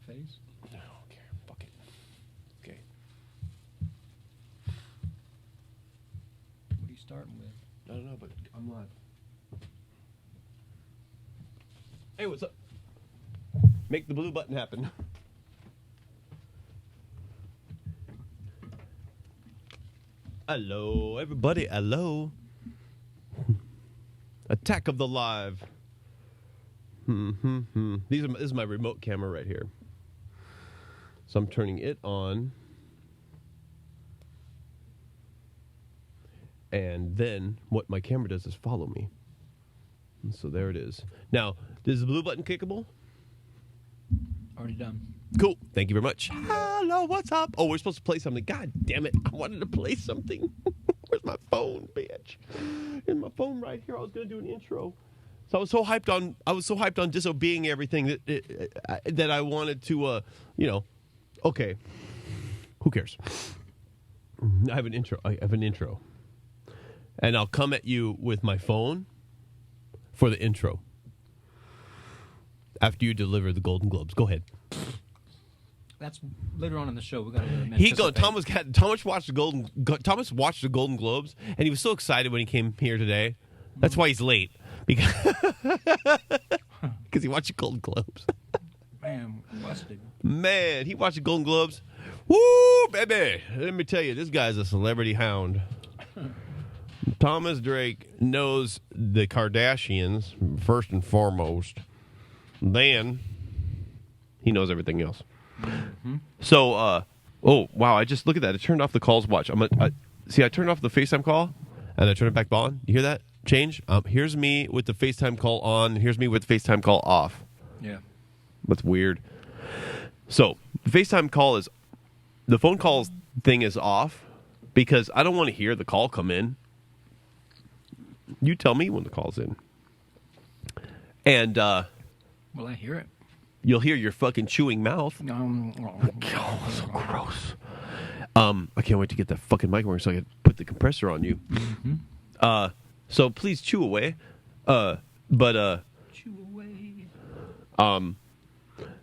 face? No, okay, fuck it. Okay. What are you starting with? I don't know, but I'm live. Hey, what's up? Make the blue button happen. Hello, everybody. Hello. Attack of the Live. This is my remote camera right here. So I'm turning it on. And then what my camera does is follow me. And so there it is. Now, is the blue button clickable? Already done. Cool. Thank you very much. Hello, what's up? Oh, we're supposed to play something. God damn it. I wanted to play something. Where's my phone, bitch? Here's my phone right here. I was going to do an intro. So I was so hyped on disobeying everything that I wanted to, okay. Who cares? I have an intro. And I'll come at you with my phone for the intro. After you deliver the Golden Globes. Go ahead. That's later on in the show. We got to Thomas watched the Golden Globes, and he was so excited when he came here today. That's why he's late. Because he watched the Golden Globes. Man, busted. Man, he watched the Golden Globes. Woo, baby. Let me tell you, this guy's a celebrity hound. Thomas Drake knows the Kardashians first and foremost. Then he knows everything else. Mm-hmm. So, oh wow! I just look at that. I turned off the calls. Watch. I turned off the FaceTime call, and I turned it back on. You hear that change? Here's me with the FaceTime call on. Here's me with the FaceTime call off. Yeah, that's weird. So the FaceTime call is the phone call thing is off because I don't want to hear the call come in. You tell me when the call's in, and will I hear it? You'll hear your fucking chewing mouth. Oh, so gross. I can't wait to get that fucking mic working so I can put the compressor on you. Mm-hmm. So please chew away. Chew away.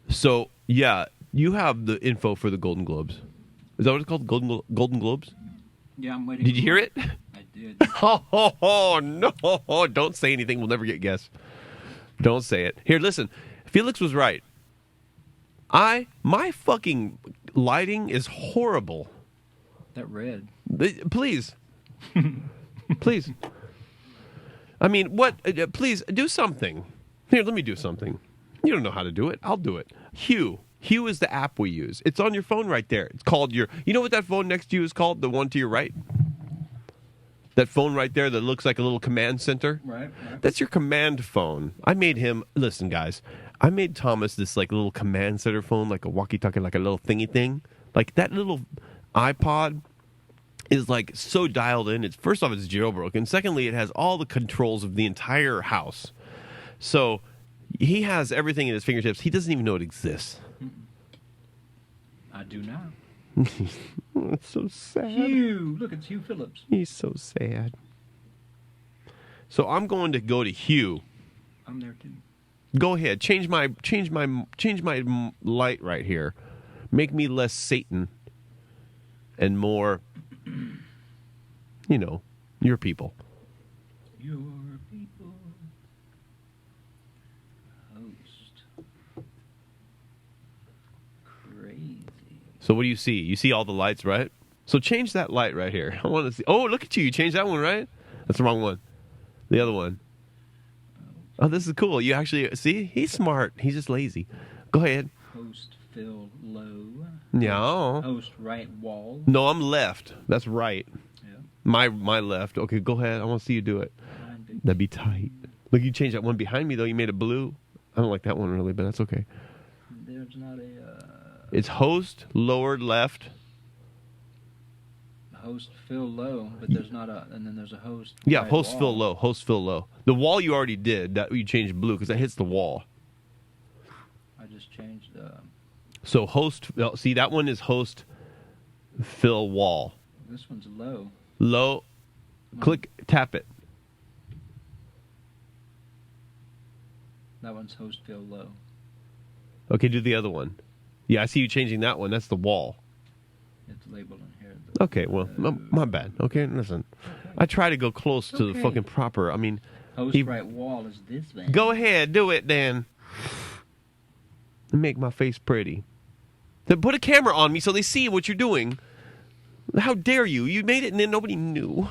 So yeah, you have the info for the Golden Globes. Is that what it's called? Golden Globes? Yeah, I'm waiting. Did you hear it? I did. Oh no! Don't say anything. We'll never get guessed. Don't say it. Here, listen. Felix was right. My fucking lighting is horrible. That red. Please. Please. I mean, what? Please, do something. Here, let me do something. You don't know how to do it. I'll do it. Hue. Hue is the app we use. It's on your phone right there. It's called you know what that phone next to you is called? The one to your right? That phone right there that looks like a little command center? Right. That's your command phone. I made him, listen guys, I made Thomas this like little command center phone, like a walkie-talkie, like a little thingy thing. Like that little iPod is like so dialed in. It's first off, it's jailbroken. Secondly, it has all the controls of the entire house. So he has everything at his fingertips. He doesn't even know it exists. I do now. It's so sad. Hugh, look, it's Hugh Phillips. He's so sad. So I'm going to go to Hugh. I'm there too. Go ahead. Change my light right here. Make me less Satan and more, your people. Your people. Host. Crazy. So what do you see? You see all the lights, right? So change that light right here. I want to see. Oh, look at you. You changed that one, right? That's the wrong one. The other one. Oh, this is cool. You actually see? He's smart. He's just lazy. Go ahead. Host Phil Low. Yeah. Host right wall. No, I'm left. That's right. Yeah. My left. Okay, go ahead. I want to see you do it. That'd be tight. Look, you changed that one behind me though. You made it blue. I don't like that one really, but that's okay. There's not a. It's host lowered left. Host Phil Low, but there's not a, and then there's a host. Yeah, right host wall. Phil Low. Host Phil Low. The wall you already did. That you changed blue because that hits the wall. I just changed. So host. See, that one is host Phil Wall. This one's low. Low. Click. Tap it. That one's host Phil Low. Okay, do the other one. Yeah, I see you changing that one. That's the wall. It's labeled in here. Okay, well, my bad. Okay, listen. I try to go close to the fucking proper. I mean, host right wall is this way. Go ahead, do it, Dan. Make my face pretty. Then put a camera on me so they see what you're doing. How dare you? You made it and then nobody knew.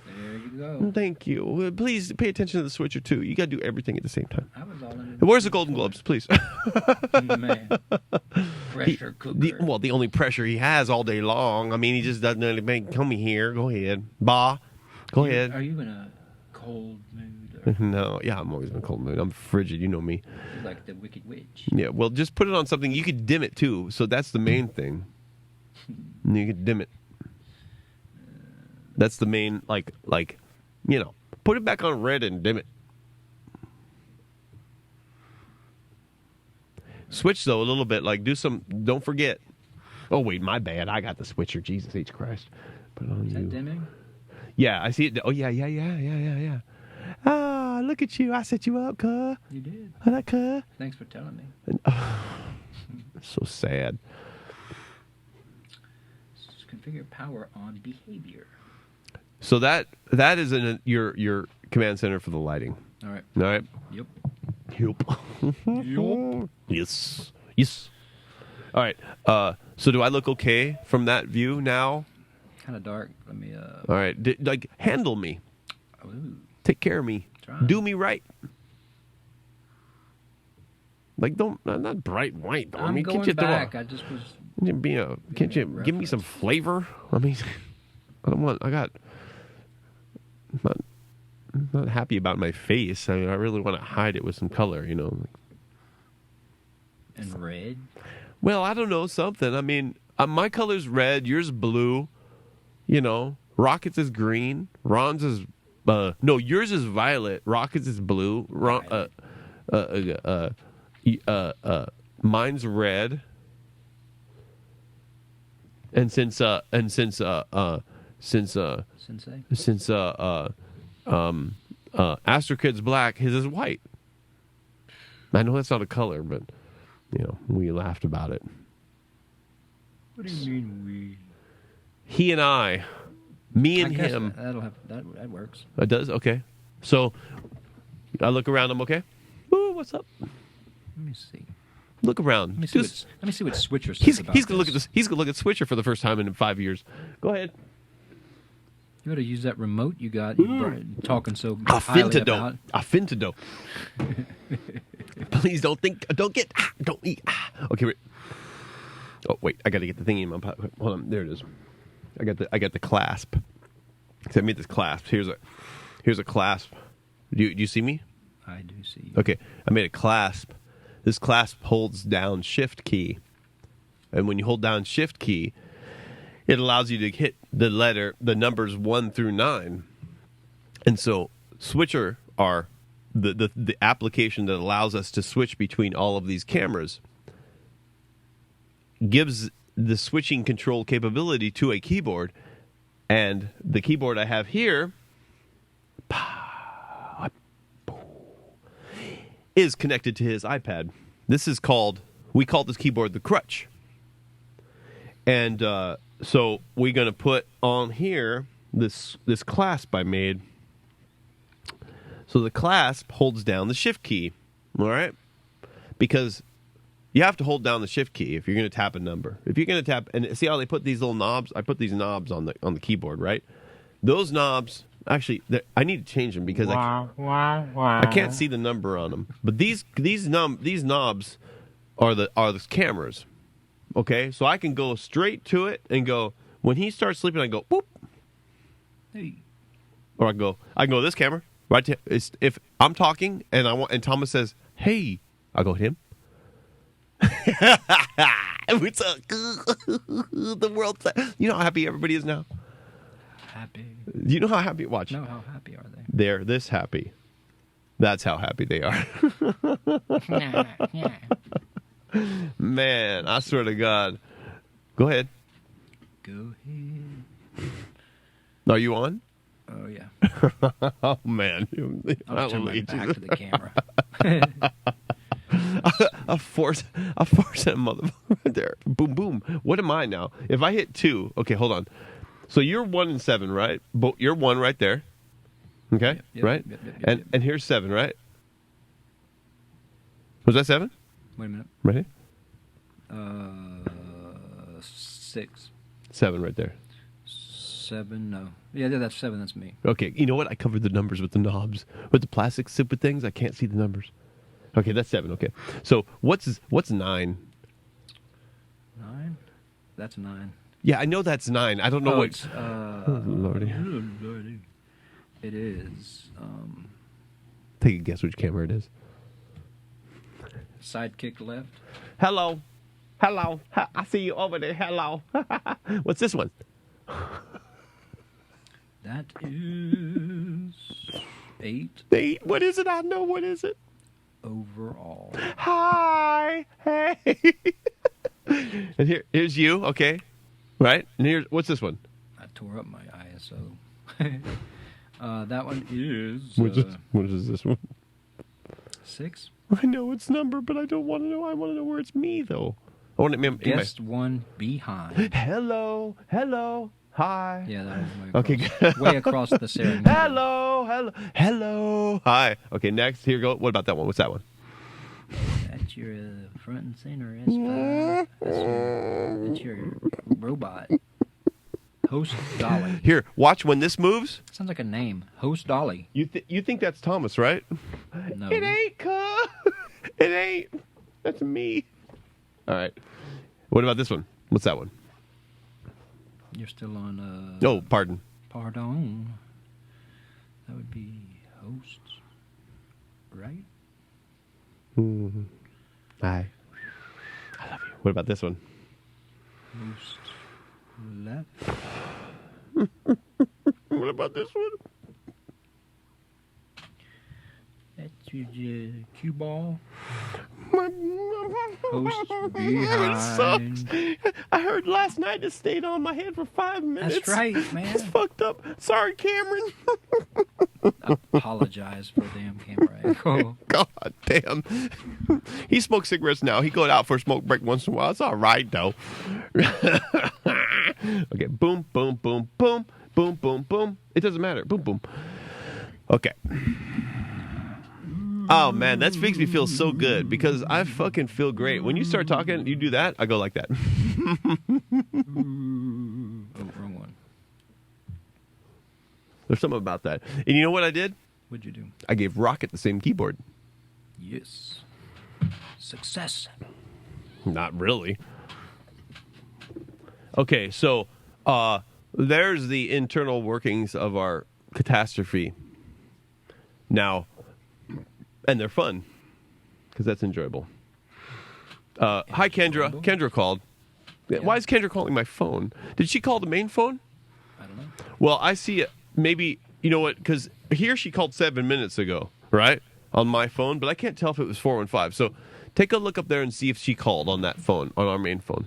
There you go. Thank you. Please pay attention to the switcher, too. You got to do everything at the same time. I was all in Where's the Golden Globes, please? Man. Pressure cooker. The only pressure he has all day long. I mean, he just doesn't really make come here. Go ahead. Go ahead. Are you in a cold mood? No. Yeah, I'm always in a cold mood. I'm frigid. You know me. You're like the Wicked Witch. Yeah, well, just put it on something. You could dim it, too. So that's the main thing. You could dim it. That's the main, put it back on red and dim it. Switch, though, a little bit. Don't forget. Oh, wait, my bad. I got the switcher. Jesus H. Christ. Put it on Is you. that dimming? Yeah, I see it. Oh, yeah. Ah, look at you. I set you up, cuh. You did. I like cuh. Thanks for telling me. So sad. Configure power on behavior. So that is in your command center for the lighting. All right. All right. Yep. Yes. All right. So do I look okay from that view now? Kind of dark. Let me. All right. Handle me. Ooh. Take care of me. Try. Do me right. Not bright white. Though. I'm going can't you back. I just was. Can't you give me some flavor? I mean, I'm not happy about my face. I mean, I really want to hide it with some color, And red? Well, I don't know, something. I mean, my color's red, yours blue. Rockets is green. Ron's is... yours is violet. Rockets is blue. Mine's red. And since Astro Kid's black, his is white. I know that's not a color, but we laughed about it. What do you mean we? He and I, me and him. That works. It does? Okay. So I look around. I'm okay. Ooh, what's up? Let me see. Look around. Let me see what Switcher says about He's gonna look at this. He's gonna look at Switcher for the first time in 5 years. Go ahead. You gotta use that remote you got. You're talking so highly about. Affinto. Please don't get. Don't eat. Okay, wait. Oh wait, I gotta get the thingy in my pocket. Hold on, there it is. I got the clasp. I made this clasp. Here's a clasp. Do you see me? I do see you. Okay, I made a clasp. This clasp holds down Shift key. And when you hold down Shift key, it allows you to hit the numbers 1 through 9. And so Switcher are the application that allows us to switch between all of these cameras. Gives the switching control capability to a keyboard. And the keyboard I have here is connected to his iPad. We call this keyboard the crutch. And so we're going to put on here this clasp I made. So the clasp holds down the Shift key, all right? Because you have to hold down the Shift key if you're going to tap a number. If you're going to tap, and see how they put these little knobs? I put these knobs on the keyboard, right? Those knobs... Actually, I need to change them because I can't see the number on them. But these knobs are the cameras. Okay, so I can go straight to it and go. When he starts sleeping, I go boop. Hey. Or I can go this camera right. If I'm talking and Thomas says, "Hey," I go him. What's up? The world's. You know how happy everybody is now. Happy. You know how happy? Watch. No, how happy are they? They're this happy. That's how happy they are. Man, I swear to God. Go ahead. Go ahead. Are you on? Oh, yeah. Oh, man. I'll turn my back to the camera. a force motherfucker right there. Boom, boom. What am I now? If I hit 2, okay, hold on. So you're 1 and 7, right? You're 1 right there. Okay, yep, right? Yep. And here's 7, right? Was that 7? Wait a minute. Right here? 6. 7 right there. 7, no. Yeah, that's 7, that's me. Okay, you know what? I covered the numbers with the knobs. With the plastic stupid things, I can't see the numbers. Okay, that's 7, okay. So what's 9? 9? That's 9. Yeah, I know that's 9. I don't know what... It's, oh, Lordy. Lordy. It is, Take a guess which camera it is. sidekick left. Hello. Hello. I see you over there. Hello. What's this one? That is 8 8. What is it? I know. What is it? overall. Hi. Hey. And here's you. Okay. Right? And what's this one? I tore up my ISO. That one is... What is this one? 6? I know its number, but I don't want to know. I want to know where it's me, though. I want to... Guest one behind. Hello. Hello. Hi. Yeah, that was way Okay. across, way across the ceremony. Hello. Hi. Okay, next. Here you go. What about that one? What's that one? That's your front and center S5. That's your robot. Host Dolly. Here, watch when this moves. Sounds like a name. Host Dolly. You think that's Thomas, right? No. It ain't, cuz. It ain't. That's me. All right. What about this one? What's that one? You're still on... Oh, pardon. Pardon. That would be host, right? Mm-hmm. Hi. I love you. What about this one? Host left. What about this one? That's your cue ball. Host behind. It sucks. I heard last night it stayed on my head for 5 minutes. That's right, man. It's fucked up. Sorry, Cameron. Apologize for the damn camera echo. God damn. He smokes cigarettes now. He goes out for a smoke break once in a while. It's all right, though. Okay, boom, boom, boom, boom, boom, boom, boom. It doesn't matter. Boom, boom. Okay. Oh, man, that makes me feel so good because I fucking feel great. When you start talking, you do that, I go like that. Oh, wrong one. There's something about that. And you know what I did? What'd you do? I gave Rocket the same keyboard. Yes. Success. Not really. Okay, so there's the internal workings of our catastrophe. Now, and they're fun because that's enjoyable. Hi, Kendra. Kendra called. Yeah. Why is Kendra calling my phone? Did she call the main phone? I don't know. Well, I see it. Maybe, you know what? Because here she called 7 minutes ago, right? On my phone, but I can't tell if it was 415. So take a look up there and see if she called on that phone, on our main phone.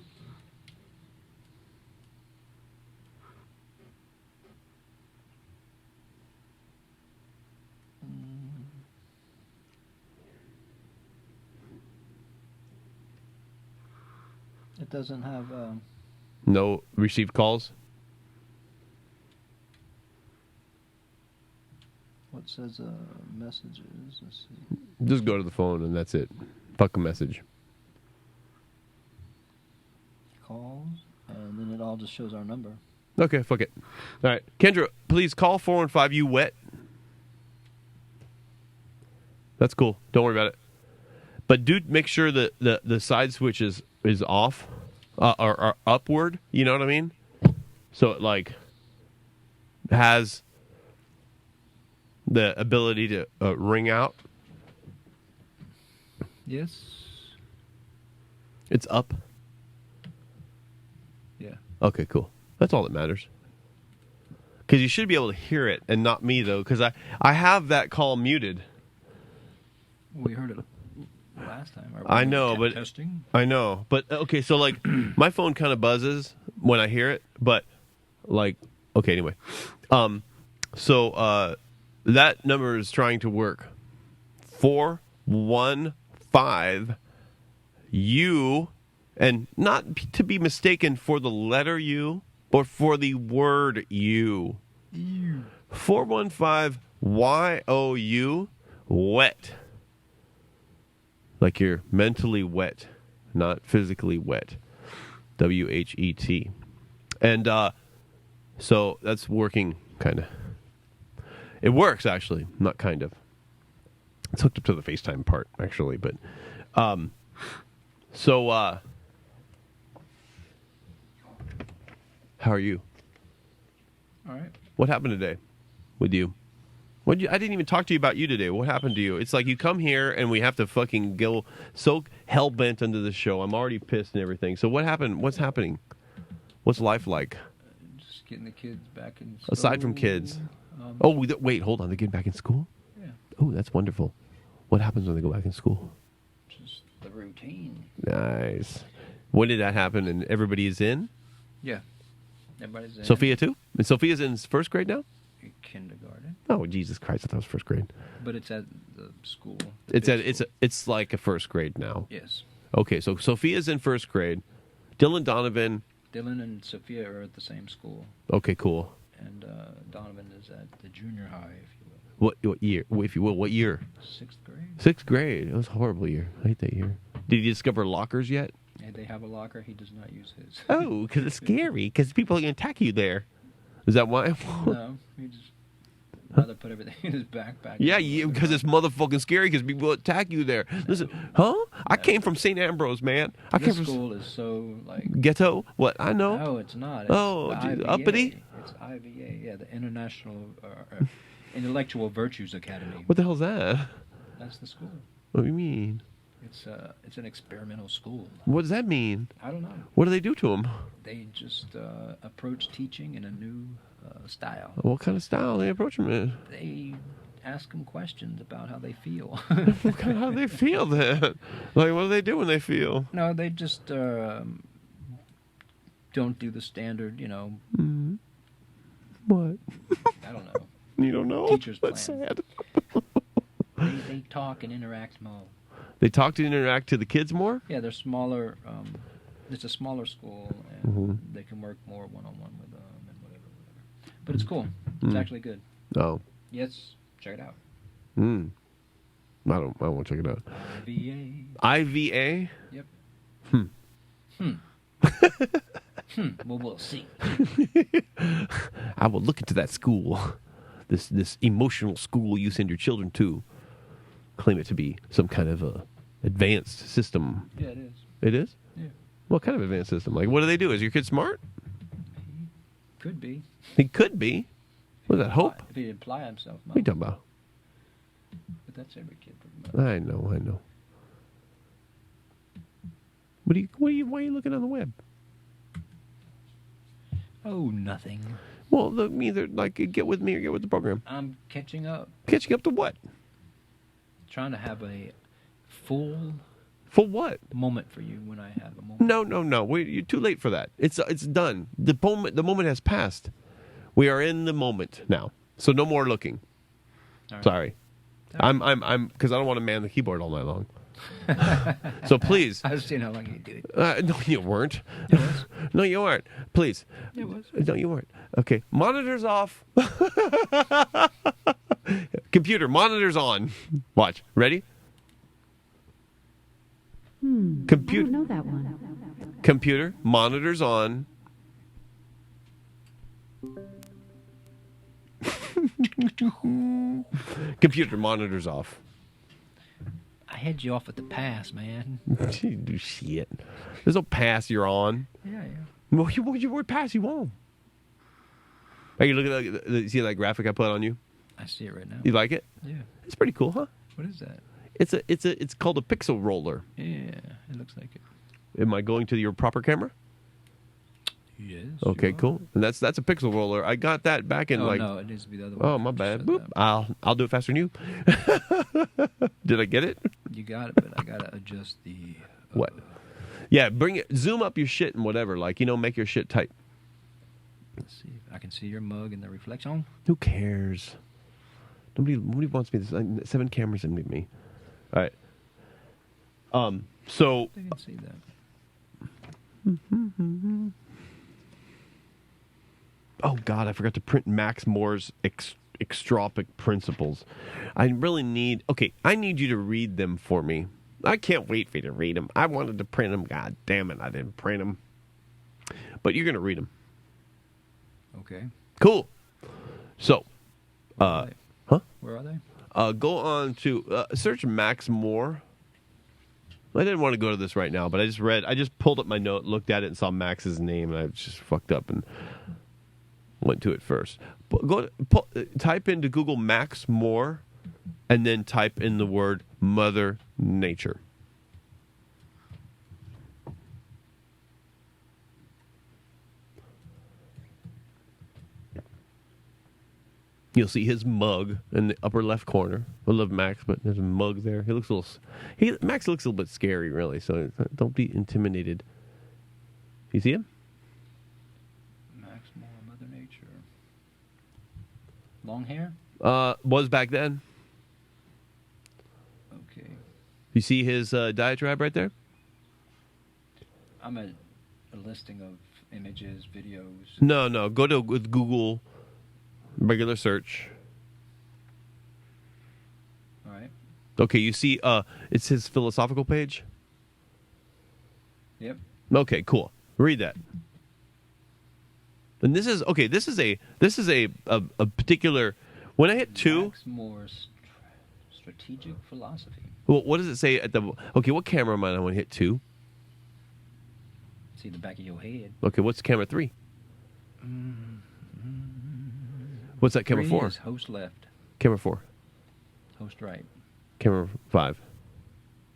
It doesn't have... No received calls? What says messages? Let's see. Just go to the phone and that's it. Fuck a message. Calls, and then it all just shows our number. Okay, fuck it. All right. Kendra, please call 415. You wet? That's cool. Don't worry about it. But dude, make sure that the side switch is off or upward. You know what I mean? So it like has the ability to ring out. Yes. It's up. Yeah. Okay, cool. That's all that matters. Because you should be able to hear it, and not me though. Because I have that call muted. We heard it last time. I know, but testing. I know, but okay. So like, my phone kind of buzzes when I hear it, but like, okay. Anyway, so that number is trying to work. 415 U, and not to be mistaken for the letter U, but for the word U. 415 YOU, wet. Like you're mentally wet, not physically wet. WHET. And so that's working, kind of. It works, actually, not kind of. It's hooked up to the FaceTime part, actually. But how are you? All right. What happened today with you? I didn't even talk to you about you today. What happened to you? It's like you come here and we have to fucking go so hell-bent into the show. I'm already pissed and everything. So what happened? What's happening? What's life like? Just getting the kids back in school. Aside from kids. Wait, hold on. They're getting back in school? Yeah. Oh, that's wonderful. What happens when they go back in school? Just the routine. Nice. When did that happen? And everybody is in? Yeah. Everybody's in. Sophia too? And Sophia's in first grade now? Kindergarten. Oh, Jesus Christ! I thought it was first grade. But it's at the school. It's like a first grade now. Yes. Okay, so Sophia's in first grade. Dylan and Sophia are at the same school. Okay, cool. And Donovan is at the junior high, if you will. What year? If you will, what year? 6th grade. 6th grade. It was a horrible year. I hate that year. Did you discover lockers yet? Yeah, they have a locker. He does not use his. Oh, because it's scary. Because people are going to attack you there. Is that why? No, he just rather put everything in his backpack. Yeah, because it's motherfucking scary because people attack you there. Listen, huh? I came from St. Ambrose, man. This school is so, like... Ghetto? What? I know. No, it's not. It's uppity? It's IVA, yeah, the International Intellectual Virtues Academy. What the hell's that? That's the school. What do you mean? It's an experimental school. What does that mean? I don't know. What do they do to them? They just approach teaching in a new style. What kind of style they approach them in? They ask them questions about how they feel. How do they feel then? Like, what do they do when they feel? No, they just don't do the standard, Mm-hmm. What? I don't know. You don't know? Teacher's plan. That's sad. They talk and interact more. They talk to interact to the kids more? Yeah, they're smaller. It's a smaller school, and they can work more one-on-one with them and whatever. But it's cool. It's actually good. Oh. Yes, check it out. I won't check it out. IVA? Yep. Well, we'll see. I will look into that school. This emotional school you send your children to. Claim it to be some kind of a advanced system. Yeah, it is. It is? Yeah. What kind of advanced system? Like, what do they do? Is your kid smart? He could be. He could be. What is that, hope? If he apply himself. What are you talking about? But that's every kid pretty much. I know. Why are you looking on the web? Oh, nothing. Well, either like get with me or get with the program. I'm catching up. Catching up to what? Trying to have a full For what? moment for you when I have a moment. No. You're too late for that. It's done. The moment has passed. We are in the moment now. So no more looking. All right. Sorry. I'm because I don't want to man the keyboard all night long. So please. I was seeing how long you do it. No, you weren't. It was. No, you weren't. Please. It was. No, you weren't. Okay. Monitors off. Computer, monitors on. Watch. Ready? Computer. I don't know that one. Computer, monitors on. Computer, monitors off. I had you off at the pass, man. You do shit. There's no pass you're on. Yeah. Well, you word pass you on. Are you looking at see that graphic I put on you? I see it right now. You like it? Yeah. It's pretty cool, huh? What is that? It's called a pixel roller. Yeah, it looks like it. Am I going to your proper camera? Yes. Okay, cool. And that's a pixel roller. I got that back in no, it needs to be the other one. Oh, my bad. Boop. I'll do it faster than you. Did I get it? You got it, but I gotta adjust the. What? Yeah, bring it. Zoom up your shit and whatever. Like, make your shit tight. Let's see if I can see your mug in the reflection. Who cares? Nobody wants me. There's 7 cameras in me. All right. So, I didn't see that. oh God, I forgot to print Max Moore's extropic principles. I really need. Okay, I need you to read them for me. I can't wait for you to read them. I wanted to print them. God damn it, I didn't print them. But you're gonna read them. Okay. Cool. So, Where are they? huh? Where are they? Go on to search Max Moore. I didn't want to go to this right now, but I just pulled up my note, looked at it, and saw Max's name, and I just fucked up and went to it first. Type into Google Max Moore, and then type in the word Mother Nature. You'll see his mug in the upper left corner. I love Max, but there's a mug there. Max looks a little bit scary, really. So don't be intimidated. You see him? Max Moore, Mother Nature. Long hair? Was back then. Okay. You see his diatribe right there? I'm at a listing of images, videos. No. Go to with Google. Regular search. All right. Okay, you see it's his philosophical page? Yep. Okay, cool. Read that. And this is a particular when I hit 2. Max Moore's strategic philosophy. Well, what does it say at the okay, what camera am I on when I hit 2? See the back of your head. Okay, what's camera 3? What's that camera 3 4? is host left, Camera 4. host right, Camera 5.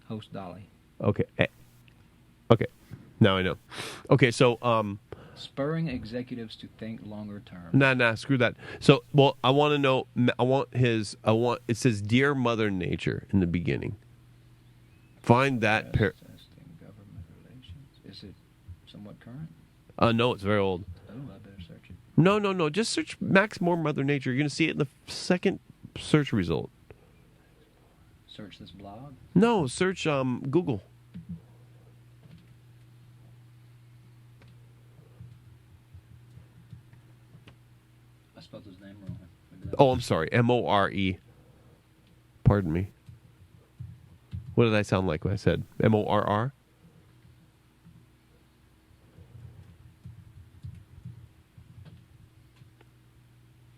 host dolly. Okay. Okay. Now I know. Okay, so Spurring executives to think longer term. Nah, screw that. So, well, I want to know. It says, "Dear Mother Nature" in the beginning. Find that Testing government relations. Is it somewhat current? No, it's very old. Oh, I better search it. No. Just search Max Moore Mother Nature. You're gonna see it in the second search result. Search this blog. No, search Google. I spelled his name wrong. Maybe Oh, I'm sorry. More. Pardon me. What did I sound like when I said Morr?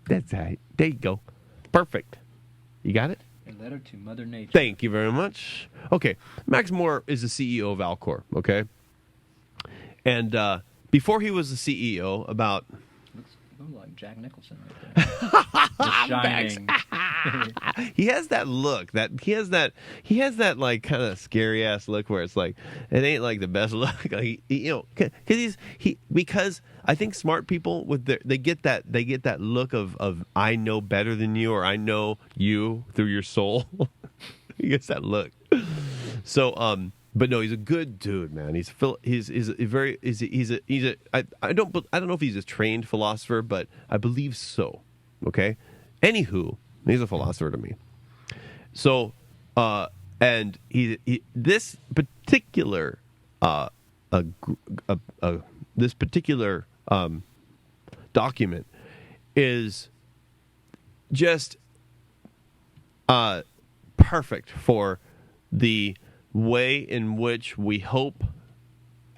That's right. There you go. Perfect. You got it? A letter to Mother Nature. Thank you very much. Okay. Max Moore is the CEO of Alcor, okay? And before he was the CEO, about... Looks like Jack Nicholson right there. The Shining. he has that look. He has that like kind of scary ass look where it's like it ain't like the best look. Like, because I think smart people they get that look of I know better than you, or I know you through your soul. He gets that look. So but no, he's a good dude, man. I don't know if he's a trained philosopher, but I believe so. Okay. Anywho, he's a philosopher to me. So, and this particular document is just perfect for the way in which we hope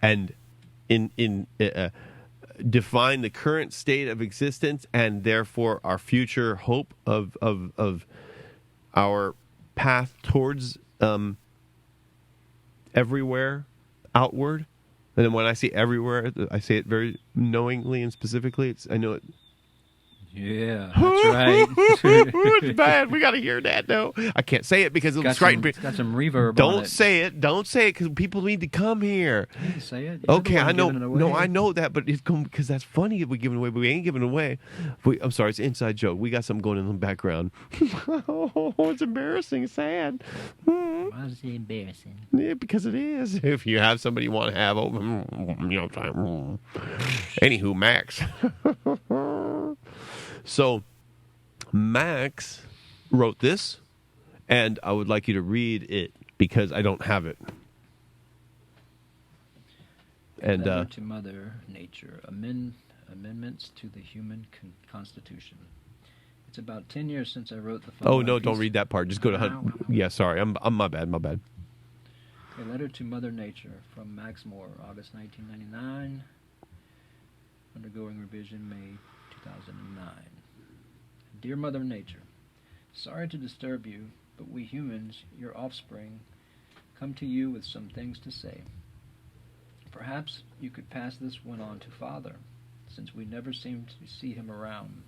and define the current state of existence, and therefore our future hope of our path towards everywhere outward. And then when I say everywhere, I say it very knowingly and specifically. I know it. Yeah, that's right. It's bad. We got to hear that now. I can't say it because it'll frighten people. Got some reverb Don't on it. say it. Don't say it because people need to come here. You need to say it. You're Okay, the one I know. giving it away. No, I know that, but it's because that's funny if we give it away, but we ain't giving it away. I'm sorry, it's an inside joke. We got something going in the background. Oh, it's embarrassing. Sad. Why is it embarrassing? Yeah, because it is. If you have somebody you want to have over, Anywho, Max. So, Max wrote this, and I would like you to read it because I don't have it. And Letter to Mother Nature. Amendments to the Human Constitution. It's about 10 years since I wrote the following oh no, piece. don't read that part. Just go to yeah. Sorry, I'm my bad. A letter to Mother Nature from Max Moore, August 1999. Undergoing revision, May 2009. Dear Mother Nature, sorry to disturb you, but we humans, your offspring, come to you with some things to say. Perhaps you could pass this one on to Father, since we never seem to see him around.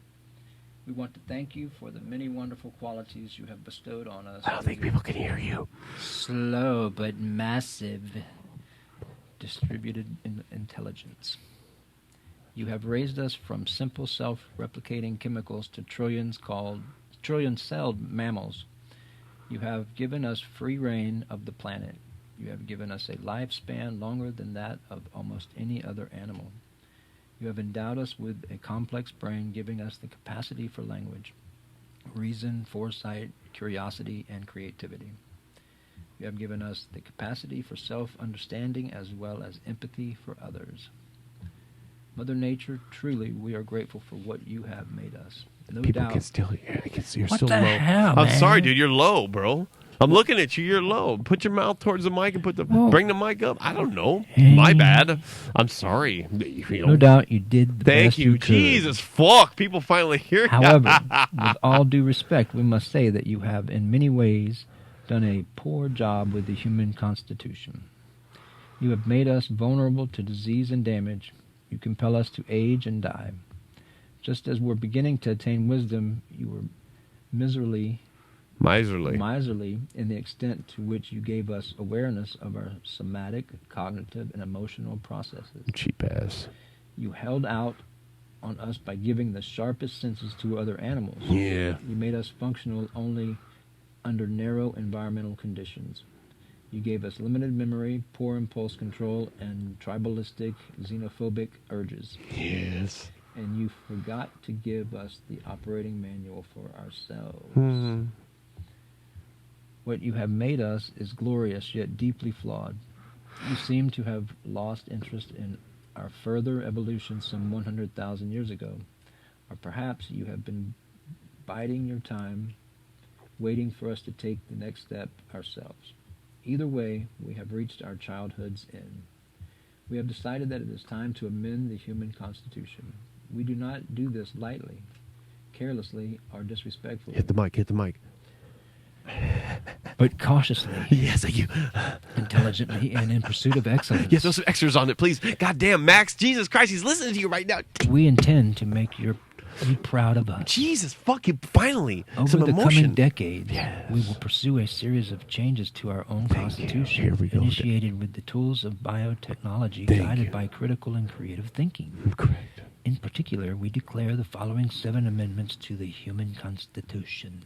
We want to thank you for the many wonderful qualities you have bestowed on us. I don't think people can hear you. Slow but massive distributed intelligence. You have raised us from simple self-replicating chemicals to trillion-celled mammals. You have given us free reign of the planet. You have given us a lifespan longer than that of almost any other animal. You have endowed us with a complex brain, giving us the capacity for language, reason, foresight, curiosity, and creativity. You have given us the capacity for self-understanding as well as empathy for others. Mother Nature, truly, we are grateful for what you have made us. No People doubt. can still hear. You're What still the low. hell, I'm man? sorry, dude. You're low, bro. I'm looking at you. You're low. Put your mouth towards the mic and bring the mic up. I don't know. My bad. I'm sorry. No doubt you did the Thank best you. could. Jesus, fuck. People finally hear. However, with all due respect, we must say that you have in many ways done a poor job with the human constitution. You have made us vulnerable to disease and damage. You compel us to age and die. Just as we're beginning to attain wisdom, you were miserly in the extent to which you gave us awareness of our somatic, cognitive, and emotional processes. Cheap ass. You held out on us by giving the sharpest senses to other animals. Yeah. You made us functional only under narrow environmental conditions. You gave us limited memory, poor impulse control, and tribalistic, xenophobic urges. Yes. And you forgot to give us the operating manual for ourselves. Mm-hmm. What you have made us is glorious, yet deeply flawed. You seem to have lost interest in our further evolution some 100,000 years ago. Or perhaps you have been biding your time, waiting for us to take the next step ourselves. Either way, we have reached our childhood's end. We have decided that it is time to amend the human constitution. We do not do this lightly, carelessly, or disrespectfully. Hit the mic. But cautiously. Yes, thank you. Intelligently and in pursuit of excellence. Yeah, throw some extras on it, please. Goddamn, Max. Jesus Christ, he's listening to you right now. We intend to make you proud of us. Jesus, fuck you. Finally. Over some the emotion. coming decade, Yes. we will pursue a series of changes to our own constitution, Here we go. initiated with the tools of biotechnology, Thank guided you. by critical and creative thinking. Correct. In particular, we declare the following 7 amendments to the human constitution.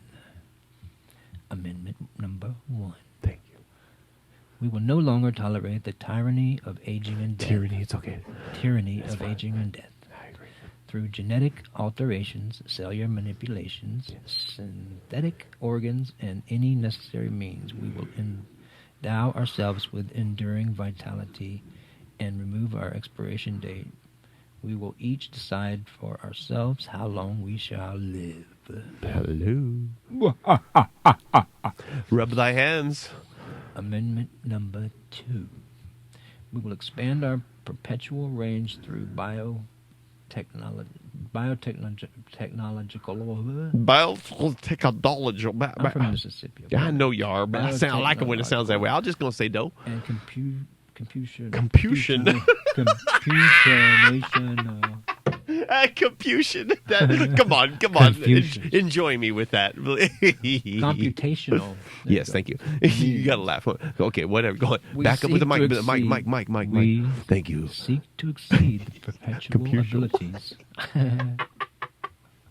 Amendment number 1. Thank you. We will no longer tolerate the tyranny of aging and death. Tyranny, it's okay. Tyranny That's of fine. aging and death. I agree. Through genetic alterations, cellular manipulations, synthetic organs, and any necessary means, we will endow ourselves with enduring vitality and remove our expiration date. We will each decide for ourselves how long we shall live. Hello. Rub thy hands. Amendment number 2. We will expand our perpetual range through biotechnological. I'm from Mississippi. Okay? I know you are, but I like it when it sounds that way. I'm just going to say no. And Confucianation. Confucian. Come on. Confucius. Enjoy me with that. Computational. Yes, thank you. You got to laugh. Okay, whatever. Go on. We Back up with the mic. seek to Mic. We Thank you. seek to exceed the perpetual Computer. abilities.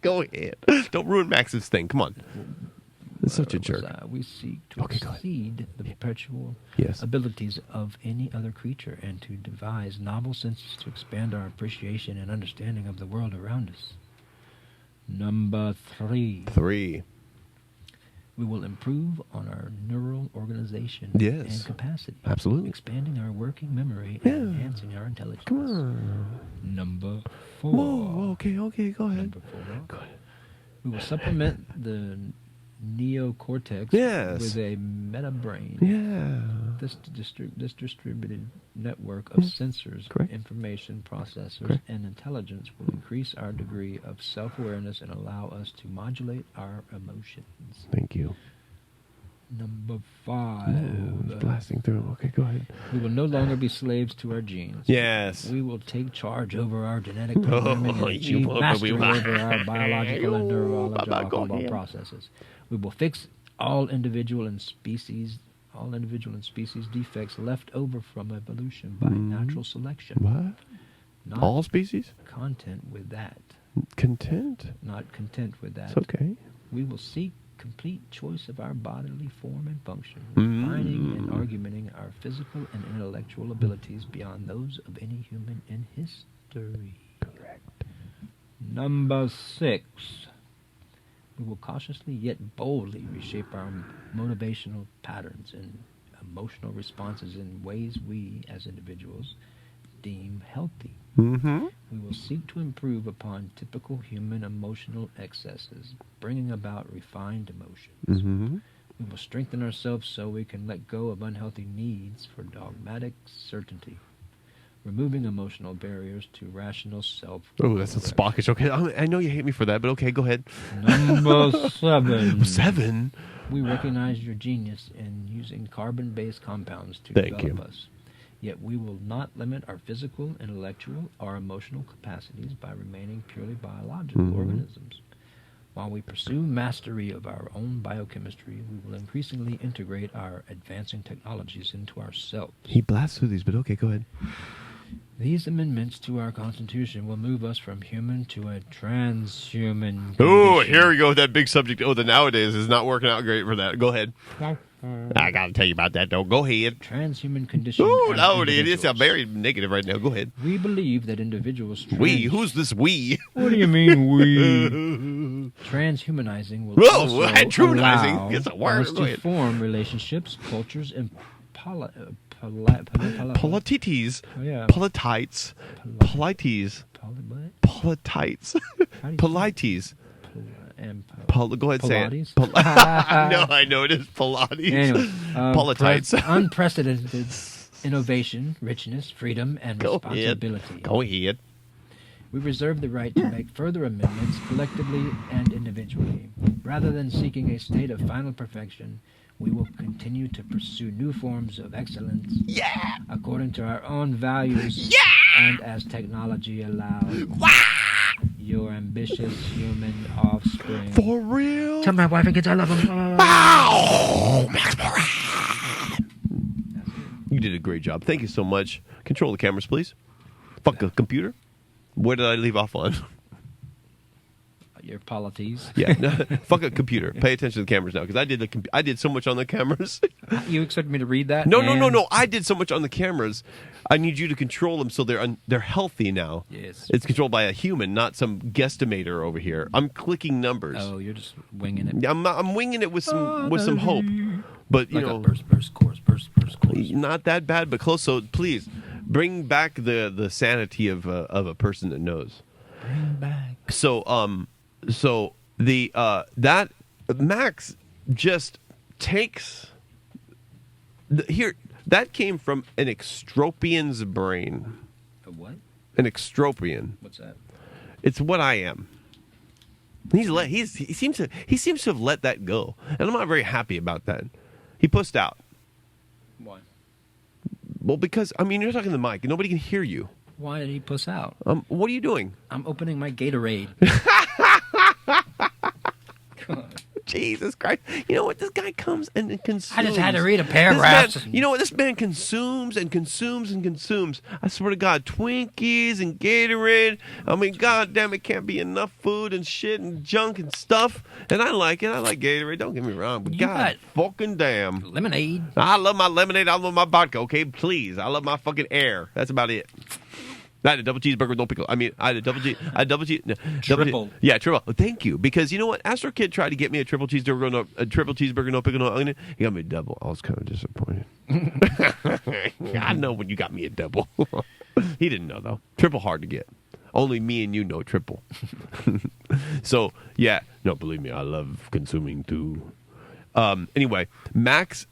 Go ahead. Don't ruin Max's thing. Come on. It's such a jerk. We seek to Okay, go ahead. exceed the perpetual Yes. abilities of any other creature and to devise novel senses to expand our appreciation and understanding of the world around us. Number 3. 3. We will improve on our neural organization Yes. and capacity. Absolutely. Expanding our working memory Yeah. and enhancing our intelligence. Come on. Number 4. Whoa, okay, go ahead. Number 4. Go ahead. We will supplement the neocortex Yes. with a meta-brain. Yeah. This distributed network of sensors, Correct. information processors, Correct. and intelligence will increase our degree of self-awareness and allow us to modulate our emotions. Thank you. Number Oh, 5. it's blasting through. Okay, go ahead. We will no longer be slaves to our genes. Yes. We will take charge over our genetic programming and you achieve will, mastery we will. over our biological and Go neurological ahead. processes. We will fix all individual and species defects left over from evolution by natural selection. What? Not All species? content with that. Content? Not content with that. It's okay. We will seek complete choice of our bodily form and function, refining and argumenting our physical and intellectual abilities beyond those of any human in history. Correct. Number 6. We will cautiously yet boldly reshape our motivational patterns and emotional responses in ways we, as individuals, deem healthy. Mm-hmm. We will seek to improve upon typical human emotional excesses, bringing about refined emotions. Mm-hmm. We will strengthen ourselves so we can let go of unhealthy needs for dogmatic certainty, removing emotional barriers to rational self. Oh, that's Spockish. Okay, I know you hate me for that, but okay, go ahead. Number 7. 7? We recognize your genius in using carbon-based compounds to Thank develop you. us. Yet we will not limit our physical, intellectual, or emotional capacities by remaining purely biological organisms. While we pursue mastery of our own biochemistry, we will increasingly integrate our advancing technologies into ourselves. He blasts through these, but okay, go ahead. These amendments to our Constitution will move us from human to a transhuman Oh, condition. here we go with that big subject. Oh, the nowadays is not working out great for that. Go ahead. I got to tell you about that, though. Go ahead. Transhuman condition. Oh, as no, it is individuals. very negative right now. Go ahead. We believe that individuals... We? Who's this we? What do you mean, we? Transhumanizing will Whoa, also transhumanizing? allow It's a word. us Go to ahead. form relationships, cultures, and Politites. Oh, yeah. Politites. Polites. what? Politites. How do you Polites. and Go ahead, say it. Pilates? No, I know it is Pilates. Anyway, Politites. unprecedented innovation, richness, freedom, and Go responsibility. ahead. Go ahead. We reserve the right to make further amendments collectively and individually. Rather than seeking a state of final perfection, we will continue to pursue new forms of excellence according to our own values and as technology allows. Your ambitious human offspring. For real? Tell my wife and kids I love them. Ow! Max Moran. You did a great job. Thank you so much. Control the cameras, please. Fuck a computer. Where did I leave off on? Your polities. Yeah, no, fuck a computer. Pay attention to the cameras now, because I did so much on the cameras. You expect me to read that? No. I did so much on the cameras. I need you to control them so they're healthy now. Yes. It's controlled by a human, not some guesstimator over here. I'm clicking numbers. Oh, you're just winging it. I'm winging it with some hope. But you Like know, a burst, chorus. not that bad, but close. So please bring back the sanity of a person that knows. Bring back. So the that Max just takes here. That came from an extropian's brain. A what? An extropian. What's that? It's what I am. He seems to have let that go, and I'm not very happy about that. He pussed out. Why? Well, because you're talking to the mic, and nobody can hear you. Why did he puss out? What are you doing? I'm opening my Gatorade. Jesus Christ. You know what? This guy comes and consumes. I just had to read a paragraph. You know what? This man consumes and consumes and consumes. I swear to God, Twinkies and Gatorade. God damn, it can't be enough food and shit and junk and stuff. And I like it. I like Gatorade. Don't get me wrong. But You God got fucking damn. Lemonade. I love my lemonade. I love my vodka. Okay, please. I love my fucking air. That's about it. I had a double cheeseburger with no pickle. I had a double cheese. Triple. Yeah, triple. Oh, thank you. Because you know what? Astro Kid tried to get me a triple cheeseburger, no pickle, no onion. He got me a double. I was kind of disappointed. I know when you got me a double. He didn't know, though. Triple hard to get. Only me and you know triple. So, yeah. No, believe me, I love consuming, too. Anyway, Max,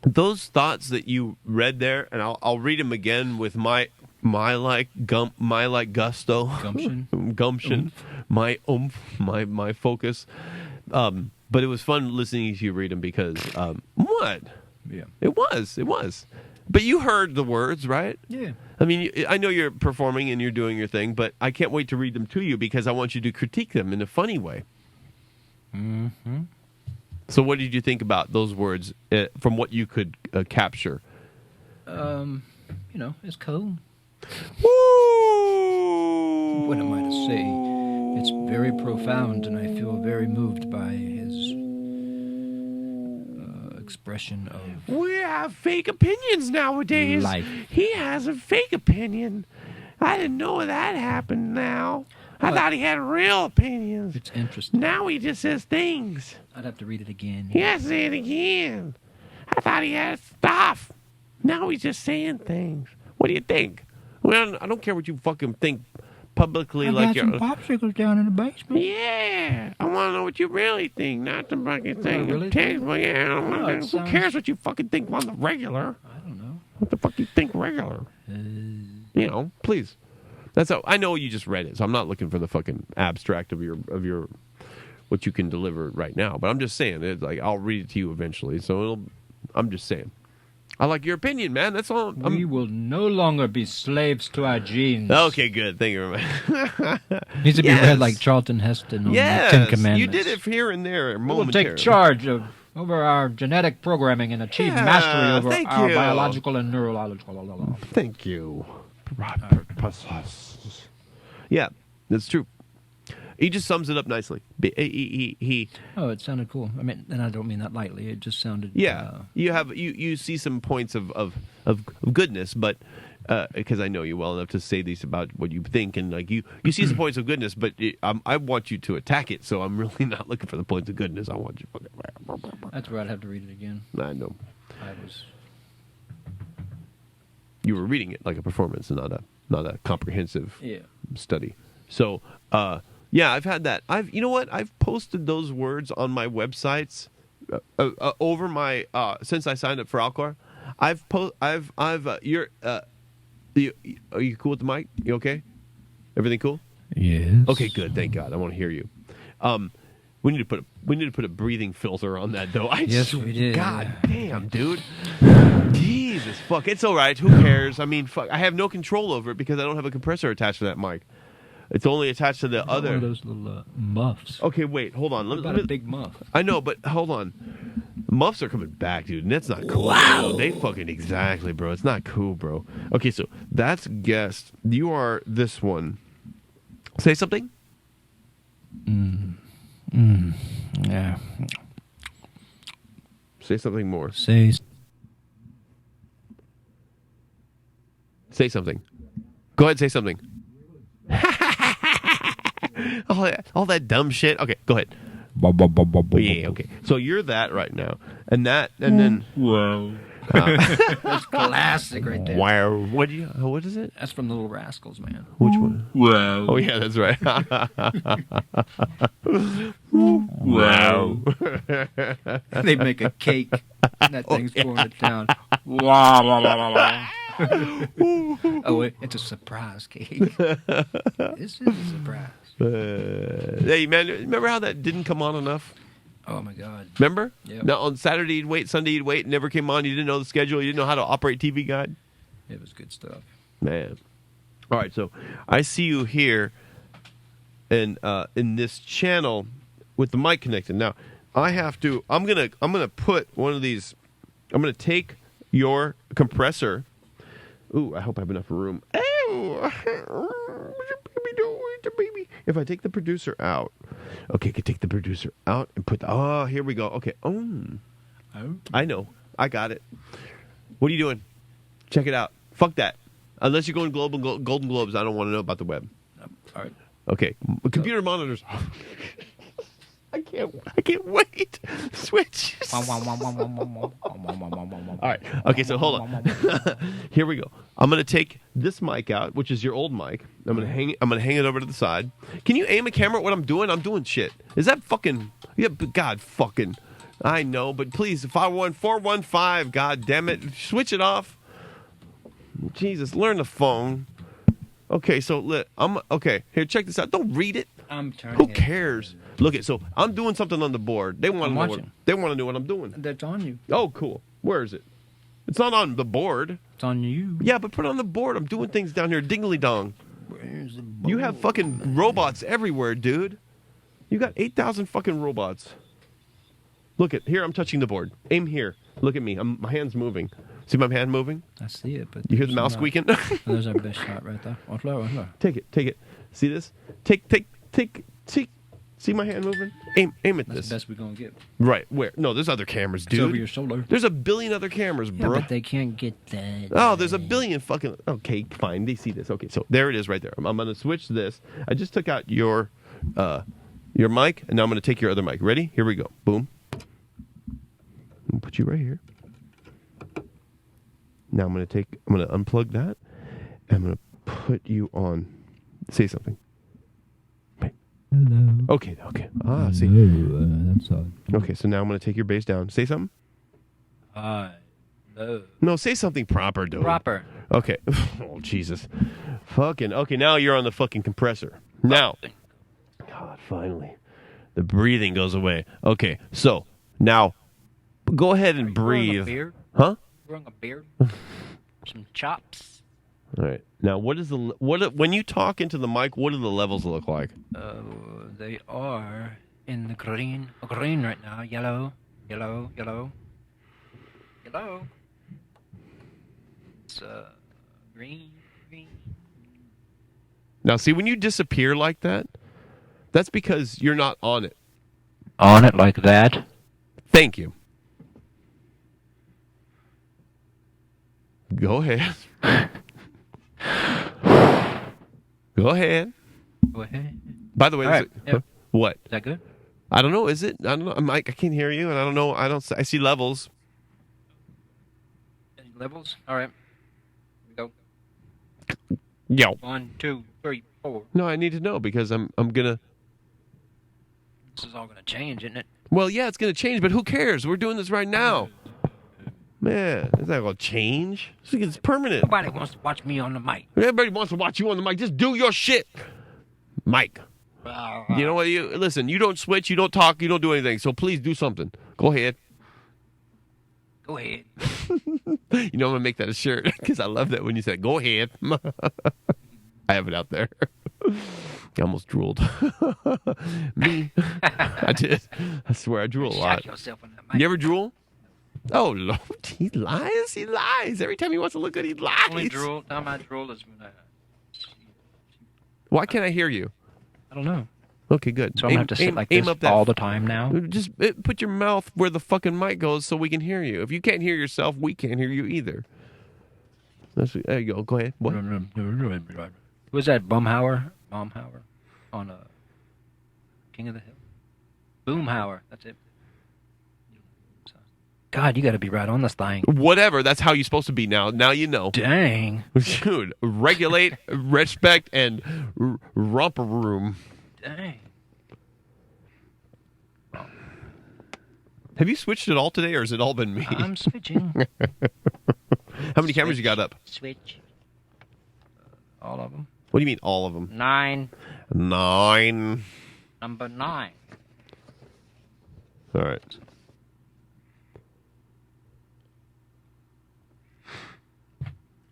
those thoughts that you read there, and I'll read them again with my gusto. Gumption. My oomph, my focus. But it was fun listening to you read them because, what? Yeah. It was. But you heard the words, right? Yeah. I mean, I know you're performing and you're doing your thing, but I can't wait to read them to you because I want you to critique them in a funny way. Mm-hmm. So what did you think about those words from what you could capture? It's cool. Woo! What am I to say? It's very profound, and I feel very moved by his expression of We have fake opinions nowadays. life. He has a fake opinion. I didn't know that happened now. I thought he had real opinions. It's interesting. Now he just says things. I'd have to read it again. He has to say it again. I thought he had stuff. Now he's just saying things. What do you think? Well, I don't care what you fucking think publicly. I like got some popsicles down in the basement. Yeah, I want to know what you really think, not the fucking thing. really Textbook, yeah, it who sounds- cares what you fucking think on the regular? I don't know. What the fuck you think regular? Please. That's how I know you just read it, so I'm not looking for the fucking abstract of your what you can deliver right now. But I'm just saying, it's like I'll read it to you eventually. So I'm just saying, I like your opinion, man. That's all. We will no longer be slaves to our genes. Okay, good. Thank you very much. Needs to be Yes. read like Charlton Heston on the Ten Yes, Commandments. you did it here and there. We will Momentarily. take charge over our genetic programming and achieve Yeah, mastery over thank our you. biological and neurological. Thank you. Yeah, that's true. He just sums it up nicely. He Oh, it sounded cool. I mean, and I don't mean that lightly. It just sounded. you see some points of goodness, but because I know you well enough to say these about what you think, and like you see some points of goodness, but I want you to attack it. So I'm really not looking for the points of goodness. I want you. That's where I'd have to read it again. I know. I was. You were reading it like a performance, and not a comprehensive Yeah. study. So, yeah, I've had that. You know what? I've posted those words on my websites over my since I signed up for Alcor. Are you cool with the mic? You okay? Everything cool? Yes. Okay, good. Thank God. I want to hear you. We need to put a breathing filter on that though. Yes, we did. God damn, dude. Jesus fuck. It's all right. Who cares? I mean, fuck. I have no control over it because I don't have a compressor attached to that mic. It's only attached to the other. One of those little muffs. Okay, wait. Hold on. What about a big muff? I know, but hold on. Muffs are coming back, dude, and that's not cool. Wow. Bro. They fucking exactly, bro. It's not cool, bro. Okay, so that's guest. You are this one. Say something. Yeah. Say something more. Say. Say something. Go ahead, say something. all that dumb shit. Okay, go ahead. Yeah, okay. So you're that right now, and then. Whoa. That's classic right there. Wow. What is it? That's from the Little Rascals, man. Which one? Wow. Oh yeah, that's right. Wow. They make a cake, and that thing's going to town. Wow. Oh, it's a surprise cake. This is a surprise. Hey, man, remember how that didn't come on enough? Oh, my God. Remember? Yep. Now, on Saturday you'd wait, Sunday you'd wait, it never came on. You didn't know the schedule. You didn't know how to operate TV Guide. It was good stuff. Man. All right, so I see you here in this channel with the mic connected. Now, I'm gonna put one of these. I'm gonna take your compressor. Ooh, I hope I have enough room. Baby. If I take the producer out, okay, I can take the producer out and put. Here we go. Okay. I know. I got it. What are you doing? Check it out. Fuck that. Unless you're going Golden Globes, I don't want to know about the web. All right. Okay. Computer monitors. I can't wait. Switch. All right. Okay, so hold on. Here we go. I'm going to take this mic out, which is your old mic. I'm going to hang it over to the side. Can you aim a camera at what I'm doing? I'm doing shit. Is that fucking yeah, God fucking I know, but please 51415, god damn it. Switch it off. Jesus, learn the phone. Okay, so okay. Here, check this out. Don't read it. I'm turning. Who cares? Look at so I'm doing something on the board. They want to know. They want to know what I'm doing. That's on you. Oh, cool. Where is it? It's not on the board. It's on you. Yeah, but put it on the board. I'm doing things down here. Dingly dong. Where's the board? You have fucking robots everywhere, dude. You got 8,000 fucking robots. Look at here. I'm touching the board. Aim here. Look at me. My hand's moving. See my hand moving? I see it, but you hear the mouse squeaking? There's our best shot right there. On floor. Take it. See this? Take. See my hand moving? Aim at That's this. the best we're gonna get. Right. Where? No, there's other cameras, dude. It's over your shoulder. There's a billion other cameras, Yeah, bro. but they can't get that. Oh, there's a billion fucking. Okay, fine. They see this. Okay, so there it is, right there. I'm gonna switch this. I just took out your mic, and now I'm gonna take your other mic. Ready? Here we go. Boom. I'm gonna put you right here. Now I'm gonna unplug that. And I'm gonna put you on. Say something. Hello. Okay. Ah, see. That's all. Okay, so now I'm gonna take your bass down. Say something. Hello. No, say something proper, dude. Proper. Okay. Oh, Jesus. Fucking. Okay, now you're on the fucking compressor. Now. God, finally. The breathing goes away. Okay, so now go ahead and breathe. Growing a beard? Huh? Growing a beard? Some chops? All right. Now, when you talk into the mic, what do the levels look like? They are in the green right now. Yellow. It's green. Now, see, when you disappear like that, that's because you're not on it. On it like that. Thank you. Go ahead. Go ahead. By the way, right. What? Is that good? I don't know. Is it? I don't know. Mike, I can't hear you, and I don't know. I see levels. Any levels? All right. Here we go. Yo. 1, 2, 3, 4. No, I need to know because I'm gonna. This is all gonna change, isn't it? Well, yeah, it's gonna change, but who cares? We're doing this right now. Man, is that gonna change? It's permanent. Nobody wants to watch me on the mic. Everybody wants to watch you on the mic. Just do your shit, Mike. You know what? Listen. You don't switch. You don't talk. You don't do anything. So please do something. Go ahead. Go ahead. You know I'm gonna make that a shirt because I love that when you said "Go ahead." I have it out there. I almost drooled. Me, I did. I swear I drool a lot. Yourself on that mic. You ever drool? Oh Lord, he lies. He lies every time he wants to look good. He lies. Only drool. Now my drool is when I. Why can't I hear you? I don't know. Okay, good. So I'm gonna have to sit like this all the time now. Just put your mouth where the fucking mic goes so we can hear you. If you can't hear yourself, we can't hear you either. There you go. Go ahead. What? Was that Baumhauer on King of the Hill? Boomhauer. That's it. God, you got to be right on this thing. Whatever. That's how you're supposed to be now. Now you know. Dang. Dude, regulate, respect, and romper room. Dang. Have you switched it all today, or has it all been me? I'm switching. How many cameras you got up? Switch. All of them. What do you mean, all of them? 9. 9. Number 9. All right.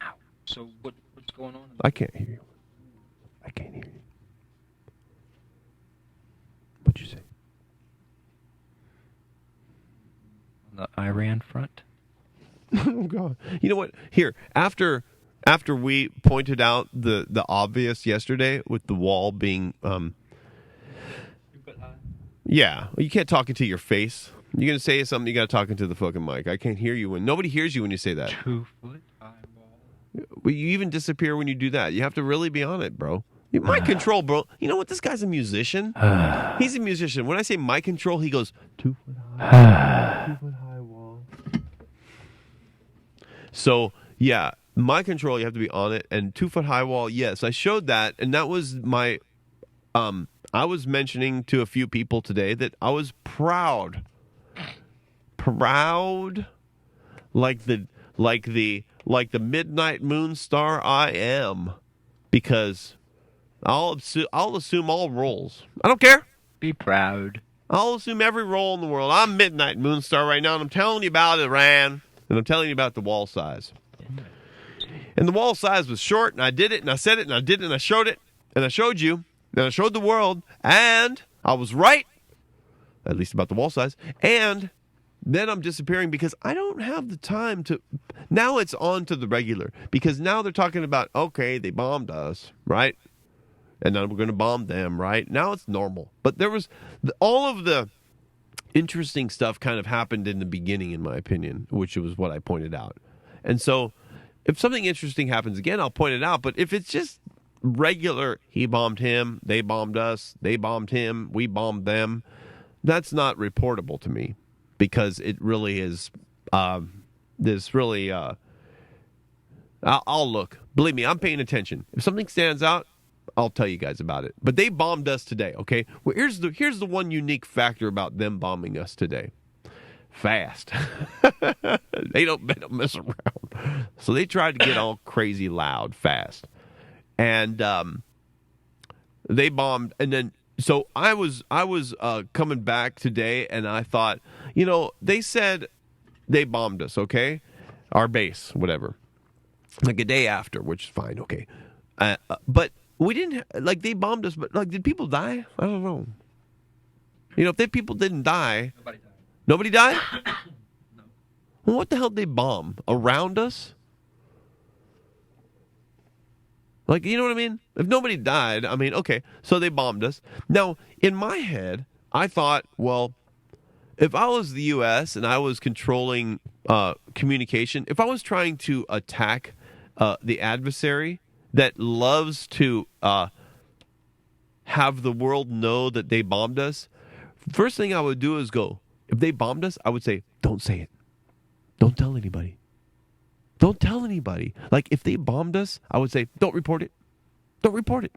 Ow. So what's going on? I can't hear you. I can't hear you. What'd you say? On the Iran front? Oh God! You know what? Here, after we pointed out the obvious yesterday with the wall being, yeah, you can't talk into your face. You're gonna say something. You got to talk into the fucking mic. I can't hear you when nobody hears you when you say that. 2 foot high wall. Well, you even disappear when you do that. You have to really be on it, bro. Mind control, bro. You know what? This guy's a musician. He's a musician. When I say mind control, he goes 2 foot high, 2 foot high wall. So yeah, mind control. You have to be on it. And 2 foot high wall. Yes, I showed that, and that was my. I was mentioning to a few people today that I was proud, like the midnight moon star I am, because I'll assume all roles. I don't care. Be proud. I'll assume every role in the world. I'm midnight moon star right now, and I'm telling you about it, Rand, and I'm telling you about the wall size. And the wall size was short, and I did it, and I said it, and I did it, and I showed it, and I showed you. And I showed the world, and I was right, at least about the wall size. And then I'm disappearing because I don't have the time to. Now it's on to the regular, because now they're talking about, okay, they bombed us, right? And then we're going to bomb them, right? Now it's normal. But there was all of the interesting stuff kind of happened in the beginning, in my opinion, which was what I pointed out. And so if something interesting happens again, I'll point it out. But if it's just regular, he bombed him, they bombed us, they bombed him, we bombed them, that's not reportable to me, because it really is this really I'll look. Believe me, I'm paying attention. If something stands out, I'll tell you guys about it. But they bombed us today, okay? Well, here's the one unique factor about them bombing us today. Fast. They don't mess around. So they tried to get all crazy loud fast. And they bombed, and then so I was coming back today, and I thought, they said they bombed us, okay, our base, whatever, like a day after, which is fine, okay, but we didn't they bombed us, but did people die? I don't know. If the people didn't die, nobody died. No. Well, what the hell did they bomb around us? You know what I mean? If nobody died, okay, so they bombed us. Now, in my head, I thought, well, if I was the U.S. and I was controlling communication, if I was trying to attack the adversary that loves to have the world know that they bombed us, first thing I would do is go, if they bombed us, I would say, don't say it. Don't tell anybody. Don't tell anybody. If they bombed us, I would say, don't report it. Don't report it.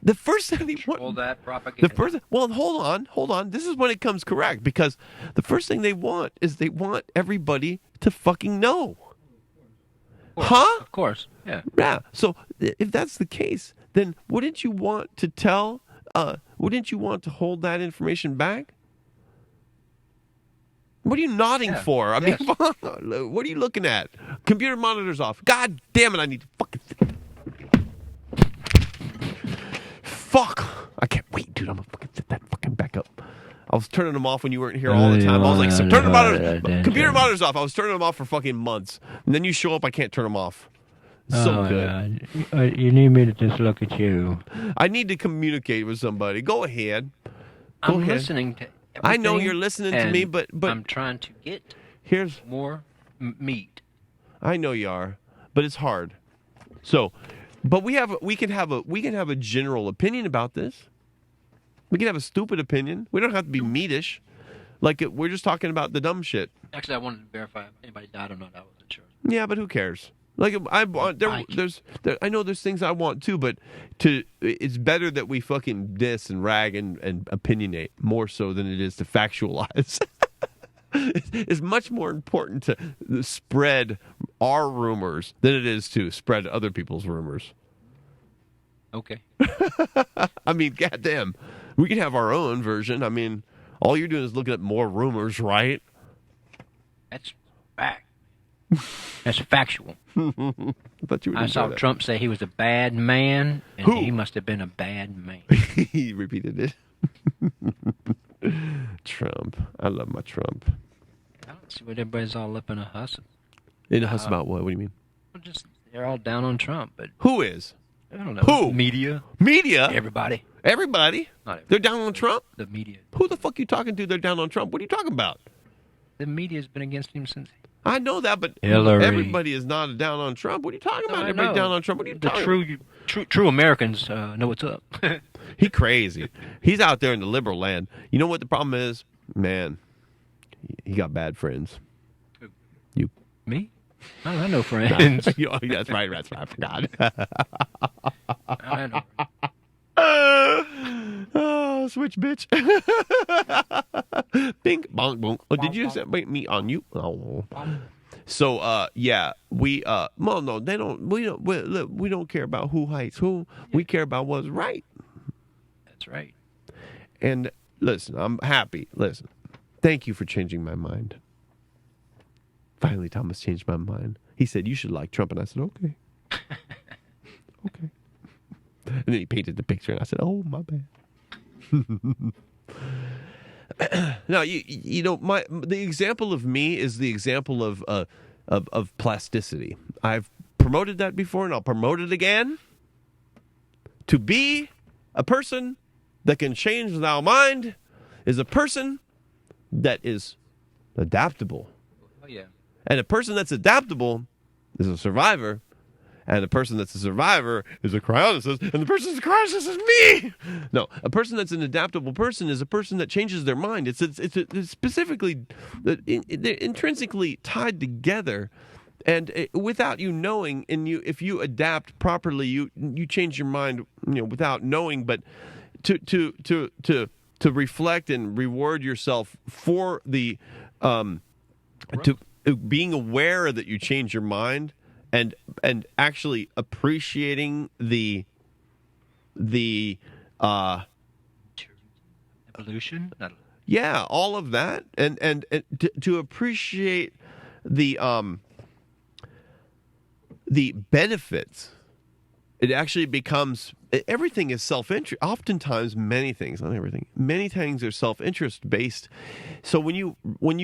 The first thing they want... All that propaganda. Well, hold on. This is when it comes correct, because the first thing they want is they want everybody to fucking know. Huh? Of course. Yeah. Yeah. So if that's the case, then wouldn't you want to tell... wouldn't you want to hold that information back? What are you nodding for? I mean, what are you looking at? Computer monitor's off. God damn it, I need to fucking... Fuck! I can't wait, dude. I'm gonna fucking set that fucking back up. I was turning them off when you weren't here all the time. I was like, turn the monitors... Computer monitor's off. I was turning them off for fucking months. And then you show up, I can't turn them off. So good. You need me to just look at you. I need to communicate with somebody. Go ahead. I'm listening to... I know you're listening to me, but I'm trying to get more meat. I know you are, but it's hard. So, but we can have a general opinion about this. We can have a stupid opinion. We don't have to be meatish. We're just talking about the dumb shit. Actually, I wanted to verify if anybody died or not. I wasn't sure. Yeah, but who cares? I know there's things I want too, but it's better that we fucking diss and rag and opinionate more so than it is to factualize. It's much more important to spread our rumors than it is to spread other people's rumors. Okay. I mean, goddamn, we can have our own version. I mean, all you're doing is looking at more rumors, right? That's fact. That's factual. I saw Trump say he was a bad man, and he must have been a bad man. He repeated it. Trump. I love my Trump. I don't see what everybody's all up in a huss. In a huss about what? What do you mean? Well, they're all down on Trump, but who is? I don't know. Who? Media. Everybody. Not everybody. They're down on Trump? The media. Who the fuck you talking to? They're down on Trump. What are you talking about? The media's been against him since I know that, but Hillary. everybody is not down on Trump. What are you talking about? Everybody down on Trump? What are you talking about? True Americans know what's up. He crazy. He's out there in the liberal land. You know what the problem is? Man, he got bad friends. You. Me? I don't have no friends. That's right. I forgot. I know. Oh, switch, bitch. Bing, bong, boom. Oh, did you separate me on you? Oh. So, yeah, we don't care about who hates who. We care about what's right. That's right. And listen, I'm happy. Listen, thank you for changing my mind. Finally, Thomas changed my mind. He said, you should like Trump. And I said, okay. Okay. And then he painted the picture, and I said, oh, my bad. Now, you know, the example of me is the example of plasticity. I've promoted that before, and I'll promote it again. To be a person that can change their mind is a person that is adaptable. Oh, yeah. And a person that's adaptable is a survivor. And the person that's a survivor is a cryonicist, and the person that's a cryonicist is me. No, a person that's an adaptable person is a person that changes their mind. It's specifically, they're intrinsically tied together, and without you knowing, and if you adapt properly, you change your mind, without knowing. But to reflect and reward yourself for the to being aware that you change your mind. And actually appreciating the evolution, yeah, all of that, and to appreciate the benefits. It actually becomes, everything is self-interest. Oftentimes, many things, not everything, many things are self-interest based. So when you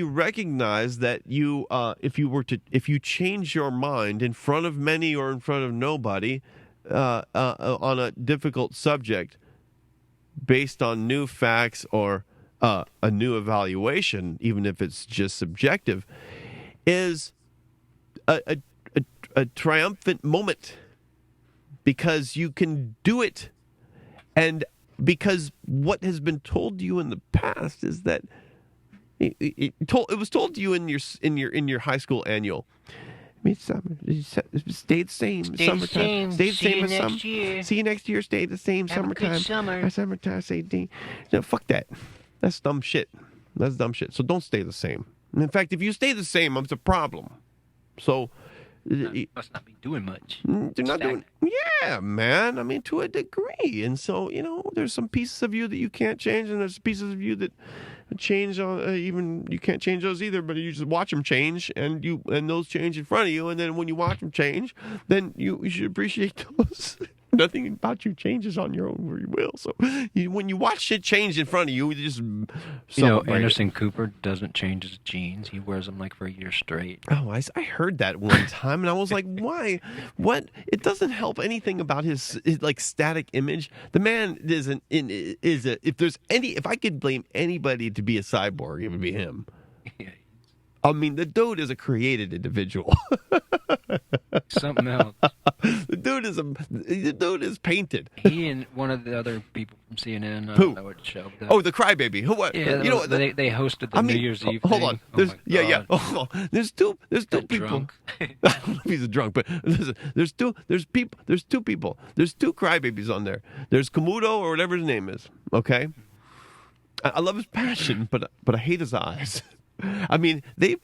recognize that if you change your mind in front of many or in front of nobody on a difficult subject, based on new facts or a new evaluation, even if it's just subjective, is a triumphant moment. Because you can do it, and because what has been told to you in the past is that it was told to you in your high school annual. Midsummer, stay the same. Summertime, stay the same as summer. See you next year. Stay the same. Summertime. Summertime. Say D. No, fuck that. That's dumb shit. That's dumb shit. So don't stay the same. And in fact, if you stay the same, it's a problem. So. Must not be doing much. They're not doing. Yeah, man. I mean, to a degree. And so, there's some pieces of you that you can't change, and there's pieces of you that change. Even you can't change those either. But you just watch them change, and those change in front of you. And then when you watch them change, then you should appreciate those. Nothing about you changes on your own free will. So when you watch shit change in front of you, you just Anderson Cooper doesn't change his jeans. He wears them like for a year straight. Oh, I heard that one time, and I was like, why? What? It doesn't help anything about his like static image. The man if I could blame anybody to be a cyborg, it would be him. Yeah. I mean, the dude is a created individual. Something else. The dude is painted. He and one of the other people from CNN. Who? I don't know what show. Oh, the Crybaby. Who? What? Yeah, they hosted the New Year's Eve. Hold on. There's Oh, There's two people. Drunk. I don't know if he's a drunk, but listen, there's two people. There's two Crybabies on there. There's Komodo or whatever his name is. Okay. I love his passion, but I hate his eyes. I mean, they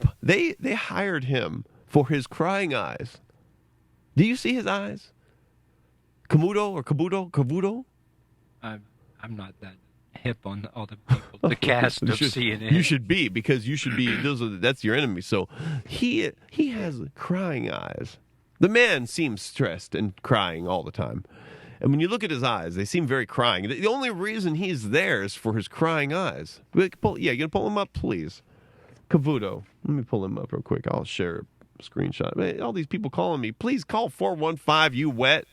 hired him for his crying eyes. Do you see his eyes? Kabuto? I'm not that hip on all the people, the cast of CNN. You should be, because you should be. That's your enemy. So he has crying eyes. The man seems stressed and crying all the time. And when you look at his eyes, they seem very crying. The only reason he's there is for his crying eyes. You gonna pull him up, please? Kavuto. Let me pull him up real quick. I'll share a screenshot. Man, all these people calling me. Please call 415 you wet.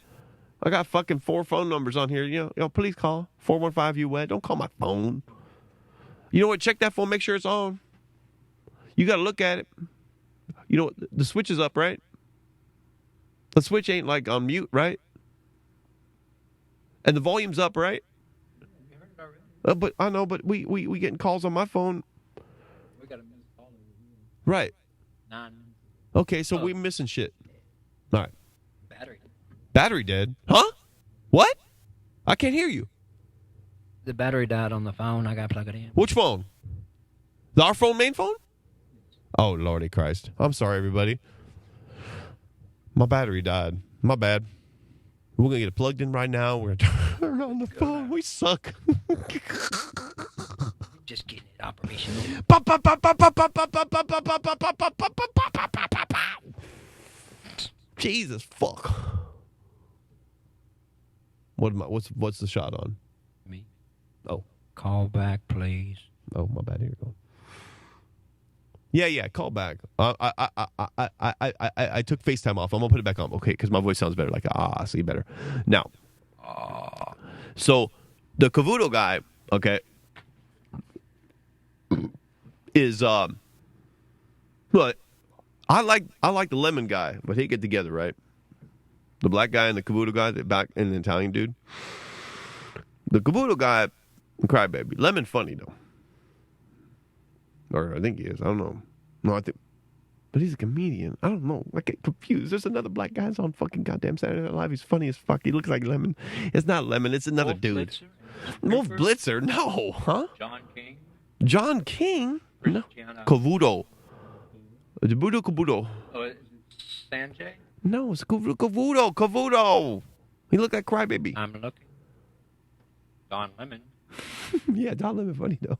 I got fucking 4 phone numbers on here. Please call 415 you wet. Don't call my phone. You know what? Check that phone. Make sure it's on. You got to look at it. You know, the switch is up, right? The switch ain't like on mute, right? And the volume's up, right? But I know, but we getting calls on my phone. We got a missed call over here. Right. 9 minutes. Okay, so we missing shit. All right. Battery. Battery dead. Huh? What? I can't hear you. The battery died on the phone. I got to plug it in. Which phone? Our phone, main phone? Oh, Lordy Christ. I'm sorry, everybody. My battery died. My bad. We're going to get it plugged in right now. We're going to turn on the phone. We suck. Just getting it operational. Jesus, fuck. What's the shot on? Me. Oh. Call back, please. Oh, my bad. Here we go. Yeah, call back. I took FaceTime off. I'm gonna put it back on, okay? Because my voice sounds better. Like see better. Now, so the Cavuto guy, okay, is but I like the lemon guy, but he get together, right? The black guy and the Cavuto guy, the back and the Italian dude. The Cavuto guy, crybaby. Lemon funny though. Or I think he is. I don't know. No, I think. But he's a comedian. I don't know. I get confused. There's another black guy on fucking goddamn Saturday Night Live. He's funny as fuck. He looks like Lemon. It's not Lemon. It's another dude. Wolf Blitzer? No. Huh? John King. John King? No. Cavuto. Cavuto. Oh, is it Sanjay? No, it's Cavuto. He looked like Crybaby. I'm looking. Don Lemon. Yeah, Don Lemon funny though.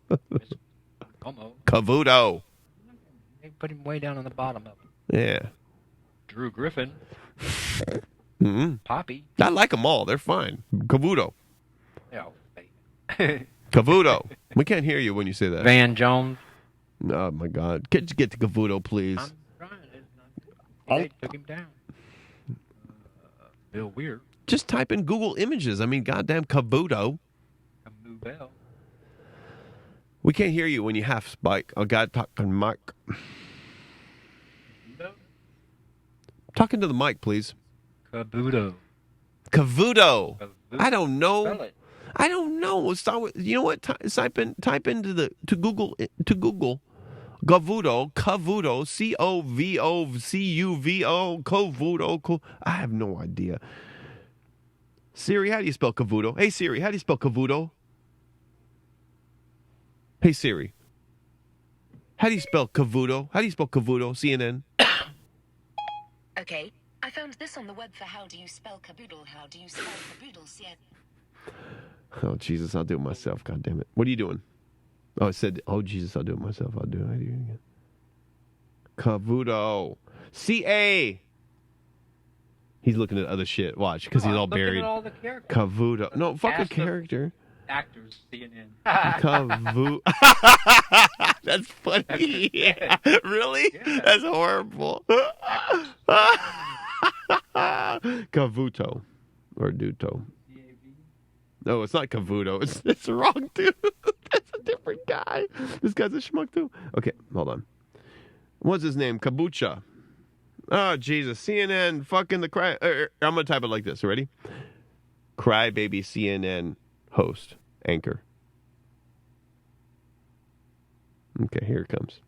Como. Cavuto. They put him way down on the bottom of it. Yeah. Drew Griffin. Mm-hmm. Poppy. I like them all. They're fine. Cavuto. Oh, Cavuto. We can't hear you when you say that. Van Jones. Oh, my God. Get to Cavuto, please. I'm trying. They took him down. Bill Weir. Just type in Google Images. I mean, goddamn Cavuto. Camuvel. We can't hear you when you half spike. Oh, God, talking mic. Talking to the mic, please. Cavuto. Cavuto. I don't know. Spell it. I don't know. Start with, you know what? Type into Google. Cavuto. Cavuto. I have no idea. Siri, how do you spell Cavuto? Hey Siri, how do you spell Cavuto? Hey Siri, how do you spell Cavuto? How do you spell Cavuto? CNN. Okay, I found this on the web for how do you spell caboodle? How do you spell caboodle? Oh Jesus, I'll do it myself. God damn it! What are you doing? Oh, it said, "Oh Jesus, I'll do it myself." I'll do it again. Cavuto. CA. He's looking at other shit. Watch, because he's all buried. At all the characters. Cavuto. No, fuck a character. Actors, CNN. Cavuto. That's funny. Yeah. Really? Yeah. That's horrible. Cavuto. Or Duto. No, it's not Cavuto. It's the wrong dude. That's a different guy. This guy's a schmuck too. Okay, hold on. What's his name? Kabucha. Oh, Jesus. CNN fucking the cry. I'm going to type it like this. Ready? Crybaby CNN host. Anchor. Okay, here it comes.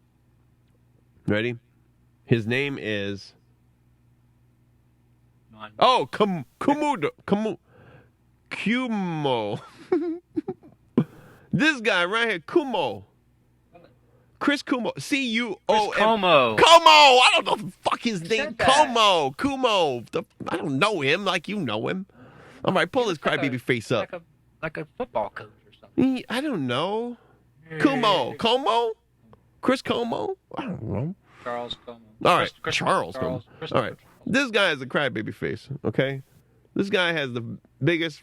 Ready? His name is... Oh, Kumudo. Kumo. This guy right here, Kumo. Chris Kumo. C-U-O-M. Chris Como. Como. I don't know the fuck his name. Como. Kumo. I don't know him like you know him. All right, pull his crybaby face up. Like a football coach or something. I don't know. Kumo. Como? Chris Como? I don't know. Charles Como. All right, Charles Como. All right. This guy has a crybaby face, okay? This guy has the biggest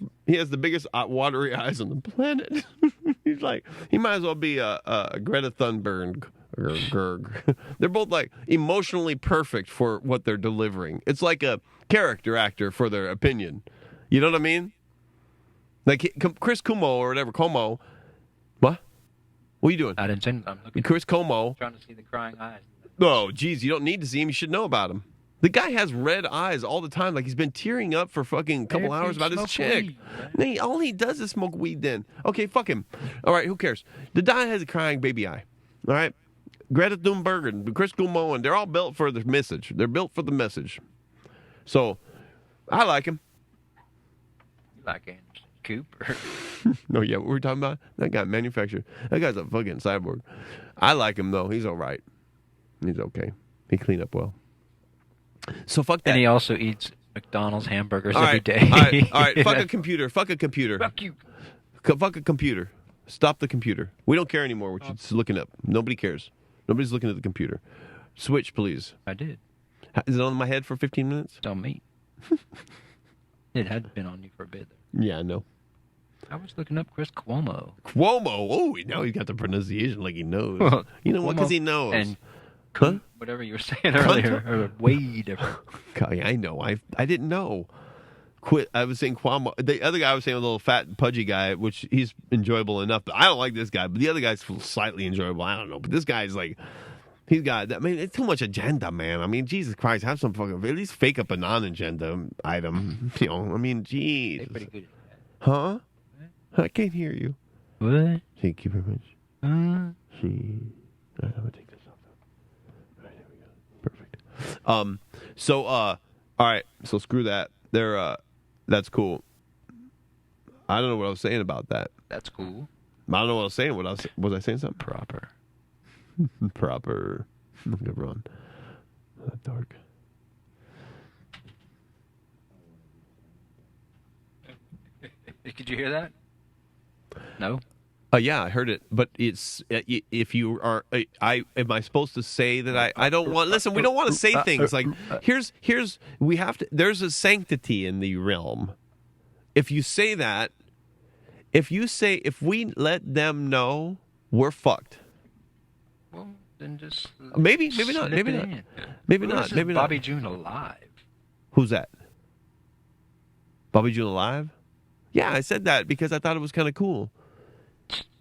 watery eyes on the planet. He's like, he might as well be a Greta Thunberg. They're both like emotionally perfect for what they're delivering. It's like a character actor for their opinion. You know what I mean? Like Chris Como or whatever, What? What are you doing? I didn't say I'm looking. Chris Como. Trying to see the crying eyes. Oh, geez, you don't need to see him. You should know about him. The guy has red eyes all the time. Like he's been tearing up for fucking couple hours about his chick. All he does is smoke weed then. Okay, fuck him. All right, who cares? The guy has a crying baby eye. All right? Greta Thunberg and Chris Guillemin, they're all built for the message. They're built for the message. So, I like him. You like Anderson Cooper? No, yeah, what were we talking about? That guy manufactured. That guy's a fucking cyborg. I like him, though. He's all right. He's okay. He cleaned up well. So fuck that. And he also eats McDonald's hamburgers all every right, day. all right. Fuck a computer. Fuck a computer. Fuck you. Fuck a computer. Stop the computer. We don't care anymore what you're looking up. Nobody cares. Nobody's looking at the computer. Switch, please. I did. Is it on my head for 15 minutes? It's on me. It had been on you for a bit. Yeah, I know. I was looking up Chris Cuomo. Cuomo. Oh, now he got the pronunciation like he knows. You know what? Because he knows. And huh? whatever you were saying earlier, or way different. God, yeah, I know. I didn't know. Quit. I was saying Cuomo. The other guy I was saying a little fat, pudgy guy, which he's enjoyable enough. But I don't like this guy. But the other guy's slightly enjoyable. I don't know. But this guy's like, he's got. I mean, it's too much agenda, man. I mean, Jesus Christ, have some fucking at least fake up a non-agenda item. You know, I mean, jeez. They're pretty good at Huh? I can't hear you. that. What? Thank you very much. See. I'm gonna take this off. All right, there we go. Perfect. So, all right. So screw that. That's cool. I don't know what I was saying about that. That's cool. I don't know what I was saying. Was I saying something? Proper. Proper. I'm gonna run. Dark. Did you hear that? No. Yeah, I heard it, but it's if you are, am I supposed to say that I don't want? Listen, we don't want to say things like here's we have to. There's a sanctity in the realm. If you say that, if we let them know, we're fucked. Well, then just Maybe not. Maybe not. Maybe not. Maybe not. Bobby June alive. Who's that? Bobby June alive? Yeah, I said that because I thought it was kind of cool.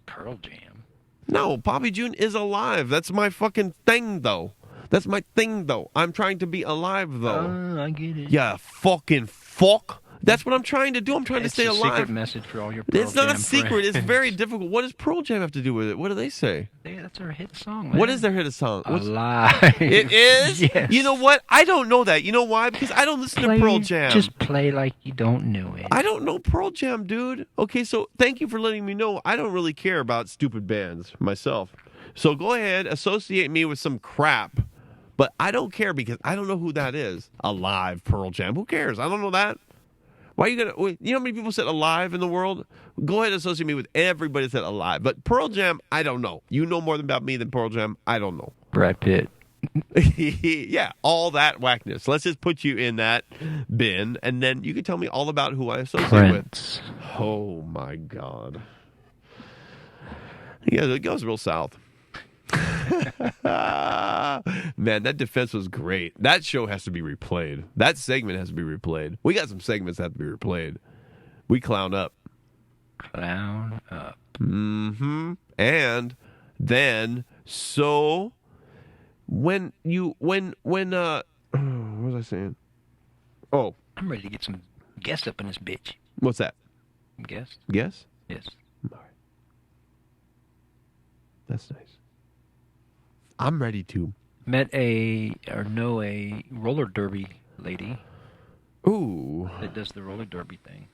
Pearl Jam. No, Bobby June is alive. That's my fucking thing, though. That's my thing, though. I'm trying to be alive, though. I get it. Yeah, fucking fuck. That's what I'm trying to do. I'm trying to stay It's a alive. secret message for all your Pearl It's not Jam a secret. friends. It's very difficult. What does Pearl Jam have to do with it? What do they say? That's our hit song, man. What is their hit song? Alive. It is? Yes. You know what? I don't know that. You know why? Because I don't listen to Pearl Jam. Just play like you don't know it. I don't know Pearl Jam, dude. Okay, so thank you for letting me know. I don't really care about stupid bands myself. So go ahead, associate me with some crap. But I don't care because I don't know who that is. Alive, Pearl Jam. Who cares? I don't know that. Why are you going to... You know how many people said alive in the world? Go ahead and associate me with everybody that said alive. But Pearl Jam, I don't know. You know more about me than Pearl Jam. I don't know. Brad Pitt. Yeah, all that whackness. Let's just put you in that bin, and then you can tell me all about who I associate Prince. with. Oh, my God. Yeah, it goes real south. Man, that defense was great. That show has to be replayed. That segment has to be replayed. We got some segments that have to be replayed. We clown up. Clown up. Mm-hmm. And then, so when what was I saying? Oh, I'm ready to get some guests up in this bitch. what's that? Guests? Guess? Yes. All right. That's nice. I'm ready to. Met a roller derby lady Ooh. that does the roller derby thing.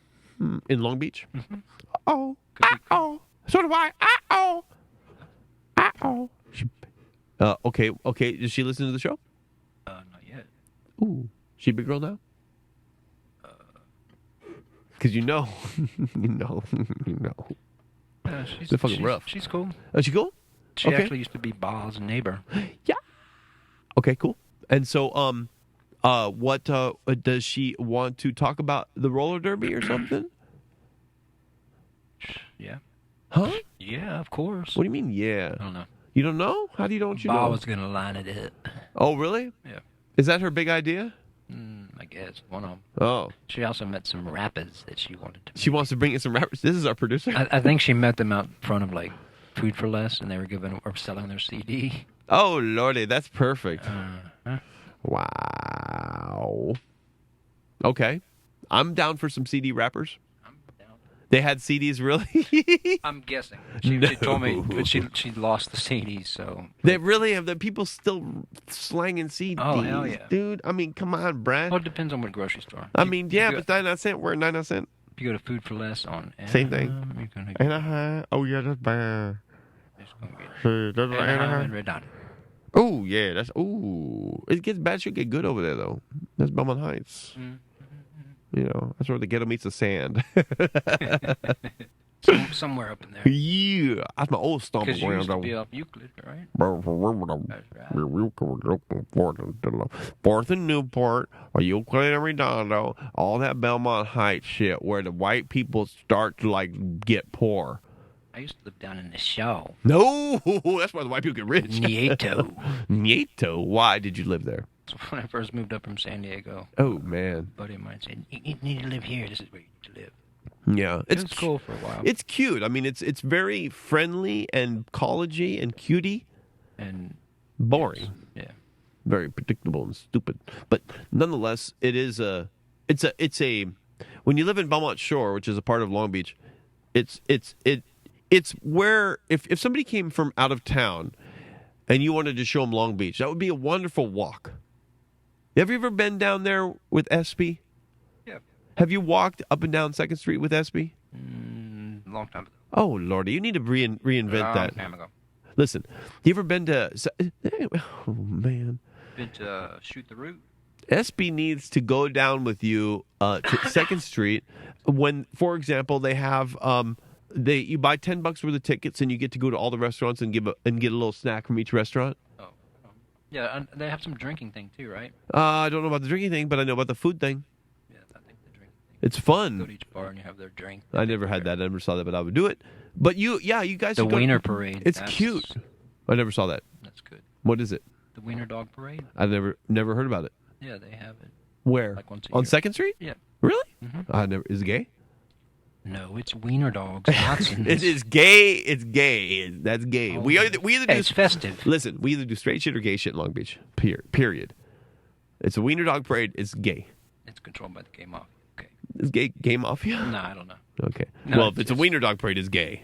In Long Beach? Mhm. Oh. Could be Oh. So do I. Oh. Oh. Okay. Does she listen to the show? Not yet. Ooh. She a big girl now? Because you know. She's fucking rough. She's cool. Oh, she cool? She Okay. actually used to be Bob's neighbor. Yeah. Okay, cool. And so, what does she want to talk about the roller derby or something? Yeah. Huh? Yeah, of course. What do you mean? Yeah. I don't know. You don't know? How do you don't you Bob know? was gonna line it up. Oh, really? Yeah. Is that her big idea? I guess one of them. Oh, She also met some rappers that she wanted to. she wants to bring in some rappers. This is our producer. I think she met them out in front of like Food for Less, and they were selling their CD. Oh, Lordy, that's perfect. Uh-huh. Wow. Okay. I'm down for some CD wrappers. I'm down. They had CDs, really? I'm guessing. She told me, but she lost the CDs, so. They really have the people still slanging CDs. Oh, hell yeah. Dude, I mean, come on, Brad. Well, it depends on what grocery store. I mean, yeah, you but 99 cent. We're 99 cent. If you go to Food for Less on Same thing. you're gonna get, Anaheim. Oh, yeah, that's bad. it's gonna get Hey, that's Anaheim and Anaheim. Redondo. Oh, yeah, that's. Ooh. It gets bad. Should get good over there, though. That's Belmont Heights. You know, that's where the ghetto meets the sand. Somewhere up in there. Yeah. That's my old stomping Because you ground, used to though. be off Euclid, right? Fourth and Newport, or Euclid and Redondo, all that Belmont Heights shit where the white people start to like get poor. I used to live down in the Shaw. No, that's why the white people get rich. Nieto. Nieto. Why did you live there? So when I first moved up from San Diego, Oh man, a buddy of mine said, you need to live here. This is where you need to live. yeah, It was cool for a while. It's cute. I mean, it's very friendly and collegey and cutie. And Boring. yeah. Very predictable and stupid. But nonetheless, it's a when you live in Belmont Shore, which is a part of Long Beach, it's where if somebody came from out of town and you wanted to show them Long Beach, that would be a wonderful walk. Have you ever been down there with SB? Yeah. Have you walked up and down 2nd Street with SB? Long time ago. Oh, Lordy, you need to reinvent that. Long time ago. Listen, you ever been to... Oh, man. Been to Shoot the Root. SB needs to go down with you to 2nd Street when, for example, they have... you buy $10 worth of tickets and you get to go to all the restaurants and get a little snack from each restaurant. Oh. Yeah, and they have some drinking thing too, right? I don't know about the drinking thing, but I know about the food thing. Yeah, I think the drinking thing. It's Go fun. to each bar and you have their drink. I never had that. I never saw that, but I would do it. But you guys... The should go- Wiener Parade. It's that's- cute. I never saw that. That's good. What is it? The Wiener Dog Parade. I've never heard about it. Yeah, they have it. Where? Like once a On year. 2nd Street? Yeah. Really? Mhm. I never. Is it gay? No, it's Wiener Dogs. Watsons. It is gay. It's gay. That's gay. Oh. We either do. Hey, it's festive. Listen, we either do straight shit or gay shit in Long Beach. Period. It's a Wiener Dog Parade. It's gay. It's controlled by the gay mafia. Okay. It's gay mafia. No, I don't know. Okay. No, Well, if it's a just- Wiener Dog Parade, it's gay.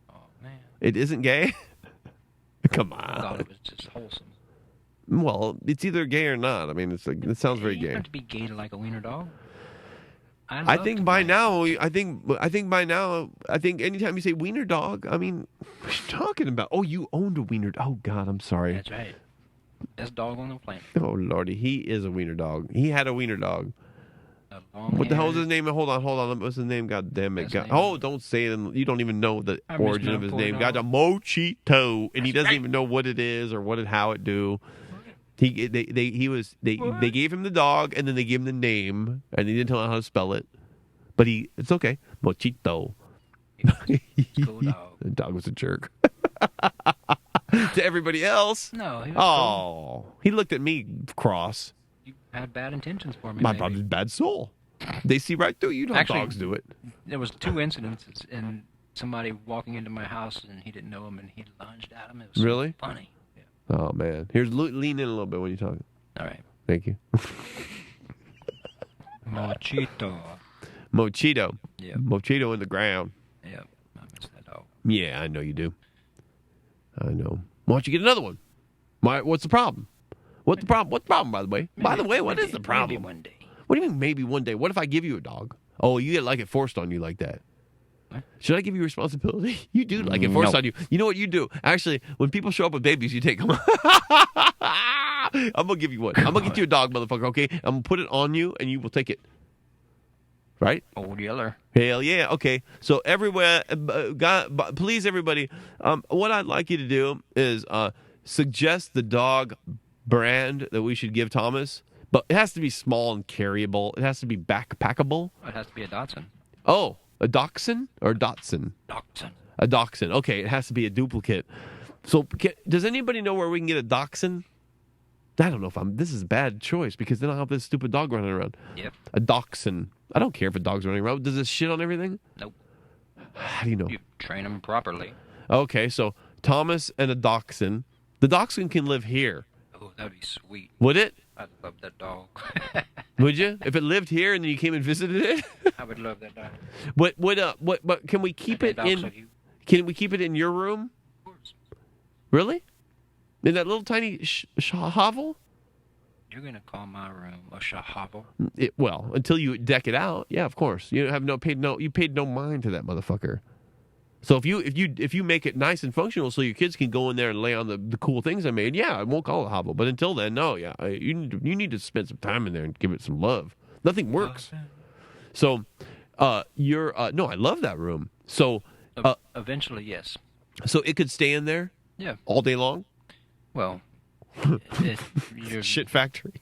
Oh, man. It isn't gay. Come I thought on. it was just wholesome. Well, it's either gay or not. I mean, it's like it sounds very You gay. don't have to be gay to like a wiener dog. I think by now, I think anytime you say wiener dog, I mean, what are you talking about? Oh, you owned a wiener dog. Oh, God, I'm sorry. That's right. Best dog on the planet. Oh, Lordy, he is a wiener dog. He had a wiener dog. What the hell is his name? Hold on. What's his name? God damn it. Best God. name? Oh, don't say it. You don't even know the I origin of his name. God, mispronounced. Mochito, and he That's doesn't right. even know what it is or how it do. They gave him the dog and then they gave him the name and they didn't tell him how to spell it. But it's okay. Mochito. Cool dog. The dog was a jerk. To everybody else. No, he was Oh, he looked at me cross. You had bad intentions for me. My maybe. brother's bad soul. They see right through you. You know how Actually- dogs do it. There was 2 incidences, and somebody walking into my house, and he didn't know him, and he lunged at him. It was so Really? funny. Yeah. Oh man, here's lean in a little bit when you talk. All right. Thank you. Mochito. Mochito. Yeah. Mochito in the ground. Yeah. I miss that dog. Yeah, I know you do. I know. Why don't you get another one? What's the problem? What's the problem? What's the problem, by the way? By the way, what is the problem? Maybe one day. What do you mean maybe one day? What if I give you a dog? Oh, you get like it forced on you like that. What? Should I give you responsibility? You do like it forced No. on you. You know what you do? Actually, when people show up with babies, you take them. I'm going to give you one. I'm going to get you a dog, motherfucker, okay? I'm going to put it on you, and you will take it. Right? Old Yeller. Hell yeah. Okay. So everywhere, please, everybody, what I'd like you to do is suggest the dog brand that we should give Thomas. But it has to be small and carryable. It has to be backpackable. It has to be a Dotson. Oh, a dachshund or a Dotson? Dotson. A dachshund. Okay, it has to be a duplicate. So does anybody know where we can get a dachshund? I don't know if this is a bad choice because then I'll have this stupid dog running around. Yep. A dachshund. I don't care if a dog's running around. Does it shit on everything? Nope. How do you know? You train them properly. Okay, so Thomas and a dachshund. The dachshund can live here. Oh, that'd be sweet. Would it? I'd love that dog. Would you? If it lived here and then you came and visited it? I would love that dog. But can we keep it That dog's in? like you. Can we keep it in your room? Of course. Really? In that little tiny hovel? You're gonna call my room a hovel? Well, until you deck it out, yeah, of course. You paid no mind to that motherfucker. So if you make it nice and functional, so your kids can go in there and lay on the cool things I made, yeah, I won't call it a hovel. But until then, no, yeah, you need to spend some time in there and give it some love. Nothing works. So, no, I love that room. So, Eventually, yes. so it could stay in there, Yeah. all day long. Well, you're Shit factory.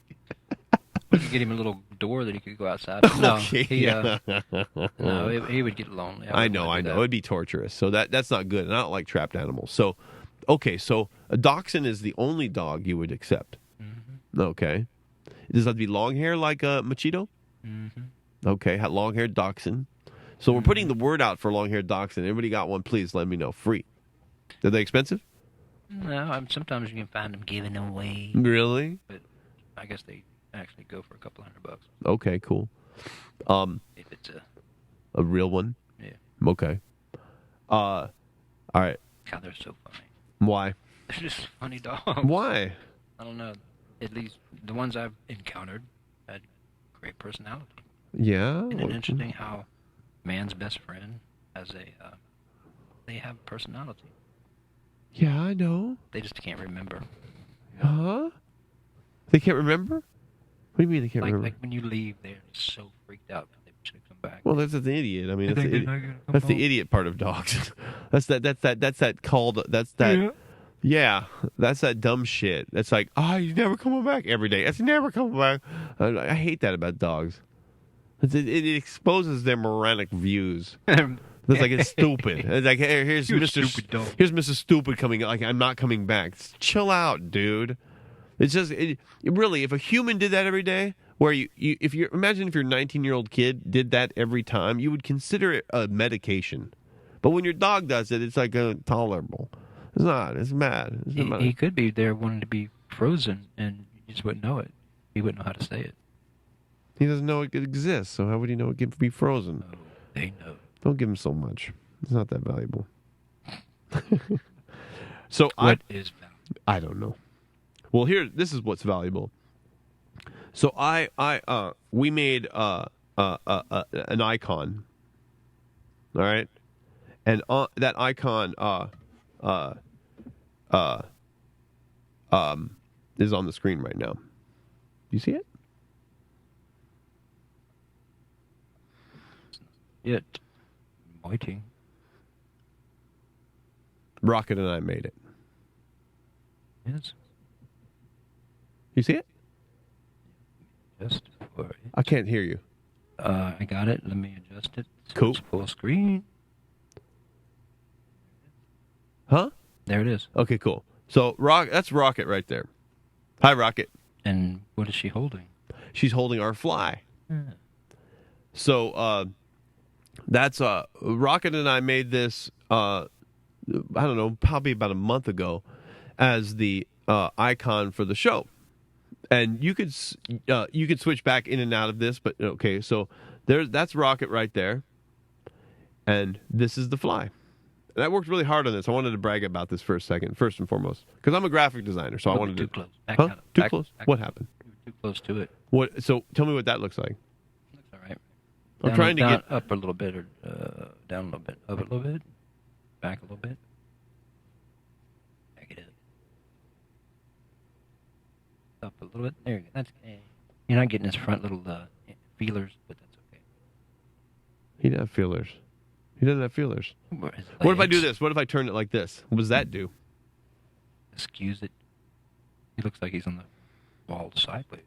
You could get him a little door that he could go outside. No, Okay, he would get lonely. I know. It'd be torturous. So that's not good. And I don't like trapped animals. So, okay, so a dachshund is the only dog you would accept. Mm-hmm. Okay. Does that have to be long hair like a Machito? Mm-hmm. Okay, long haired dachshund. So we're putting the word out for long haired dachshund. Everybody got one? Please let me know. Free. Are they expensive? No, sometimes you can find them given away. Really? But I guess they actually go for a couple $100. Okay, cool. If it's a real one? Yeah. Okay. All right. God, they're so funny. Why? They're just funny dogs. Why? I don't know. At least the ones I've encountered had great personality. Yeah. Isn't it interesting how man's best friend has they have personality. Yeah, I know. They just can't remember. Huh? They can't remember? What do you mean they can't remember? Like when you leave, they're so freaked out that they should come back. Well, that's an idiot. I mean, They that's the idiot part of dogs. that's that dumb shit. That's like, you're never coming back every day. It's never coming back. I hate that about dogs. It exposes their moronic views. It's like it's stupid. It's like, hey, here's Mr. Stupid coming. Like, I'm not coming back. Chill out, dude. It's just really, if a human did that every day, where imagine if your 19-year-old kid did that every time, you would consider it a medication. But when your dog does it, it's like tolerable. It's not. It's mad. He could be there wanting to be frozen, and you just wouldn't know it. He wouldn't know how to say it. He doesn't know it exists, so how would he know it can be frozen? Oh, they know. Don't give him so much. It's not that valuable. So what is valuable? I don't know. Well, this is what's valuable. So we made an icon. All right, and that icon is on the screen right now. You see it? Yet, I'm waiting. Rocket and I made it. Yes. You see it? Just for it. I can't hear you. I got it. Let me adjust it. Cool. It's full screen. Huh? There it is. Okay, cool. So that's Rocket right there. Hi, Rocket. And what is she holding? She's holding our fly. So that's Rocket and I made this. I don't know, probably about a month ago, as the icon for the show. And you could switch back in and out of this, but okay. So that's Rocket right there, and this is the fly. And I worked really hard on this. I wanted to brag about this for a second, first and foremost, because I'm a graphic designer. So I wanted too to. Close. Too close. What happened? Too close to it. What? So tell me what that looks like. Looks all right. I'm trying to get up a little bit, or down a little bit, up a little bit, back a little bit. Back it up a little bit. There you go. That's you're not getting his front little feelers, but that's okay. He doesn't have feelers. He doesn't have feelers. What if I do this? What if I turn it like this? What does that do? Excuse it. He looks like he's on the wall sideways.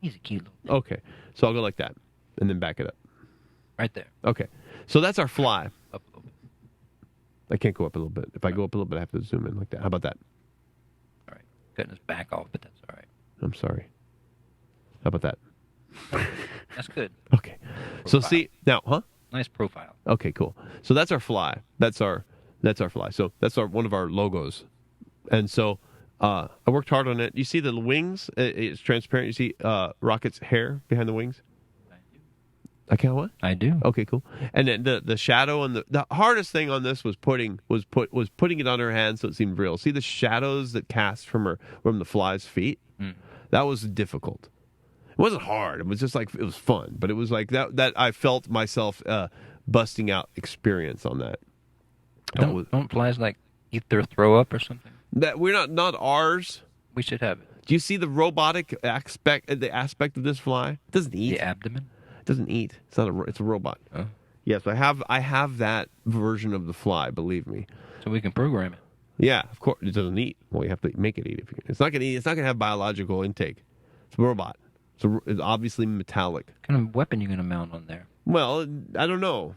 He's a cute little thing. Okay, so I'll go like that, and then back it up. Right there. Okay, so that's our fly. Up a little bit. I can't go up a little bit. If I go up a little bit, I have to zoom in like that. How about that? All right. Cutting his back off, but that's all right. I'm sorry. How about that? That's good. Okay. So see now, huh? Nice profile. Okay, cool. So that's our fly. That's our fly. So that's one of our logos. And so I worked hard on it. You see the wings? It's transparent. You see Rocket's hair behind the wings? I can't what? I do. Okay, cool. And then the shadow and the hardest thing on this was putting it on her hand so it seemed real. See the shadows that cast from the fly's feet? That was difficult. It wasn't hard. It was just like, it was fun, but it was like that I felt myself busting out experience on that. Don't flies like eat their throw up or something? That we're not ours. We should have it. Do you see the robotic aspect of this fly? It doesn't eat. The abdomen? It doesn't eat. It's a robot. Oh. Yes, I have that version of the fly, believe me. So we can program it. Yeah, of course. It doesn't eat. Well, you have to make it eat. It's not going to eat. It's not going to have biological intake. It's a robot. It's obviously metallic. What kind of weapon are you going to mount on there? Well, I don't know.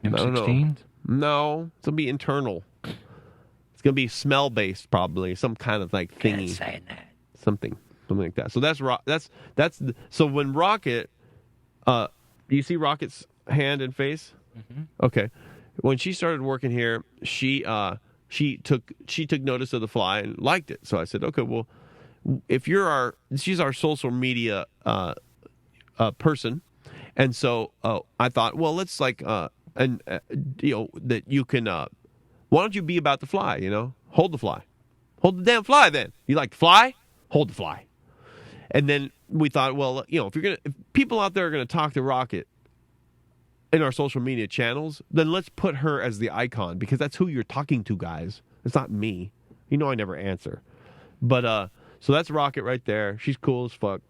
M16s? No, it's going to be internal. It's going to be smell-based, probably. Some kind of like thingy. Can't say that. Something like that. So so when Rocket, do you see Rocket's hand and face? Mm-hmm. Okay. When she started working here, she took notice of the fly and liked it. So I said, okay, well, if she's our social media person, and so I thought, well, let's that you can. Why don't you be about the fly? Hold the fly, hold the damn fly. Then you like the fly, hold the fly. And then we thought, well, if people out there are gonna talk to Rocket in our social media channels, then let's put her as the icon, because that's who you're talking to, guys. It's not me. I never answer. But so that's Rocket right there. She's cool as fuck.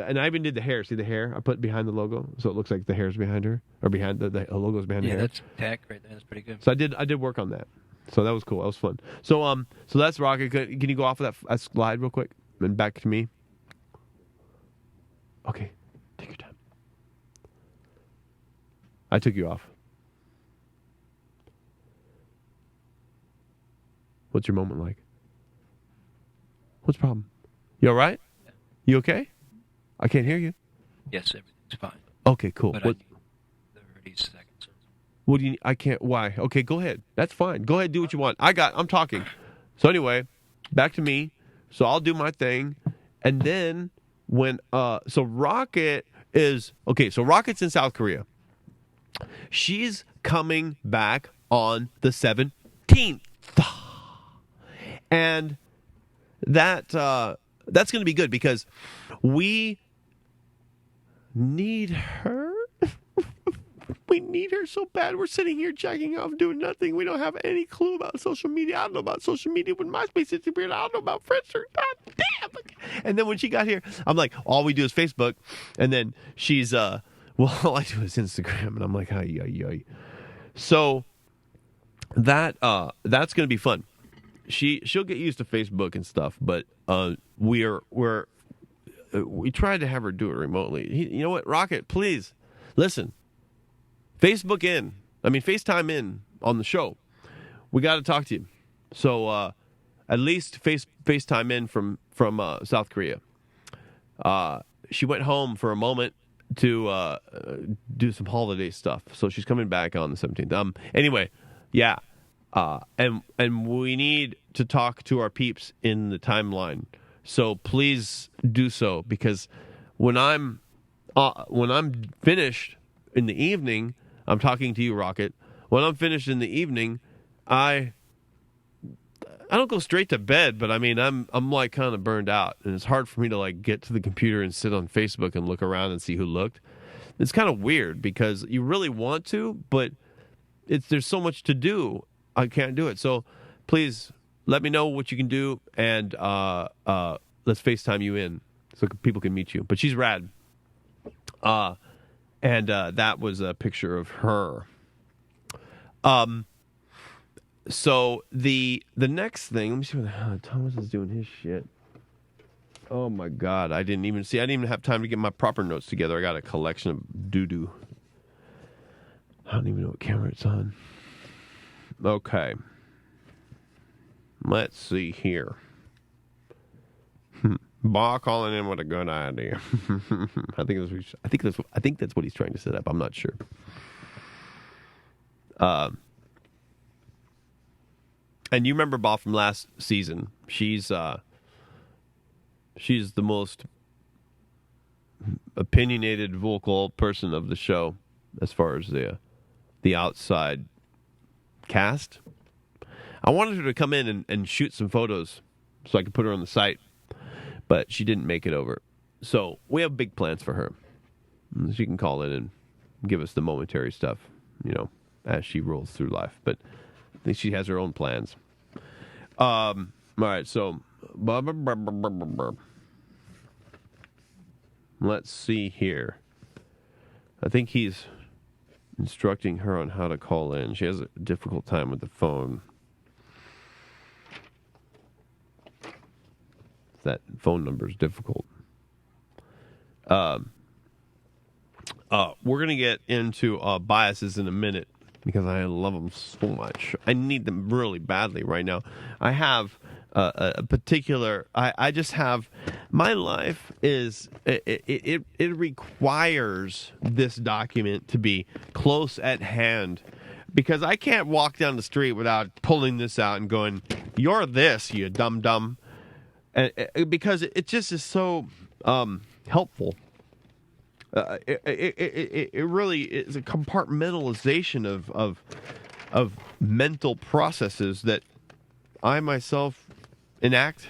And I even did the hair. See the hair I put behind the logo, so it looks like the hair's behind her, or behind the logo's behind her. Yeah, hair. that's tack right there. That's pretty good. So I did work on that. So that was cool. That was fun. So that's Rocket. Can you go off of that slide real quick and back to me? Okay, take your time. I took you off. What's your moment like? What's the problem? You all right? Yeah. You okay? I can't hear you. Yes, everything's fine. Okay, cool. But What? I need 30 seconds. What do you? I can't. Why? Okay, go ahead. That's fine. Go ahead. Do what you want. I'm talking. So anyway, back to me. So I'll do my thing, and then so Rocket is okay. So Rocket's in South Korea. She's coming back on the 17th, and that's going to be good because we need her. We need her so bad. We're sitting here jacking off, doing nothing. We don't have any clue about social media. I don't know about social media when MySpace is weird. I don't know about Friendster. God damn. And then when she got here, I'm like, all we do is Facebook. And then she's, well, all I do is Instagram. And I'm like, ay. So that's going to be fun. She'll get used to Facebook and stuff, but we tried to have her do it remotely. You know what, Rocket? Please listen. FaceTime in on the show. We got to talk to you. So at least FaceTime in from South Korea. She went home for a moment to do some holiday stuff. So she's coming back on the 17th. Anyway, yeah. And we need to talk to our peeps in the timeline. So please do so, because when I'm finished in the evening, I'm talking to you, Rocket. When I'm finished in the evening, I don't go straight to bed, but I mean I'm like kind of burned out, and it's hard for me to like get to the computer and sit on Facebook and look around and see who looked. It's kind of weird because you really want to, but there's so much to do. I can't do it. So please let me know what you can do, and let's FaceTime you in so people can meet you. But she's rad. And that was a picture of her. So the next thing, let me see what the hell Thomas is doing his shit. Oh my God, I didn't even have time to get my proper notes together. I got a collection of doo-doo. I don't even know what camera it's on. Okay. Let's see here. Ba calling in with a good idea. I think that's what he's trying to set up. I'm not sure. And you remember Bob from last season. She's the most opinionated, vocal person of the show as far as the outside cast. I wanted her to come in and shoot some photos so I could put her on the site, but she didn't make it over. So we have big plans for her. She can call in and give us the momentary stuff, as she rolls through life. But I think she has her own plans. All right, so let's see here. I think he's instructing her on how to call in. She has a difficult time with the phone. That phone number is difficult. We're going to get into biases in a minute because I love them so much. I need them really badly right now. I have a particular... I just have... My life is... It requires this document to be close at hand because I can't walk down the street without pulling this out and going, "You're this, you dum-dum." Because it just is so helpful. It really is a compartmentalization of mental processes that I myself enact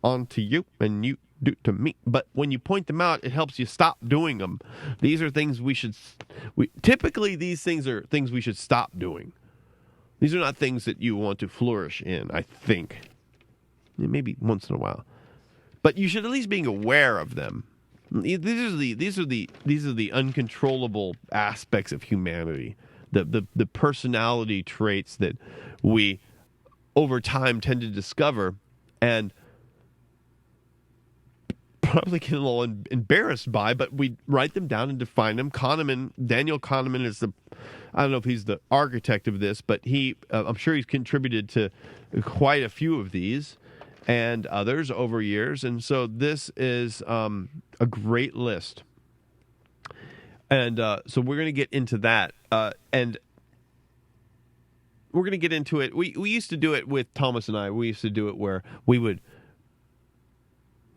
onto you and you do to me. But when you point them out, it helps you stop doing them. These are things typically these things are things we should stop doing. These are not things that you want to flourish in, I think. Maybe once in a while, but you should at least be aware of them. These are the uncontrollable aspects of humanity, the personality traits that we over time tend to discover and probably get a little embarrassed by, but we write them down and define them. Daniel Kahneman is I don't know if he's the architect of this, but I'm sure he's contributed to quite a few of these and others over years. And so this is a great list. And so we're going to get into that. And we're going to get into it. We used to do it with Thomas and I. We used to do it where we would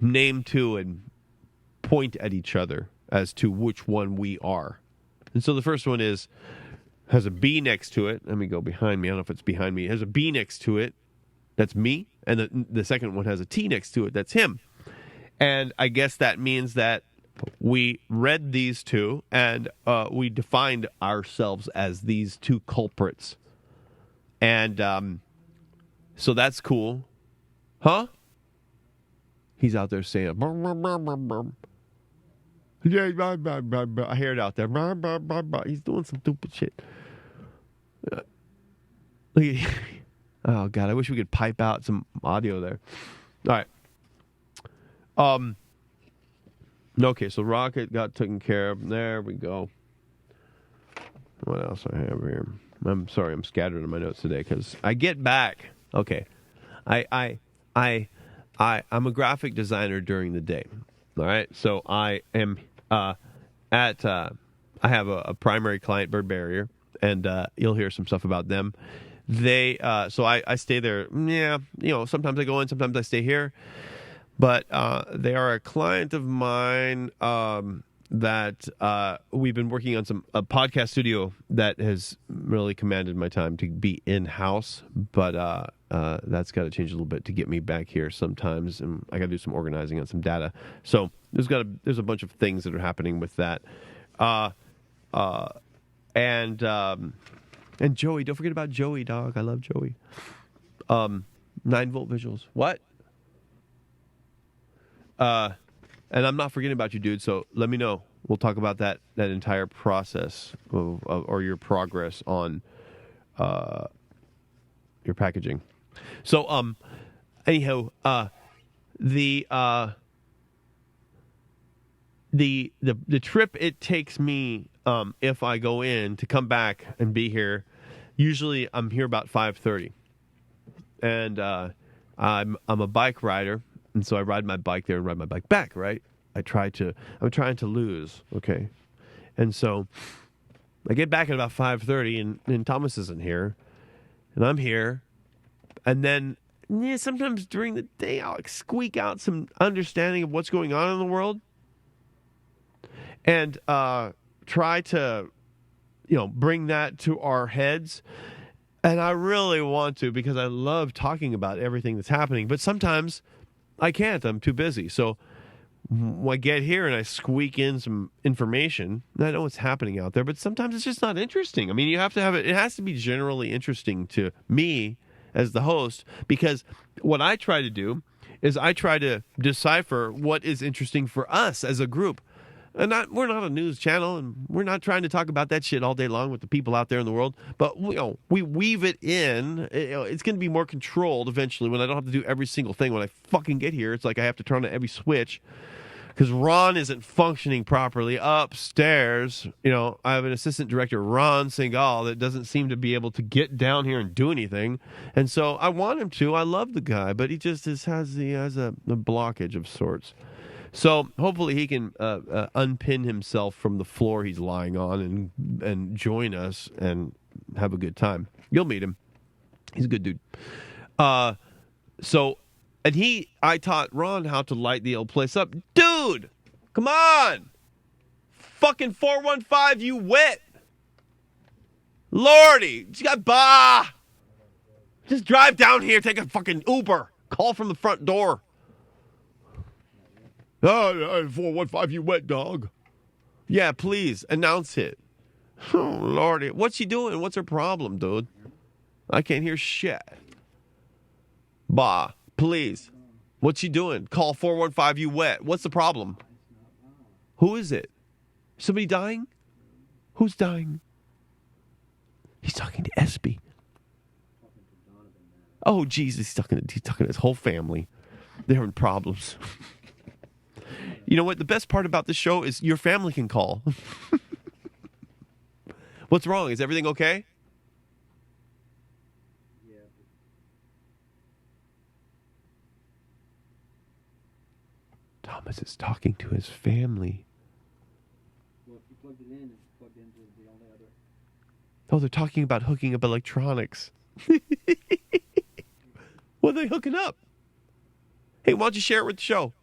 name two and point at each other as to which one we are. And so the first one has a B next to it. Let me go behind me. I don't know if it's behind me. It has a B next to it. That's me. And the second one has a T next to it. That's him. And I guess that means that we read these two and we defined ourselves as these two culprits. And so that's cool. Huh? He's out there saying, "Brr, brr, brr, brr, brr." Yeah, blah, blah, blah, blah. I hear it out there. Blah, blah, blah, blah. He's doing some stupid shit. Oh, God, I wish we could pipe out some audio there. All right. Okay, so Rocket got taken care of. There we go. What else I have here? I'm sorry, I'm scattered in my notes today because I get back. Okay. I'm a graphic designer during the day. All right. So I am I have a primary client, Bird Barrier, and you'll hear some stuff about them. So I stay there. Yeah, sometimes I go in, sometimes I stay here. But they are a client of mine that we've been working on a podcast studio that has really commanded my time to be in-house. But that's got to change a little bit to get me back here sometimes. And I got to do some organizing on some data. So there's a bunch of things that are happening with that. And Joey, don't forget about Joey, dog. I love Joey. 9-volt visuals. What? And I'm not forgetting about you, dude. So let me know. We'll talk about that entire process or your progress on your packaging. So anyhow, the trip it takes me if I go in to come back and be here. Usually I'm here about 5:30, and I'm a bike rider. And so I ride my bike there and ride my bike back, right? I'm trying to lose, okay? And so I get back at about 5:30 and Thomas isn't here. And I'm here And then sometimes during the day, I'll squeak out some understanding of what's going on in the world and try to, bring that to our heads. And I really want to because I love talking about everything that's happening. But sometimes I can't. I'm too busy. So when I get here and I squeak in some information, I know what's happening out there, but sometimes it's just not interesting. I mean, you have to have it. It has to be generally interesting to me as the host, because what I try to do is I try to decipher what is interesting for us as a group. And we're not a news channel, and we're not trying to talk about that shit all day long with the people out there in the world. But we weave it in. It's going to be more controlled eventually when I don't have to do every single thing. When I fucking get here, it's like I have to turn on every switch because Ron isn't functioning properly upstairs. I have an assistant director, Ron Singal, that doesn't seem to be able to get down here and do anything. And so I want him to. I love the guy, but he just has a blockage of sorts. So hopefully he can unpin himself from the floor he's lying on and join us and have a good time. You'll meet him. He's a good dude. I taught Ron how to light the old place up. Dude, come on. Fucking 415, you wet. Lordy, you got Just drive down here, take a fucking Uber. Call from the front door. 415, you wet dog. Yeah, please, announce it. Oh, Lordy. What's she doing? What's her problem, dude? I can't hear shit. Please. What's she doing? Call 415, you wet. What's the problem? Who is it? Somebody dying? Who's dying? He's talking to Espy. Oh, Jesus, he's talking to his whole family. They're having problems. You know what? The best part about this show is your family can call. What's wrong? Is everything okay? Yeah. Thomas is talking to his family. Well, if you plugged it in, it's plugged into the only other. Oh, they're talking about hooking up electronics. What are they hooking up? Hey, why don't you share it with the show?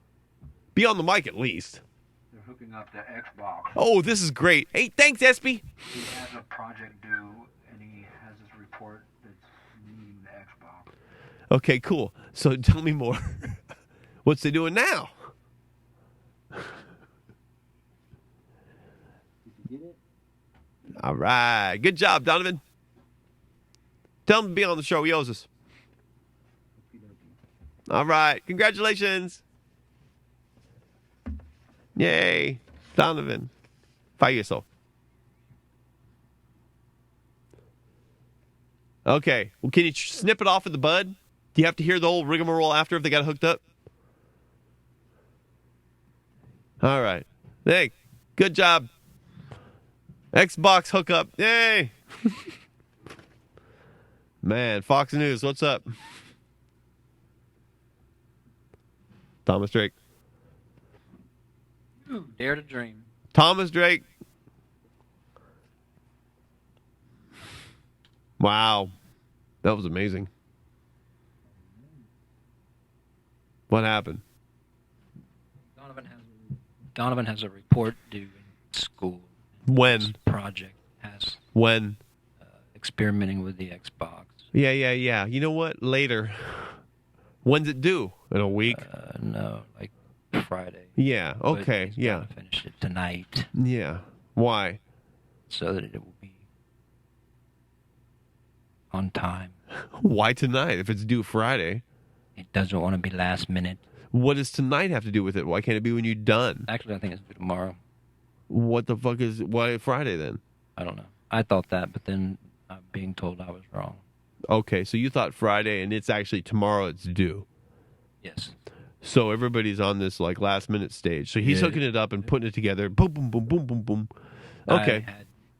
Be on the mic at least. They're hooking up the Xbox. Oh, this is great. Hey, thanks, Espy. He has a project due, and he has this report that's needing the Xbox. Okay, cool. So tell me more. What's they doing now? Did you get it? All right. Good job, Donovan. Tell him to be on the show. He owes us. All right. Congratulations. Yay. Donovan. Fire yourself. Okay. Well, can you snip it off at the bud? Do you have to hear the whole rigmarole after if they got hooked up? All right. Hey, good job. Xbox hookup. Yay. Man, Fox News, what's up? Thomas Drake. Ooh, dare to dream. Thomas Drake. Wow. That was amazing. What happened? Donovan has a report due in school. When? His project has When? experimenting with the Xbox. Yeah. You know what? Later. When's it due? In a week? No, like Friday. Yeah. Okay. But he's Yeah. gonna finish it tonight Yeah. Why? so that it will be on time. Why tonight if it's due Friday? It doesn't want to be last minute. What does tonight have to do with it? Why can't it be when you're done? Actually, I think it's due tomorrow. What the fuck is... Why Friday then? I don't know. I thought that, but then I'm being told I was wrong. Okay, so you thought Friday and it's actually tomorrow it's due. Yes. So everybody's on this like last minute stage. So he's Yeah. hooking it up and putting it together. Boom, boom, boom, boom, boom, boom. Okay.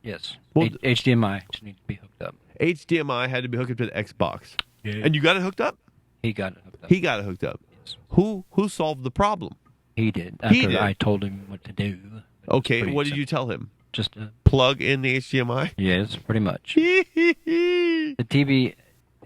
Yes. Well, HDMI just needs to be hooked up. HDMI had to be hooked up to the Xbox. Yeah. And you got it hooked up? He got it hooked up. He got it hooked up. Yes. Who solved the problem? He did. After He did. I told him what to do. Okay, Pretty what did simple. you tell him? Just Plug in the HDMI? yes, pretty much. The TV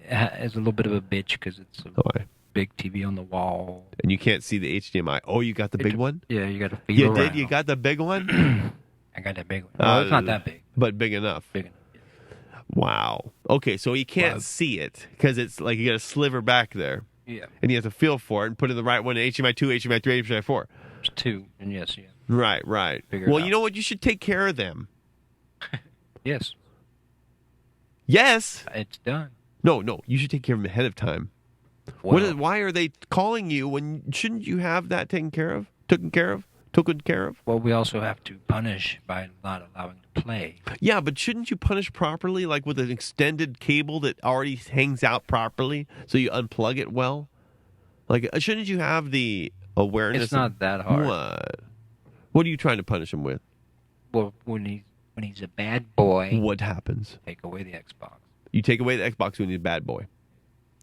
It's a little bit of a bitch because it's a Okay. big TV on the wall. And you can't see the HDMI. Oh, you got the big one? Yeah, you got to feel You around. did? You got the big one? I got that big one. Well, it's not that big. But big enough. Big enough. Wow. Okay, so he can't Wow. see it because it's like you got a sliver back there. Yeah. And you have to feel for it and put in the right one, HDMI 2, HDMI 3, HDMI 4. There's two, and yes, yeah. Right. Figure it Well, out. you know what? You should take care of them. Yes, Yes. it's done. No. You should take care of them ahead of time. Well, Why are they calling you when shouldn't you have that taken care of? Taken care of? well, we also have to punish by not allowing to play. Yeah, but shouldn't you punish properly, like with an extended cable that already hangs out properly, so you unplug it well? Like, shouldn't you have the awareness? It's not that hard. What? What are you trying to punish him with? Well, when he's a bad boy, What happens? take away the Xbox. You take away the Xbox when he's a bad boy.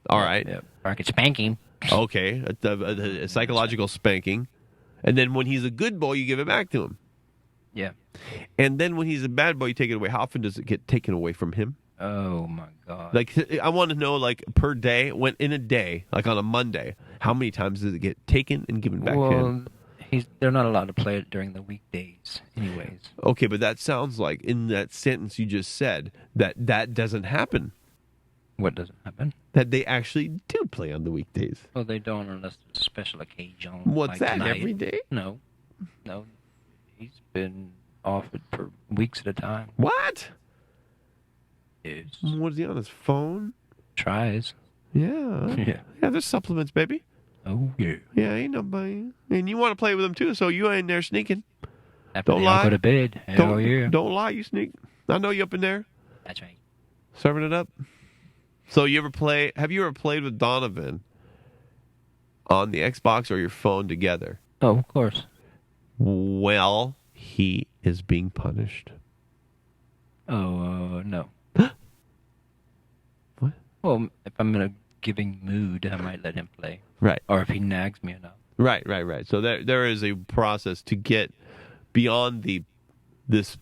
All right. Yeah. Or I could spank him. Okay. A psychological spanking. And then when he's a good boy, you give it back to him. Yeah. And then when he's a bad boy, you take it away. How often does it get taken away from him? Oh my God. Like, I want to know, like, per day, when in a day, like on a Monday, how many times does it get taken and given back to him? They're not allowed to play it during the weekdays, anyways. Okay, but that sounds like in that sentence you just said that doesn't happen. What doesn't happen? That they actually do play on the weekdays. Well, they don't unless it's a special occasion. What's like that, tonight. every day? No. He's been off it for weeks at a time. What? Yes. What is he on his phone? Tries. Yeah. Yeah. Yeah, there's supplements, baby. Oh, yeah. Yeah, ain't nobody. And you want to play with them too, so you ain't there sneaking. After Don't they all lie. go to bed. Hell yeah. Don't lie, you sneak. I know you up in there That's right. serving it up. So have you ever played with Donovan on the Xbox or your phone together? Oh, of course. Well, he is being punished. Oh, no. What? Well, if I'm in a giving mood, I might let him play. Right. Or if he nags me enough. Right. So there is a process to get beyond this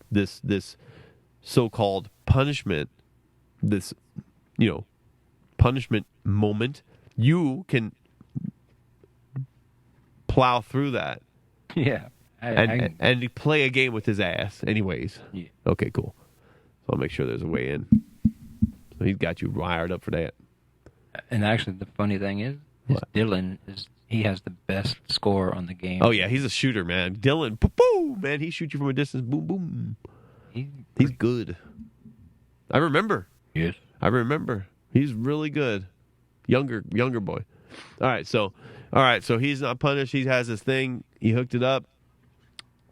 so-called punishment, this punishment moment. You can plow through that Yeah. and play a game with his ass anyways. Yeah. Okay, cool. So I'll make sure there's a way in. So he's got you wired up for that. And actually, the funny thing is Dylan he has the best score on the game. Oh yeah, he's a shooter, man. Dylan, boom, man, he shoots you from a distance, boom, boom. He's good. I remember. Yes. I remember. He's really good. Younger boy. All right, so he's not punished. He has his thing. He hooked it up.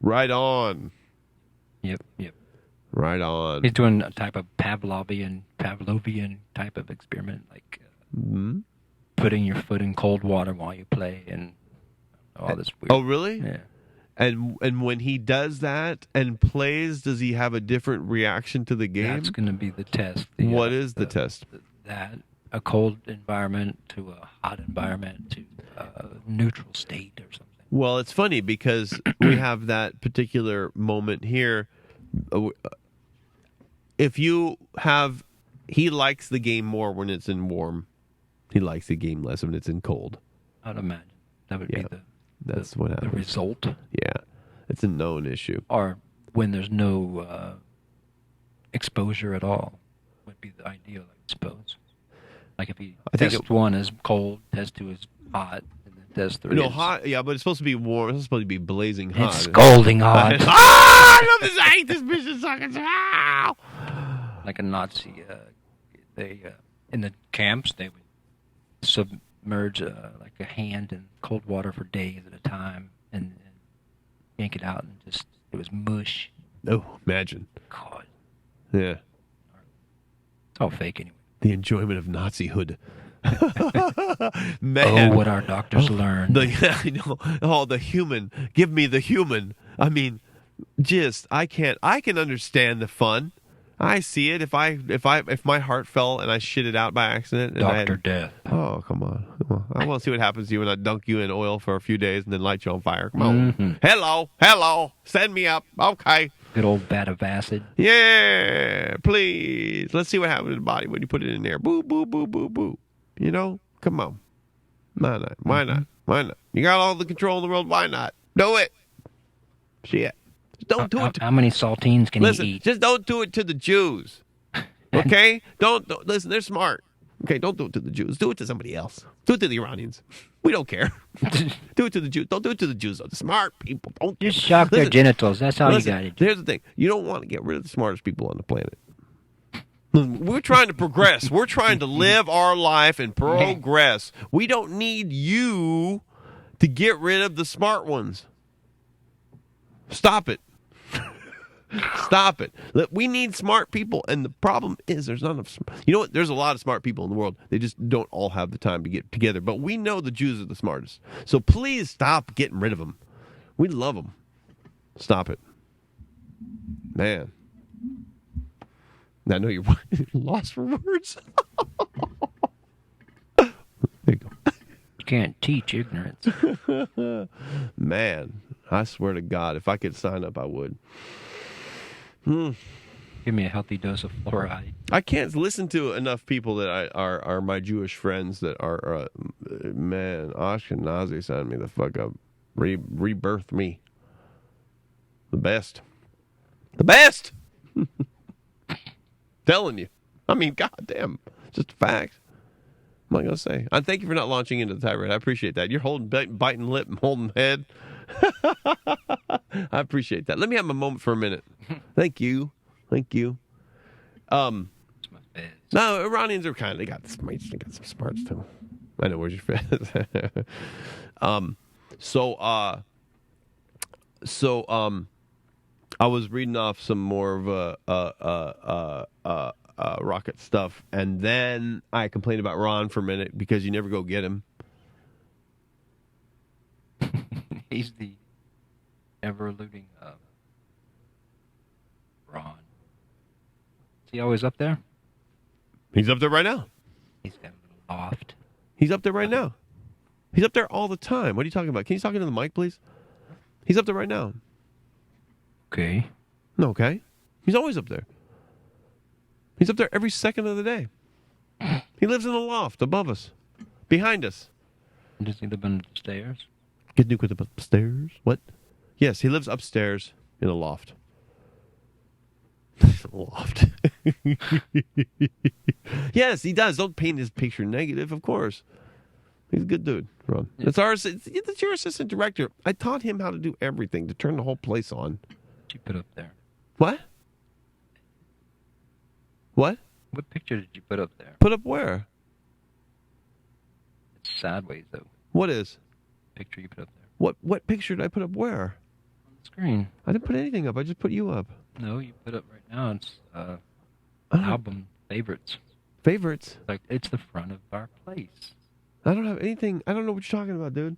Right on. Yep. Right on. He's doing a type of Pavlovian type of experiment, like putting your foot in cold water while you play and all this weird. Oh, really? Yeah. And when he does that and plays, does he have a different reaction to the game? That's going to be the test. What is the test? That a cold environment to a hot environment to a neutral state or something. Well, it's funny because we have that particular moment here. If you have, he likes the game more when it's in warm. He likes the game less when it's in cold. I'd imagine that would be That's what the happens. result. Yeah, it's a known issue. Or when there's no exposure at all would be the ideal, I suppose. Like if he test 1 is cold, test 2 is hot, and then test 3 is hot. Yeah, but it's supposed to be warm. It's supposed to be blazing hot. It's scalding hot. I love this. I hate this mission suckers. Ow! Like a Nazi, they in the camps they would submerge like a hand in cold water for days at a time and yank it out and just it was mush. Oh, imagine. God, Yeah. it's all fake anyway. The enjoyment of Nazihood. Man. Oh, what our doctors learned. I know. Oh, the human. Give me the human. I mean, I can understand the fun. I see it. If my heart fell and I shit it out by accident. And Dr. Death. Oh, come on. I want to see what happens to you when I dunk you in oil for a few days and then light you on fire. Come on. Mm-hmm. Hello. Send me up. Okay. Good old vat of acid. Yeah, please. Let's see what happens to the body when you put it in there. Boo, boo, boo, boo, boo. You know? Come on. Why not? Why not? Why not? You got all the control in the world. Why not? Do it. Shit. Just don't do it. How many saltines can Listen, he eat? just don't do it to the Jews. Okay? Don't listen, they're smart. Okay, don't do it to the Jews. Do it to somebody else. Do it to the Iranians. We don't care. Do it to the Jews. Don't do it to the Jews. The smart people. Don't Just shock their genitals. That's how you got it. Here's the thing. You don't want to get rid of the smartest people on the planet. We're trying to progress. We're trying to live our life and progress. We don't need you to get rid of the smart ones. Stop it. Stop it. Look, we need smart people, and the problem is there's not enough. You know what? There's a lot of smart people in the world. They just don't all have the time to get together. But we know the Jews are the smartest. So please stop getting rid of them. We love them. Stop it. Man. I know you're lost for words. There you go. You can't teach ignorance. Man, I swear to God, if I could sign up, I would. Give me a healthy dose of fluoride. I can't listen to enough people that are my Jewish friends that are, man, Ashkenazi sign me the fuck up. Rebirth me. The best. The best! Telling you. I mean, goddamn. Just a fact. What am I going to say? I thank you for not launching into the tirade. I appreciate that. You're holding, biting lip and holding head. I appreciate that. Let me have a moment for a minute. Thank you. Thank you. No, Iranians are they got some smarts too. I know, where's your fez? I was reading off some more of rocket stuff, and then I complained about Ron for a minute because you never go get him. He's the ever-eluding Ron. Is he always up there? He's up there right now. He's got a little loft. He's up there right now. He's up there all the time. What are you talking about? Can you talk into the mic, please? He's up there right now. Okay. Okay. He's always up there. He's up there every second of the day. He lives in the loft above us, behind us. Does he live upstairs? Get Nuke with upstairs? What? Yes, he lives upstairs in a loft. Loft. Yes, he does. Don't paint his picture negative, of course. He's a good dude, Ron. Yeah. It's your assistant director. I taught him how to do everything, to turn the whole place on. What you put up there? What? What? What picture did you put up there? Put up where? It's sideways, though. What is? Picture you put up there. What picture did I put up where? On the screen. I didn't put anything up. I just put you up. No, you put up right now. It's album favorites. Favorites? Like, it's the front of our place. I don't have anything. I don't know what you're talking about, dude.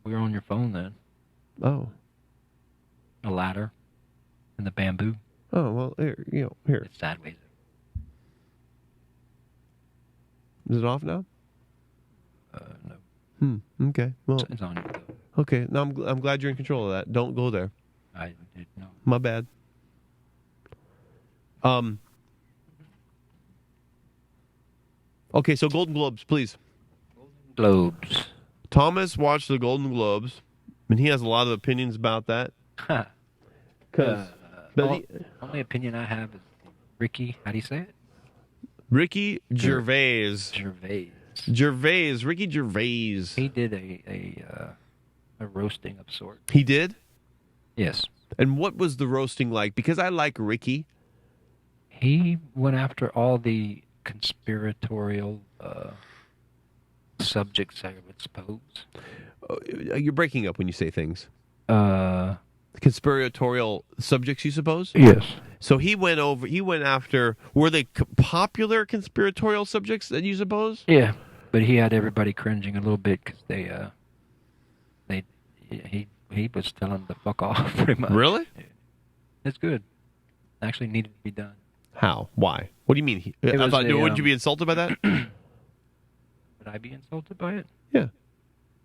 We were on your phone then. Oh. A ladder. And the bamboo. Oh, well, here. It's sideways. Is it off now? No. Okay. Well. It's on you, though. Okay. No, I'm glad you're in control of that. Don't go there. I did know. My bad. Okay, so Golden Globes, please. Globes. Thomas watched the Golden Globes, and he has a lot of opinions about that. Only opinion I have is Ricky. How do you say it? Ricky Gervais. Ricky Gervais. He did a roasting of sorts. He did? Yes. And what was the roasting like? Because I like Ricky. He went after all the conspiratorial subjects, I would suppose. You're breaking up when you say things. Conspiratorial subjects, you suppose? Yes. So he went after, were they popular conspiratorial subjects that you suppose? Yeah, but he had everybody cringing a little bit because he was telling them to fuck off pretty much. Really? Yeah. It's good. Actually needed to be done. How? Why? What do you mean? Would you be insulted by that? Would I be insulted by it? Yeah.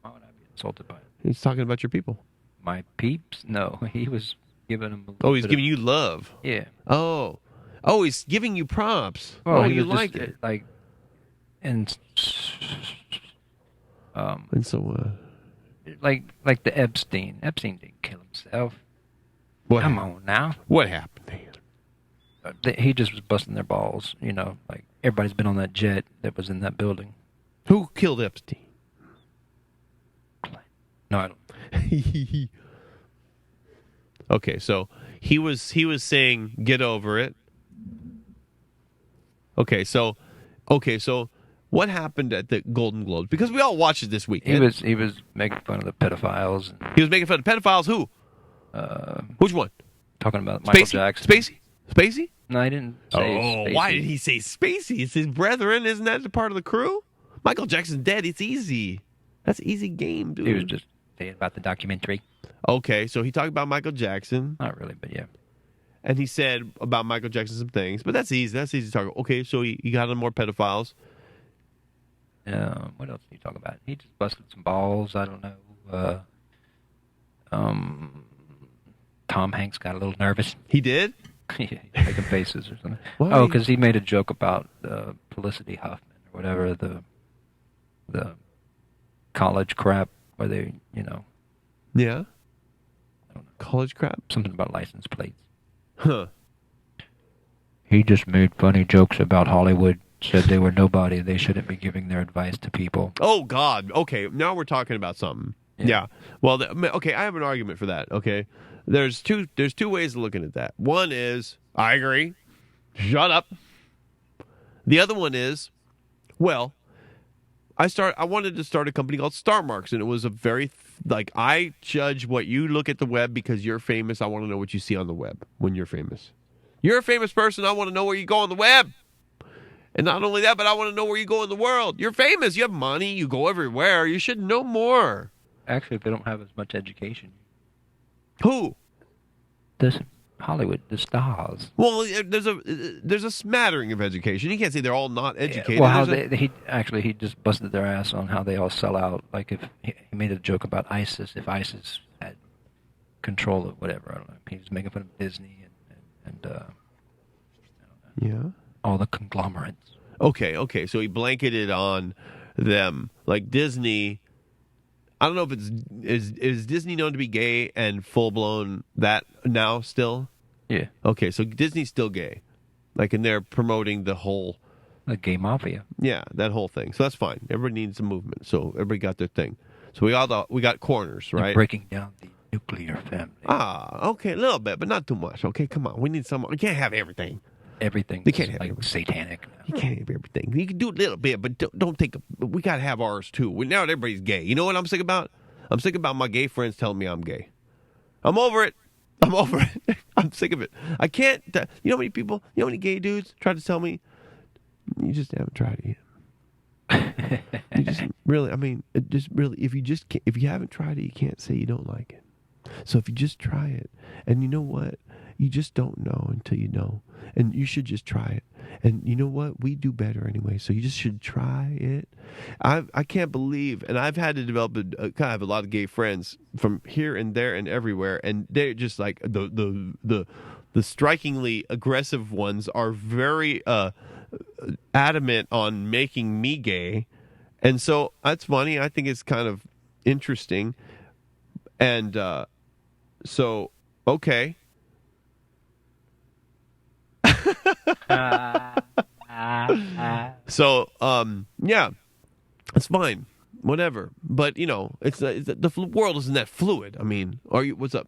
Why would I be insulted by it? He's talking about your people. My peeps? No, he was giving him. Oh, he's giving you love. Yeah. Oh, he's giving you props. Well, oh, he you was like just, it. like, and And so, like the Epstein. Epstein didn't kill himself. what? Come on now. What happened to him? He just was busting their balls. You know, like everybody's been on that jet that was in that building. Who killed Epstein? No, I don't. Okay, so he was saying get over it. Okay, so what happened at the Golden Globes? Because we all watched it this weekend. He was making fun of the pedophiles. He was making fun of pedophiles. Who? Which one? Talking about Michael Jackson. Spacey? No, I didn't say Spacey. Why did he say Spacey? It's his brethren. Isn't that the part of the crew? Michael Jackson's dead. It's easy. That's easy game, dude. He was just saying about the documentary. Okay, so he talked about Michael Jackson. Not really, but yeah. And he said about Michael Jackson some things. But that's easy. That's easy to talk about. Okay, so he got on more pedophiles. What else did he talk about? He just busted some balls. I don't know. Tom Hanks got a little nervous. He did? He's making faces or something. Why? Oh, because he made a joke about Felicity Huffman or whatever, the college crap where they, Yeah. College crap? something about license plates. Huh. He just made funny jokes about Hollywood, said they were nobody, they shouldn't be giving their advice to people. Oh, God. Okay, now we're talking about something. Yeah. Well, okay, I have an argument for that, okay? There's two ways of looking at that. One is, I agree. Shut up. The other one is, well, I wanted to start a company called Star Marks, and it was a very, I judge what you look at the web because you're famous. I want to know what you see on the web when you're famous. You're a famous person. I want to know where you go on the web. And not only that, but I want to know where you go in the world. You're famous. You have money. You go everywhere. You should know more. Actually, if they don't have as much education. Who? This Hollywood, the stars. Well, there's a smattering of education. You can't say they're all not educated. Well, how he just busted their ass on how they all sell out. Like if he made a joke about ISIS, if ISIS had control of whatever, I don't know. He was making fun of Disney and yeah, all the conglomerates. Okay. So he blanketed on them like Disney. I don't know if is Disney known to be gay and full blown that now still. Yeah. Okay, so Disney's still gay, and they're promoting the whole, the gay mafia. Yeah, that whole thing. So that's fine. Everybody needs a movement. So everybody got their thing. So we got corners, right? They're breaking down the nuclear family. Okay, a little bit, but not too much. Okay, come on. We need some. We can't have everything. Everything. They can't have everything. Satanic. You can't have everything. You can do a little bit, but don't take. We got to have ours too. Now everybody's gay. You know what I'm sick about? I'm sick about my gay friends telling me I'm gay. I'm over it. I'm sick of it. I can't. You know how many people? You know how many gay dudes try to tell me? You just haven't tried it yet. You just really. I mean, just really. If you haven't tried it, you can't say you don't like it. So if you just try it, and you know what, you just don't know until you know, and you should just try it. And you know what, we do better anyway. So you just should try it. I can't believe, and I've had to develop kind of a lot of gay friends from here and there and everywhere, and they're just like the strikingly aggressive ones are very adamant on making me gay, and so that's funny. I think it's kind of interesting, and so okay. So yeah, it's fine, whatever. But it's the world isn't that fluid. I mean, are you? What's up?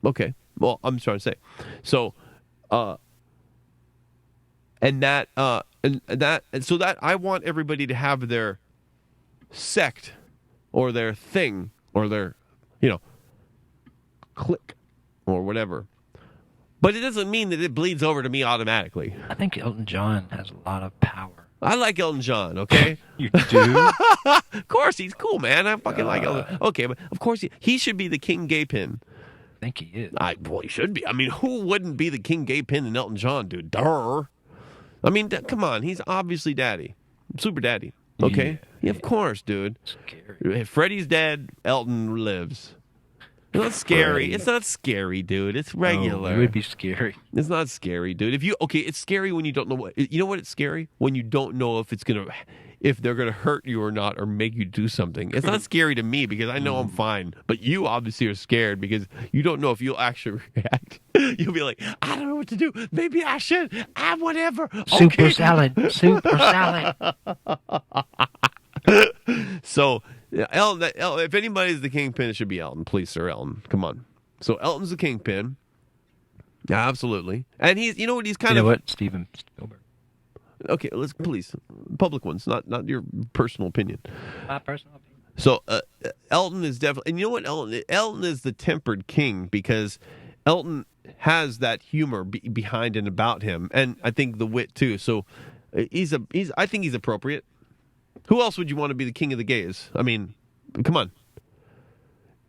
Okay. Well, I'm just trying to say. So, and that I want everybody to have their sect or their thing or their clique or whatever. But it doesn't mean that it bleeds over to me automatically. I think Elton John has a lot of power. I like Elton John, okay? You do? Of course, he's cool, man. I fucking like Elton. Okay, but of course, he should be the king gay pin. I think he is. Well, he should be. I mean, who wouldn't be the king gay pin in Elton John, dude? Duh. I mean, come on. He's obviously daddy. Super daddy. Okay? Yeah, of course, dude. Scary. Freddie's dead. Elton lives. It's not scary. It's not scary, dude. It's regular. No, it would be scary. It's not scary, dude. It's scary when you don't know what. You know what? It's scary when you don't know if they're gonna hurt you or not, or make you do something. It's not scary to me because I know I'm fine. But you obviously are scared because you don't know if you'll actually react. You'll be like, I don't know what to do. Maybe I should. Whatever. Soup or Okay. salad. Soup or salad. So, Elton, if anybody's the kingpin, it should be Elton. Please, sir, Elton. Come on. So, Elton's the kingpin. Yeah, absolutely. And he's, you know what, he's kind You of. know what? Steven Spielberg. Okay, let's please. Public ones, not your personal opinion. My personal opinion. So, Elton is definitely. And you know what, Elton is the tempered king because Elton has that humor behind and about him. And I think the wit, too. So, I think he's appropriate. Who else would you want to be the king of the gays? I mean, come on.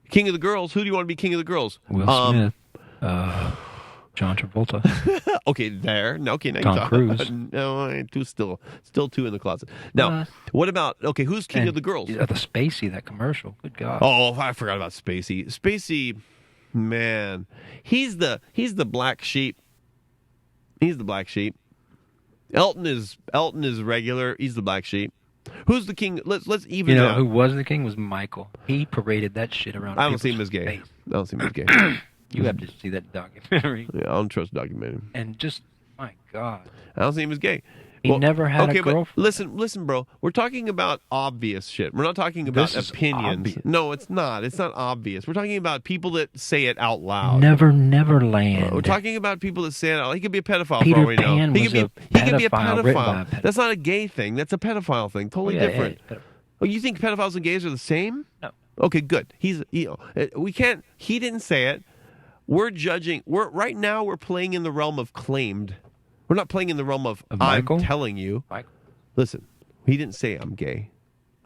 King of the girls. Who do you want to be king of the girls? Will Smith. John Travolta. Okay, there. No, okay, now Tom you're Cruise. No, still two in the closet. Now, what about? Okay, who's king of the girls? The Spacey, that commercial. Good God. Oh, I forgot about Spacey. Spacey, man, he's the black sheep. He's the black sheep. Elton is regular. He's the black sheep. Who's the king? Let's even. You know out. who was the king was Michael. He paraded that shit around. I don't see him as gay. I don't see him as gay. You have to see that documentary. Yeah, I don't trust documentary. And just, my God. I don't see him as gay. He never had a girlfriend. But listen, bro. We're talking about obvious shit. We're not talking about This is opinions. obvious. No, it's not. It's not obvious. We're talking about people that say it out loud. Neverland. We're talking about people that say it out. He could be a pedophile Peter for all we know. Pan He was could be a pedophile written by a pedophile. pedophile. That's not a gay thing. That's a pedophile thing. Totally different. Oh, you think pedophiles and gays are the same? No. Okay, good. We can't. He didn't say it. We're judging. Right now. We're playing in the realm of claimed. We're not playing in the realm of I'm Michael? telling you. Michael. Listen, he didn't say I'm gay.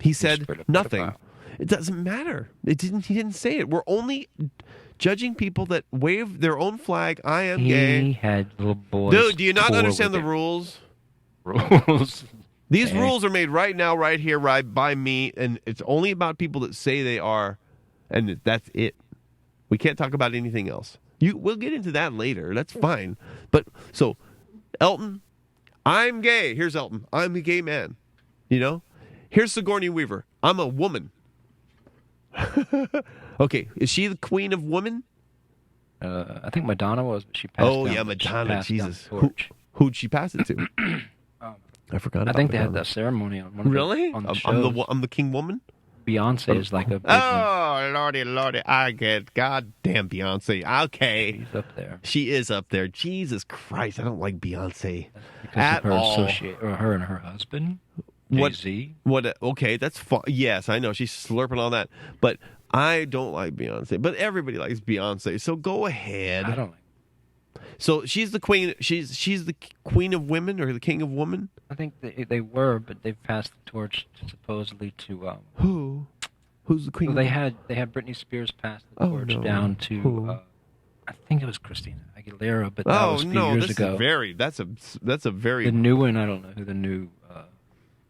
He said straight up nothing. pedophile. It doesn't matter. He didn't say it. We're only judging people that wave their own flag. I am gay. He had little boys. Dude, do you not tour understand the with rules? it. Rules? These Okay. rules are made right now, right here, right by me, and it's only about people that say they are, and that's it. We can't talk about anything else. We'll get into that later. That's fine. But so, Elton, I'm gay. Here's Elton. I'm a gay man. You know? Here's Sigourney Weaver. I'm a woman. Okay, is she the queen of women? I think Madonna was, but she passed Oh down, yeah, she Madonna. passed down Jesus, the torch. who'd she pass it to? I forgot. I about think they had Madonna. that ceremony on one of Really? the, on the I'm shows. the king woman. Beyonce is like a big Oh, lordy, I get goddamn Beyonce. Okay, She's up there. she is up there. Jesus Christ, I don't like Beyonce Because at of her all. or her and her husband, What- Jay-Z. What? Okay, that's fine. Yes, I know she's slurping on that, but I don't like Beyonce. But everybody likes Beyonce, so go ahead. I don't like. So she's the queen. She's the queen of women or the king of women. I think they were, but they've passed the torch supposedly to. Who's the queen? Well, of they women? had Britney Spears pass the Oh, torch no. down Who? to. I think it was Christina Aguilera, but that Oh was a few no, years this ago. is very. That's a very. The new one, I don't know who the new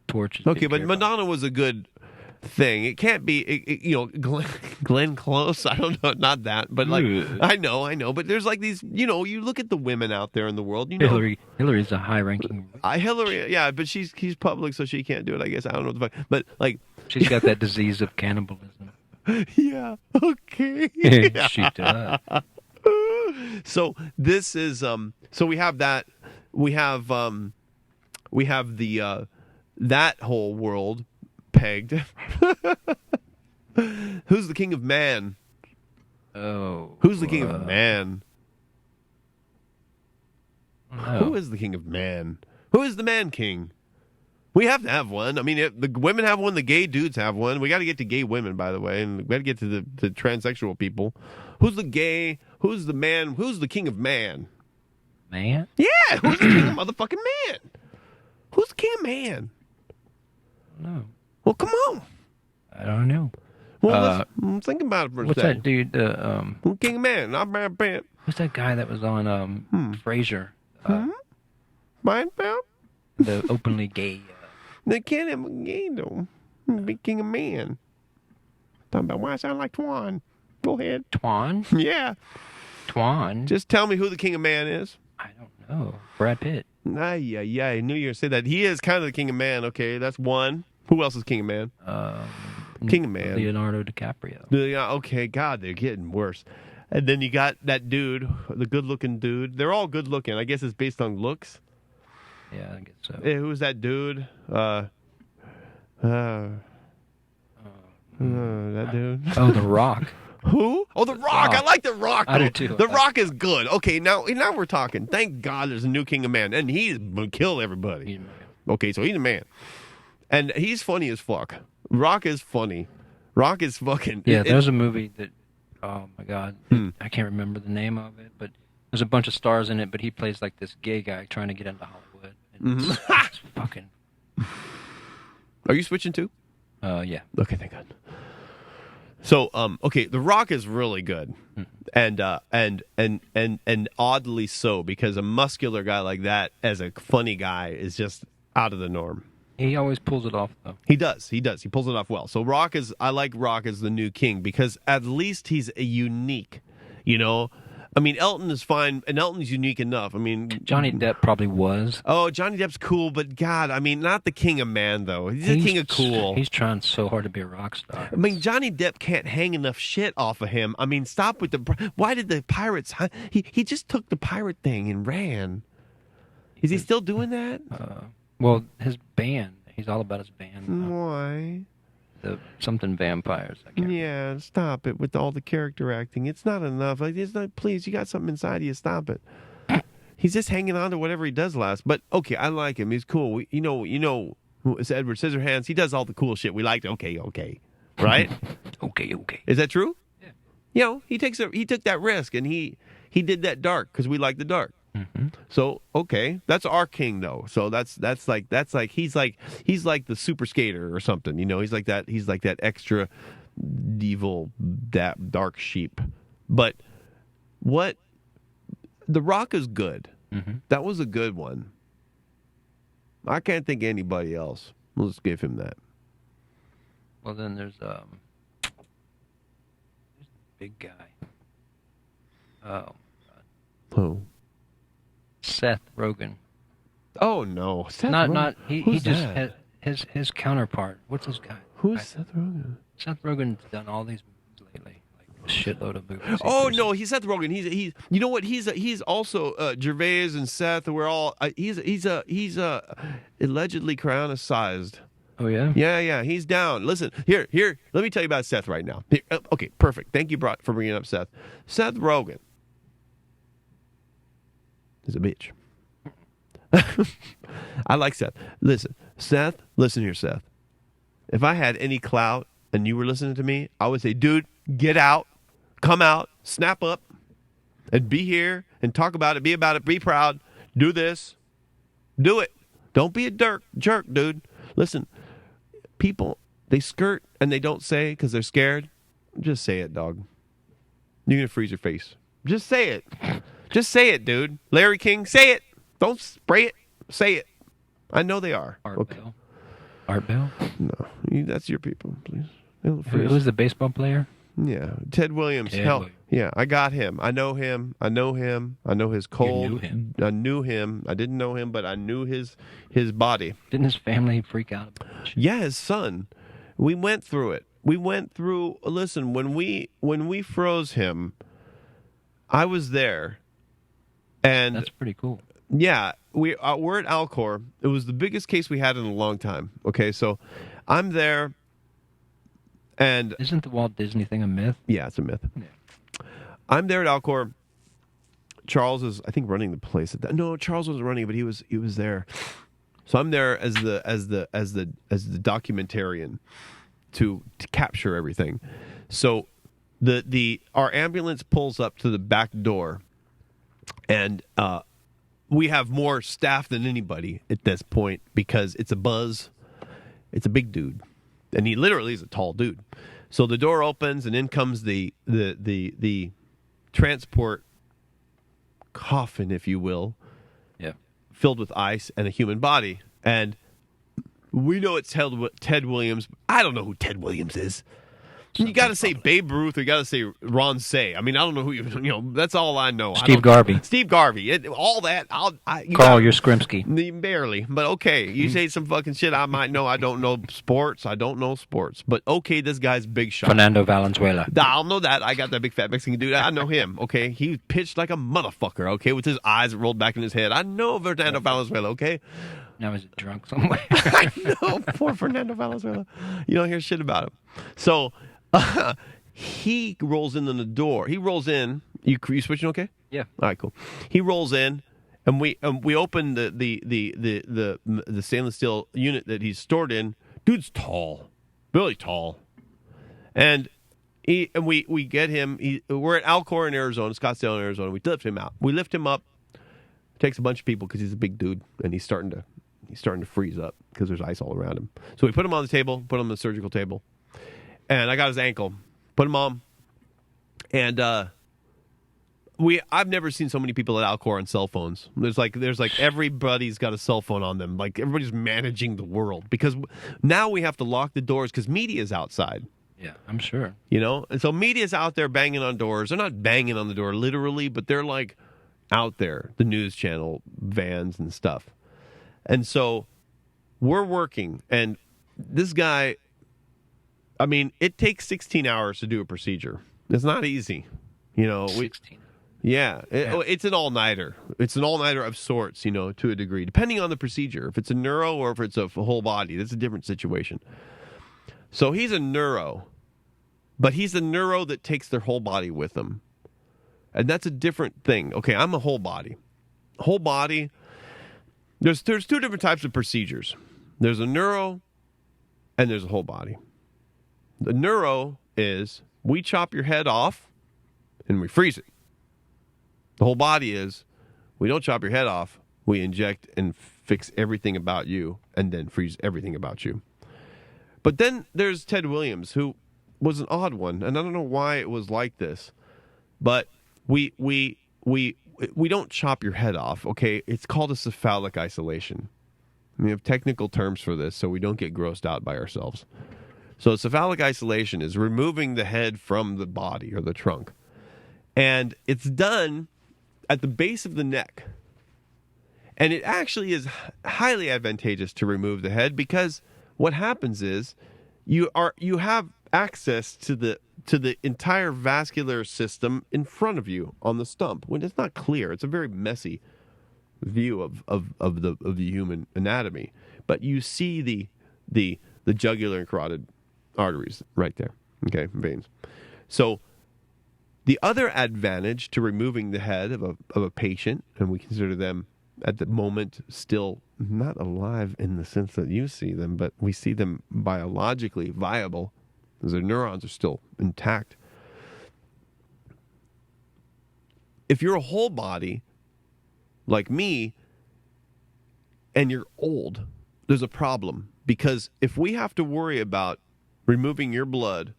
torch is. Okay, being but carried by. Madonna was a good thing. It can't be, Glenn Close. I don't know, not that, but like Ugh. I know. But there's like these, you look at the women out there in the world. You know, Hillary's a high-ranking. Hillary, yeah, but she's public, so she can't do it. I guess I don't know what the fuck, but like, She's got that disease of cannibalism. yeah, okay. She does. So this is so we have that we have the that whole world pegged. Who's the king of man? Oh. Who's the king of man? No. Who is the king of man? Who is the man king? We have to have one. I mean, the women have one, the gay dudes have one. We got to get to gay women, by the way, and we got to get to the transsexual people. Who's the gay? Who's the man? Who's the king of man? Man? Yeah, who's the king of motherfucking man? Who's the king of man? No. Well, come on. I don't know. Well, let's think about it for a What's second. that dude? Who's king of man? Not Brad Pitt. Who's that guy that was on Frasier? Seinfeld? The openly gay. They can't have a gay though. Be king of man. Talking about why I sound like Twan. Go ahead. Twan? Yeah. Twan? Just tell me who the King of Man is. I don't know. Brad Pitt. Yeah. I knew you were going to say that. He is kind of the King of Man. Okay, that's one. Who else is King of Man? King of Man. Leonardo DiCaprio. Yeah, okay, God, they're getting worse. And then you got that dude, the good-looking dude. They're all good-looking. I guess it's based on looks. Yeah, I guess so. Hey, who's that dude? That dude. Oh, The Rock. Who? Oh, The Rock. Rock. I like The Rock. I do too. The Rock is good. Okay, now we're talking. Thank God there's a new King of Man, and he's gonna kill everybody. Okay, so he's a man, and he's funny as fuck. Rock is funny. Rock is fucking. Yeah, there's a movie that. Oh my God, I can't remember the name of it, but there's a bunch of stars in it. But he plays like this gay guy trying to get into Hollywood. And it's fucking. Are you switching too? Yeah. Okay, thank God. So, okay, The Rock is really good, and oddly so, because a muscular guy like that as a funny guy is just out of the norm. He always pulls it off, though. He does. He pulls it off well. So I like Rock as the new king because at least he's a unique, you know. I mean, Elton is fine, and Elton's unique enough. I mean, Johnny Depp probably was. Oh, Johnny Depp's cool, but God, I mean, not the king of man, though. He's the king of cool. He's trying so hard to be a rock star. I mean, Johnny Depp can't hang enough shit off of him. I mean, stop with the... Why did the pirates... He just took the pirate thing and ran. Is he still doing that? Well, his band. He's all about his band. Why? The something vampires. I can't remember. Stop it with all the character acting. It's not enough. Like, it's not. Please, you got something inside of you. Stop it. He's just hanging on to whatever he does last. But okay, I like him. He's cool. You know, it's Edward Scissorhands. He does all the cool shit. We liked it. Okay, right? Okay. Is that true? Yeah. You know, he took that risk and he did that dark because we like the dark. Mm-hmm. So okay, that's our king though. So that's like he's like the super skater or something. You know, he's like that extra evil, that dark sheep. But what The Rock is good. Mm-hmm. That was a good one. I can't think of anybody else. Let's give him that. Well, then there's a big guy. Oh. Who? Seth Rogen. Oh no, Seth Not Rogen. not he Who's just that? his counterpart. What's this guy? Who's Seth Rogen? Seth Rogen's done all these movies lately, like a shitload of movies. Oh no, he's Seth Rogen. He's you know what? He's also Gervais and Seth. We're all he's allegedly cryonicized. Oh yeah. Yeah. He's down. Listen here. Let me tell you about Seth right now. Here, okay, perfect. Thank you for bringing up Seth. Seth Rogen is a bitch. I like Seth. Listen here, Seth. If I had any clout and you were listening to me, I would say, dude, get out, come out, snap up, and be here and talk about it, be proud, do this, do it. Don't be a jerk, dude. Listen, people, they skirt and they don't say because they're scared. Just say it, dog. You're going to freeze your face. Just say it. Just say it, dude. Larry King, say it. Don't spray it. Say it. I know they are. Art Bell? No, that's your people, please. Who's the baseball player? Yeah, Ted Williams. Yeah, I got him. I know him. I know his cold. You knew him. I knew him. I didn't know him, but I knew his body. Didn't his family freak out a bunch? Yeah, his son. We went through it. Listen, when we froze him, I was there. And that's pretty cool. Yeah, we're at Alcor. It was the biggest case we had in a long time. Okay, so I'm there, and isn't the Walt Disney thing a myth? Yeah, it's a myth. Yeah. I'm there at Alcor. Charles is, I think, running the place. No, Charles wasn't running, but he was there. So I'm there as the documentarian to capture everything. So our ambulance pulls up to the back door. And we have more staff than anybody at this point because it's a buzz. It's a big dude, and he literally is a tall dude. So the door opens, and in comes the transport coffin, if you will, filled with ice and a human body. And we know it's Ted Williams. I don't know who Ted Williams is. You got to say Babe Ruth or you got to say Ron Say. I mean, I don't know who you know. That's all I know. Steve Garvey. Steve Garvey. All that. Carl Yastrzemski. Barely. But okay. You say some fucking shit I might know. I don't know sports. But okay, this guy's big shot. Fernando Valenzuela. I'll know that. I got that big fat Mexican dude. I know him. Okay. He pitched like a motherfucker. Okay. With his eyes rolled back in his head. I know Fernando Valenzuela. Okay. Now he's drunk somewhere. I know. Poor Fernando Valenzuela. You don't hear shit about him. So... he rolls in on the door. He rolls in. You switching okay? Yeah. All right, cool. He rolls in, and we open the stainless steel unit that he's stored in. Dude's tall, really tall, and we get him. We're at Alcor in Arizona, Scottsdale in Arizona. We lift him out. We lift him up. It takes a bunch of people because he's a big dude, and he's starting to freeze up because there's ice all around him. So we put him on the table, put him on the surgical table. And I got his ankle, put him on, and I've never seen so many people at Alcor on cell phones. There's like everybody's got a cell phone on them. Like everybody's managing the world because now we have to lock the doors because media's outside. Yeah, I'm sure. You know, and so media's out there banging on doors. They're not banging on the door literally, but they're like out there, the news channel vans and stuff. And so we're working, and this guy. I mean, it takes 16 hours to do a procedure. It's not easy. You know, 16. It's an all-nighter. It's an all-nighter of sorts, you know, to a degree, depending on the procedure. If it's a neuro or if it's a whole body, that's a different situation. So he's a neuro, but he's a neuro that takes their whole body with them. And that's a different thing. Okay, I'm a whole body. Whole body, there's two different types of procedures. There's a neuro and there's a whole body. The neuro is we chop your head off and we freeze it. The whole body is we don't chop your head off, we inject and fix everything about you and then freeze everything about you. But then there's Ted Williams, who was an odd one, and I don't know why it was like this, but we don't chop your head off, okay? It's called a cephalic isolation. We have technical terms for this so we don't get grossed out by ourselves. So cephalic isolation is removing the head from the body or the trunk. And it's done at the base of the neck. And it actually is highly advantageous to remove the head because what happens is you have access to the entire vascular system in front of you on the stump. When it's not clear, it's a very messy view of the human anatomy. But you see the jugular and carotid arteries right there, okay, veins. So the other advantage to removing the head of a patient, and we consider them at the moment still not alive in the sense that you see them, but we see them biologically viable, because their neurons are still intact. If you're a whole body, like me, and you're old, there's a problem, because if we have to worry about removing your blood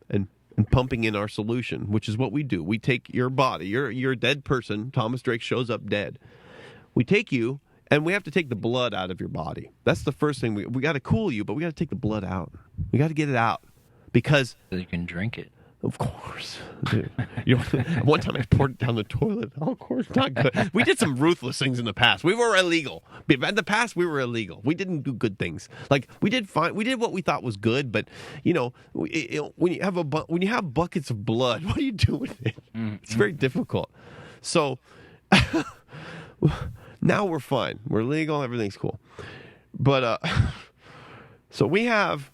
and pumping in our solution, which is what we do. We take your body. You're a dead person. Thomas Drake shows up dead. We take you, and we have to take the blood out of your body. That's the first thing. We got to cool you, but we got to take the blood out. We got to get it out because... So you can drink it. Of course. Dude. One time I poured it down the toilet. Oh, of course, not good. We did some ruthless things in the past. We were illegal. In the past, we were illegal. We didn't do good things. Like we did fine. We did what we thought was good, but when you have buckets of blood, what do you do with it? It's very difficult. So now we're fine. We're legal. Everything's cool. But so we have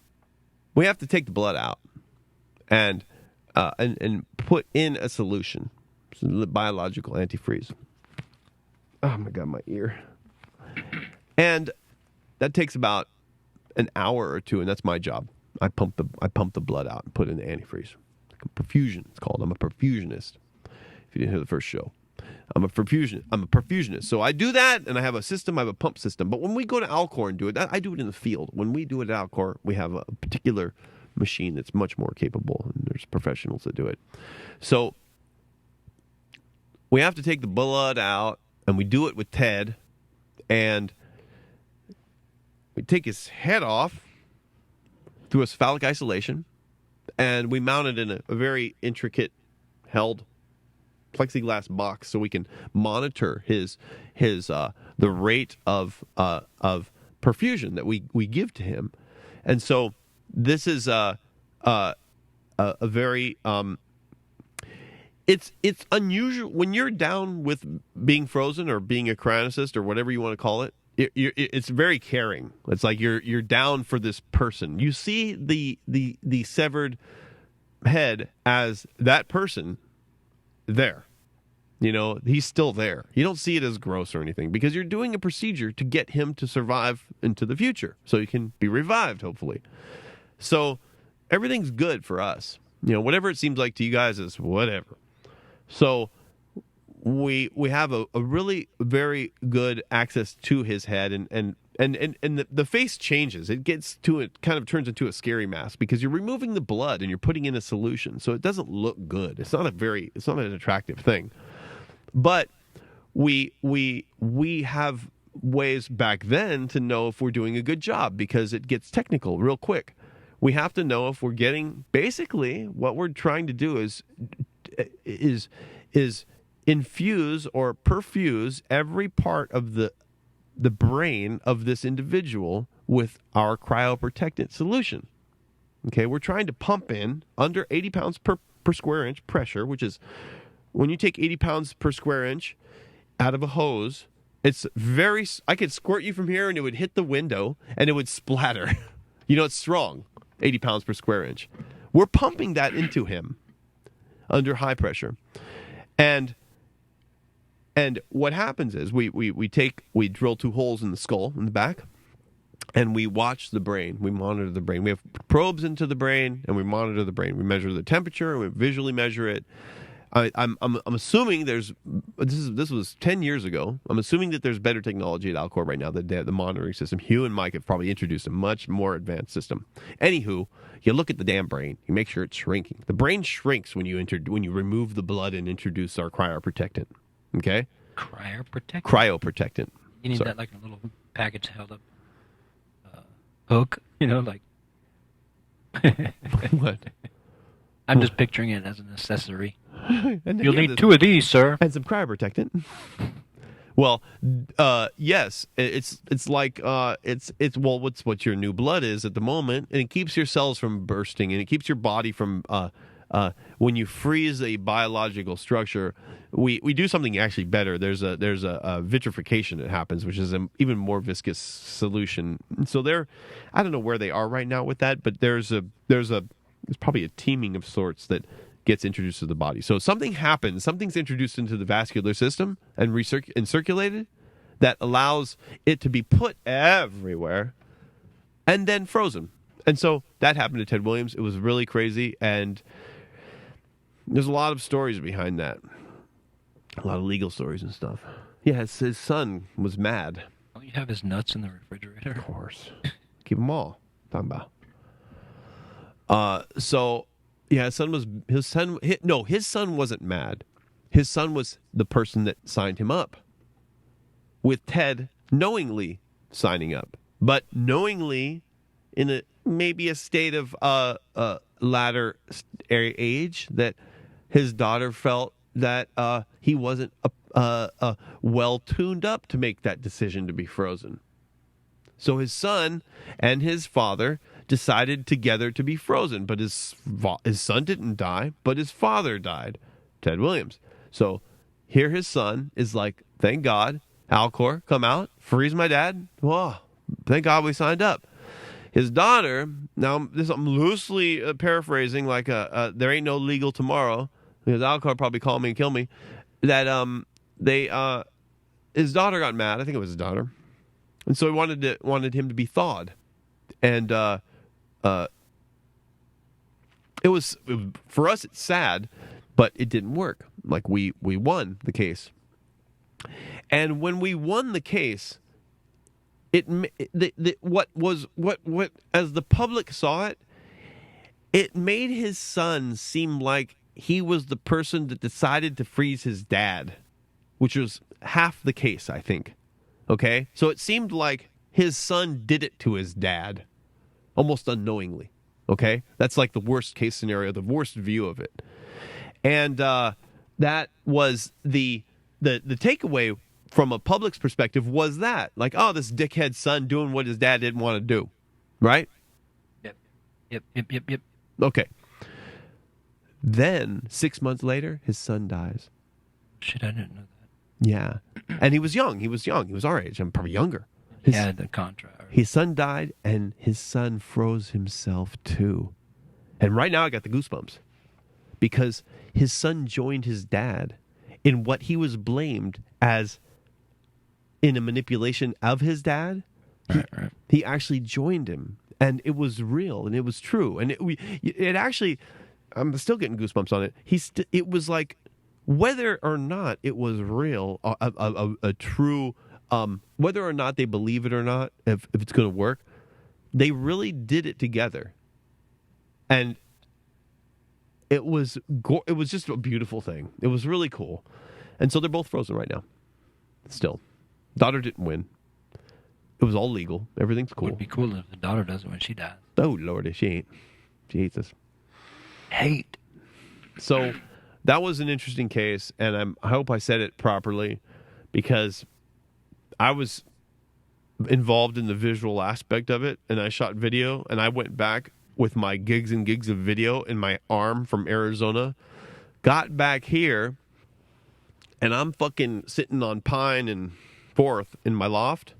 to take the blood out and put in a solution, biological antifreeze. Oh my God, my ear. And that takes about an hour or two, and that's my job. I pump the blood out and put in the antifreeze. Like a perfusion, it's called. I'm a perfusionist. If you didn't hear the first show, I'm a perfusionist. So I do that, and I have a system. I have a pump system. But when we go to Alcor and do it, I do it in the field. When we do it at Alcor, we have a particular machine that's much more capable, and there's professionals that do it. So we have to take the blood out, and we do it with Ted, and we take his head off through a cephalic isolation, and we mounted in a very intricate held plexiglass box so we can monitor his the rate of perfusion that we give to him. And so this is a very it's unusual when you're down with being frozen or being a cryonicist or whatever you want to call it. It's very caring. It's like you're down for this person. You see the severed head as that person there. You know, he's still there. You don't see it as gross or anything because you're doing a procedure to get him to survive into the future so he can be revived, hopefully. So everything's good for us. You know, whatever it seems like to you guys is whatever. So we have a really very good access to his head, and the face changes. It kind of turns into a scary mask because you're removing the blood and you're putting in a solution, so it doesn't look good. It's not an attractive thing. But we have ways back then to know if we're doing a good job because it gets technical real quick. We have to know if we're getting, basically what we're trying to do is infuse or perfuse every part of the brain of this individual with our cryoprotectant solution. Okay, we're trying to pump in under 80 pounds per square inch pressure, which is when you take 80 pounds per square inch out of a hose, I could squirt you from here and it would hit the window and it would splatter. You know, it's strong, 80 pounds per square inch. We're pumping that into him under high pressure. And what happens is we drill 2 holes in the skull in the back, and we watch the brain. We monitor the brain. We have probes into the brain, and we monitor the brain. We measure the temperature, and we visually measure it. I'm assuming this was 10 years ago. I'm assuming that there's better technology at Alcor right now. The monitoring system. Hugh and Mike have probably introduced a much more advanced system. Anywho, you look at the damn brain. You make sure it's shrinking. The brain shrinks when you remove the blood and introduce our cryoprotectant. Okay. Cryoprotectant. You need that like a little package held up hook. You know, like. What? I'm just picturing it as an accessory. You'll need 2 of these, sir. And some cryoprotectant. Well, yes, it's like what's what your new blood is at the moment, and it keeps your cells from bursting, and it keeps your body from when you freeze a biological structure. We do something actually better. There's a vitrification that happens, which is an even more viscous solution. So I don't know where they are right now with that, but there's probably a teaming of sorts that gets introduced to the body. So something's introduced into the vascular system and circulated that allows it to be put everywhere and then frozen. And so that happened to Ted Williams. It was really crazy, and there's a lot of stories behind that. A lot of legal stories and stuff. Yeah, his son was mad. Don't you have his nuts in the refrigerator? Of course. Keep them all. Talking about. So yeah, his son wasn't mad. His son was the person that signed him up, with Ted knowingly signing up, but knowingly in maybe a state of latter age that his daughter felt that he wasn't well tuned up to make that decision to be frozen. So his son and his father decided together to be frozen, but his son didn't die, but his father died, Ted Williams. So here his son is like, thank God, Alcor, come out, freeze my dad. Whoa, thank God we signed up. His daughter, now this I'm loosely paraphrasing, like there ain't no legal tomorrow, because Alcor probably call me and kill me, that his daughter got mad. I think it was his daughter. And so he wanted him to be thawed. And it was for us, it's sad, but it didn't work. Like we won the case. And when we won the case, what as the public saw it, it made his son seem like he was the person that decided to freeze his dad, which was half the case, I think. Okay? So it seemed like his son did it to his dad, almost unknowingly. Okay? That's like the worst case scenario, the worst view of it. And that was the takeaway from a public's perspective was that. Like, oh, this dickhead son doing what his dad didn't want to do. Right? Yep. Okay. Then, 6 months later, his son dies. Shit, I didn't know that. Yeah. And he was young. He was our age. I'm probably younger. He had the contract. His son died, and his son froze himself, too. And right now, I got the goosebumps. Because his son joined his dad in what he was blamed as in a manipulation of his dad. Right. He actually joined him. And it was real, and it was true. And it actually... I'm still getting goosebumps on it. It was like, whether or not it was real, a true, whether or not they believe it or not, if it's going to work, they really did it together, and it was just a beautiful thing. It was really cool, and so they're both frozen right now. Still, daughter didn't win. It was all legal. Everything's cool. It would be cool if the daughter does it when she dies. Oh Lordy, she ain't. She hates us. Hate. So that was an interesting case, and I hope I said it properly, because I was involved in the visual aspect of it, and I shot video, and I went back with my gigs and gigs of video in my arm from Arizona, got back here, and I'm fucking sitting on Pine and 4th in my loft,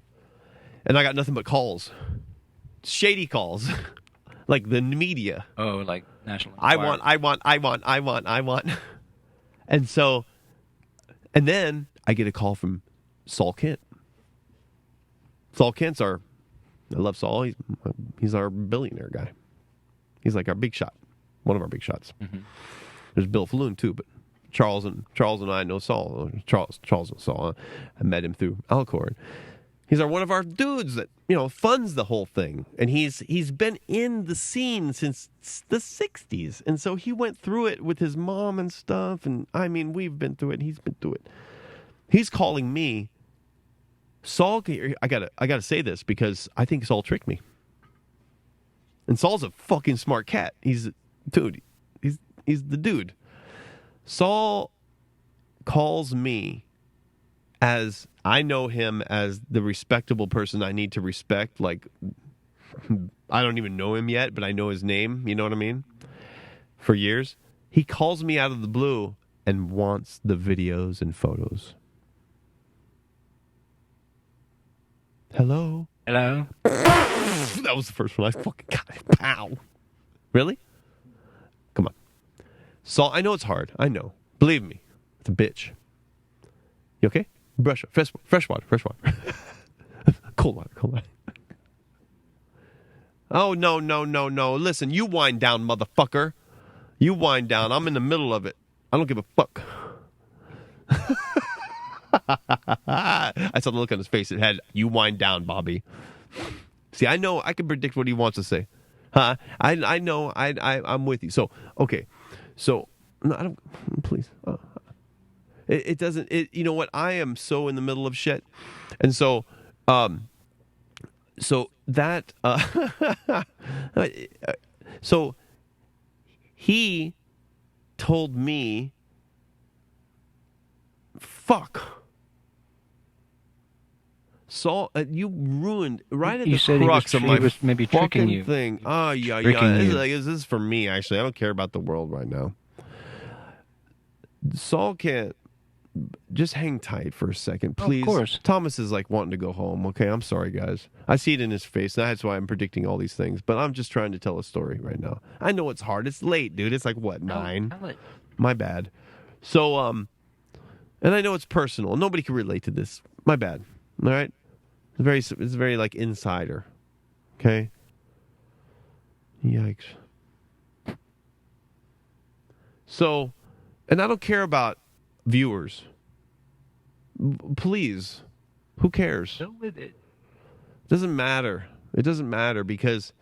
and I got nothing but calls. Shady calls. Like the media. Oh, like National I Enquirer. want. And so, and then I get a call from Saul Kent. Saul Kent's I love Saul. He's our billionaire guy. He's like our big shot. One of our big shots. Mm-hmm. There's Bill Falloon too, but Charles and I know Saul. Charles and Saul. I met him through Alcor. He's one of our dudes that, funds the whole thing. And he's been in the scene since the 60s. And so he went through it with his mom and stuff. And I mean, we've been through it. He's been through it. He's calling me. Saul, I gotta say this because I think Saul tricked me. And Saul's a fucking smart cat. He's the dude. Saul calls me as I know him as the respectable person I need to respect. Like, I don't even know him yet, but I know his name. You know what I mean? For years. He calls me out of the blue and wants the videos and photos. Hello? Hello? That was the first one I fucking got. Pow. Really? Come on. Saul, I know it's hard. I know. Believe me. It's a bitch. You okay? Fresh water. Cold water. Oh, no. Listen, you wind down, motherfucker. You wind down. I'm in the middle of it. I don't give a fuck. I saw the look on his face. It had, you wind down, Bobby. See, I know. I can predict what he wants to say. Huh? I know. I'm with you. So, okay. So, no, I don't. Please. It doesn't. You know what? I am so in the middle of shit, and so, so that, so he told me, "Fuck, Saul, you ruined right at You the said he crux of my was maybe tricking fucking you. thing." Oh yeah. This is for me. Actually, I don't care about the world right now. Saul can't. Just hang tight for a second, please. Of course. Thomas is like wanting to go home. Okay, I'm sorry, guys. I see it in his face. That's why I'm predicting all these things. But I'm just trying to tell a story right now. I know it's hard. It's late, dude. It's like, what, 9? My bad. So, and I know it's personal. Nobody can relate to this. My bad. All right? It's very like insider. Okay? Yikes. So, and I don't care about viewers. Please. Who cares? Go with it. Doesn't matter. It doesn't matter because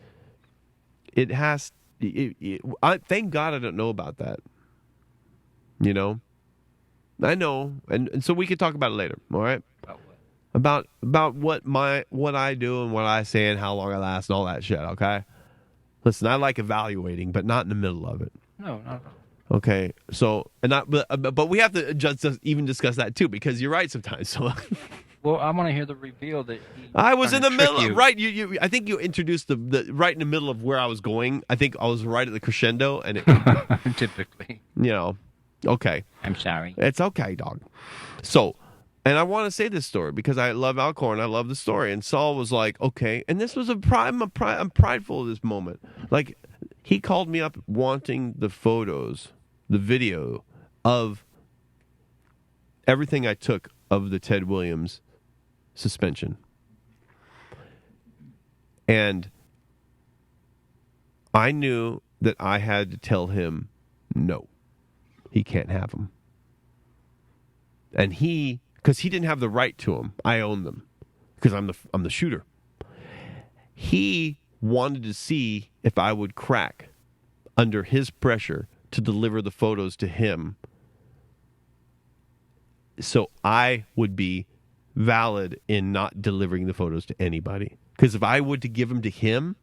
it has. Thank God I don't know about that. You know? I know. And so we could talk about it later. All right? About what I do and what I say and how long I last and all that shit, okay? Listen, I like evaluating, but not in the middle of it. No, not. Okay, so but we have to just even discuss that too, because you're right sometimes. So Well, I want to hear the reveal that I was in the middle, you. right? You I think you introduced the right in the middle of where I was going. I think I was right at the crescendo, and it, Typically. Okay, I'm sorry. it's okay, dog. So, and I want to say this story because I love Alcor and I love the story. And Saul was like, okay, and this was I'm prideful of this moment. Like, he called me up wanting the photos, the video of everything I took of the Ted Williams suspension. And I knew that I had to tell him, no, he can't have them. And because he didn't have the right to them, I own them because I'm the shooter. He wanted to see if I would crack under his pressure to deliver the photos to him, so I would be valid in not delivering the photos to anybody. Because if I would to give them to him,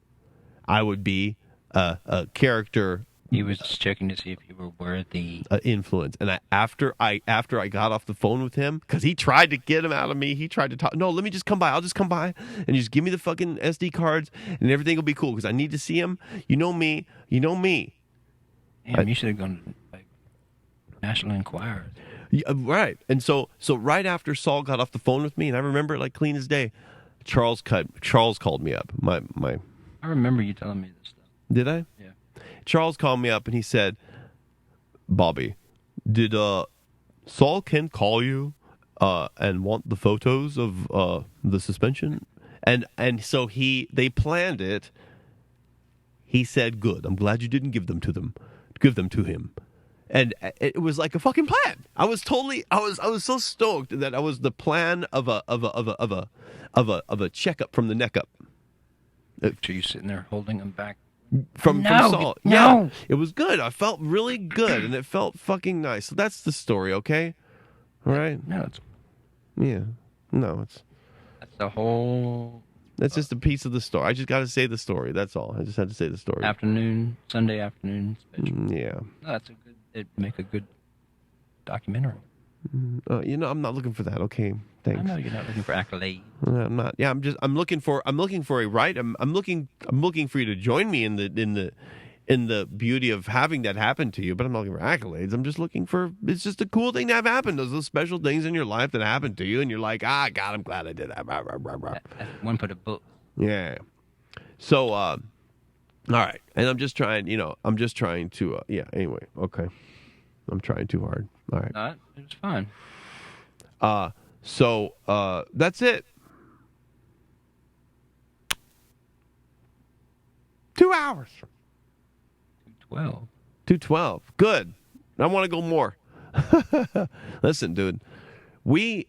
I would be a character. He was checking to see if you were worthy. Influence. And after I got off the phone with him, because he tried to get him out of me, he tried to talk. No, let me just come by. I'll just come by and just give me the fucking SD cards, and everything will be cool. Because I need to see him. You know me. Damn, you should have gone to like National Enquirer. Yeah, right. And so right after Saul got off the phone with me, and I remember it like clean as day, Charles called me up. My I remember you telling me this stuff. Did I? Yeah. Charles called me up and he said, Bobby, did Saul Ken call you and want the photos of the suspension? And so they planned it. He said, good. I'm glad you didn't give them to him. And it was like a fucking plan. I was so stoked that I was the plan of a checkup from the neck up. So you sitting there holding them back. From Saul. No. Yeah. It was good. I felt really good and it felt fucking nice. So that's the story, okay? All right? No, it's That's the whole that's just a piece of the story. I just got to say the story. That's all. I just had to say the story. Sunday afternoon special. Yeah. No, it'd make a good documentary. I'm not looking for that. Okay, thanks. I know you're not looking for accolades. I'm not. Yeah, I'm looking for a right. I'm looking for you to join me in the beauty of having that happen to you. But I'm not looking for accolades. I'm just looking for. It's just a cool thing to have happen. Those special things in your life that happen to you, and you're like, God, I'm glad I did that. One put a book. Yeah. So, all right, and I'm just trying to. Yeah. Anyway, okay. I'm trying too hard. All right. No, it was fine. So that's it. 2 hours. 2:12. Good. I want to go more. Listen, dude. I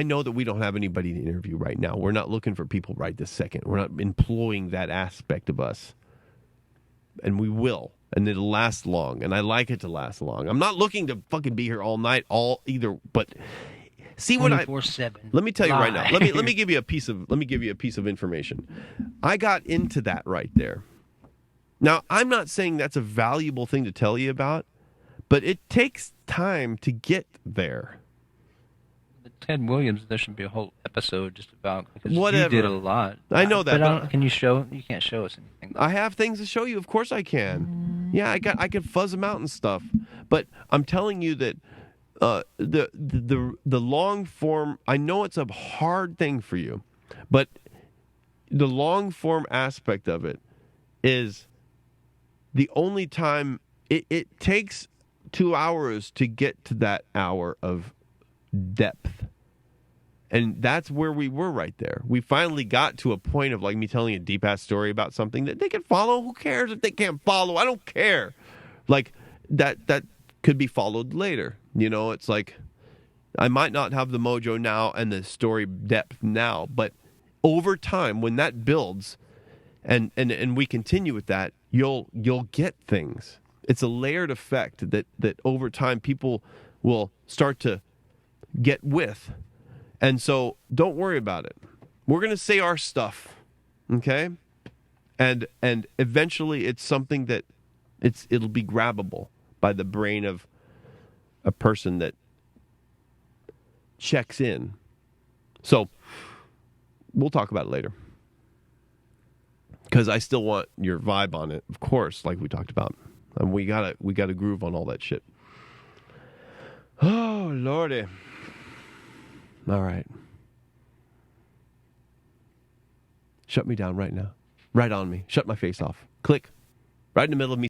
know that we don't have anybody to interview right now. We're not looking for people right this second. We're not employing that aspect of us. And we will. And it'll last long. And I like it to last long. I'm not looking to fucking be here all night, but see what 24/7. Let me tell you right now. Let me give you a piece of information. I got into that right there. Now, I'm not saying that's a valuable thing to tell you about, but it takes time to get there. The Ted Williams, there should be a whole episode just about, because Whatever. you did a lot. I know that. But can you show? You can't show us anything. I have things to show you. Of course I can. Yeah, I can fuzz them out and stuff. But I'm telling you that the long form. I know it's a hard thing for you, but the long form aspect of it is the only time it takes 2 hours to get to that hour of depth. And that's where we were right there. We finally got to a point of like me telling a deep ass story about something that they can follow. Who cares if they can't follow? I don't care. Like that could be followed later. It's like I might not have the mojo now and the story depth now, but over time when that builds and we continue with that, you'll get things. It's a layered effect that over time people will start to get with. And so don't worry about it. We're going to say our stuff, okay? And eventually it's something that it'll be grabbable by the brain of a person that checks in. So we'll talk about it later. Because I still want your vibe on it, of course, like we talked about. And we gotta groove on all that shit. Oh, Lordy. All right. Shut me down right now. Right on me. Shut my face off. Click. Right in the middle of me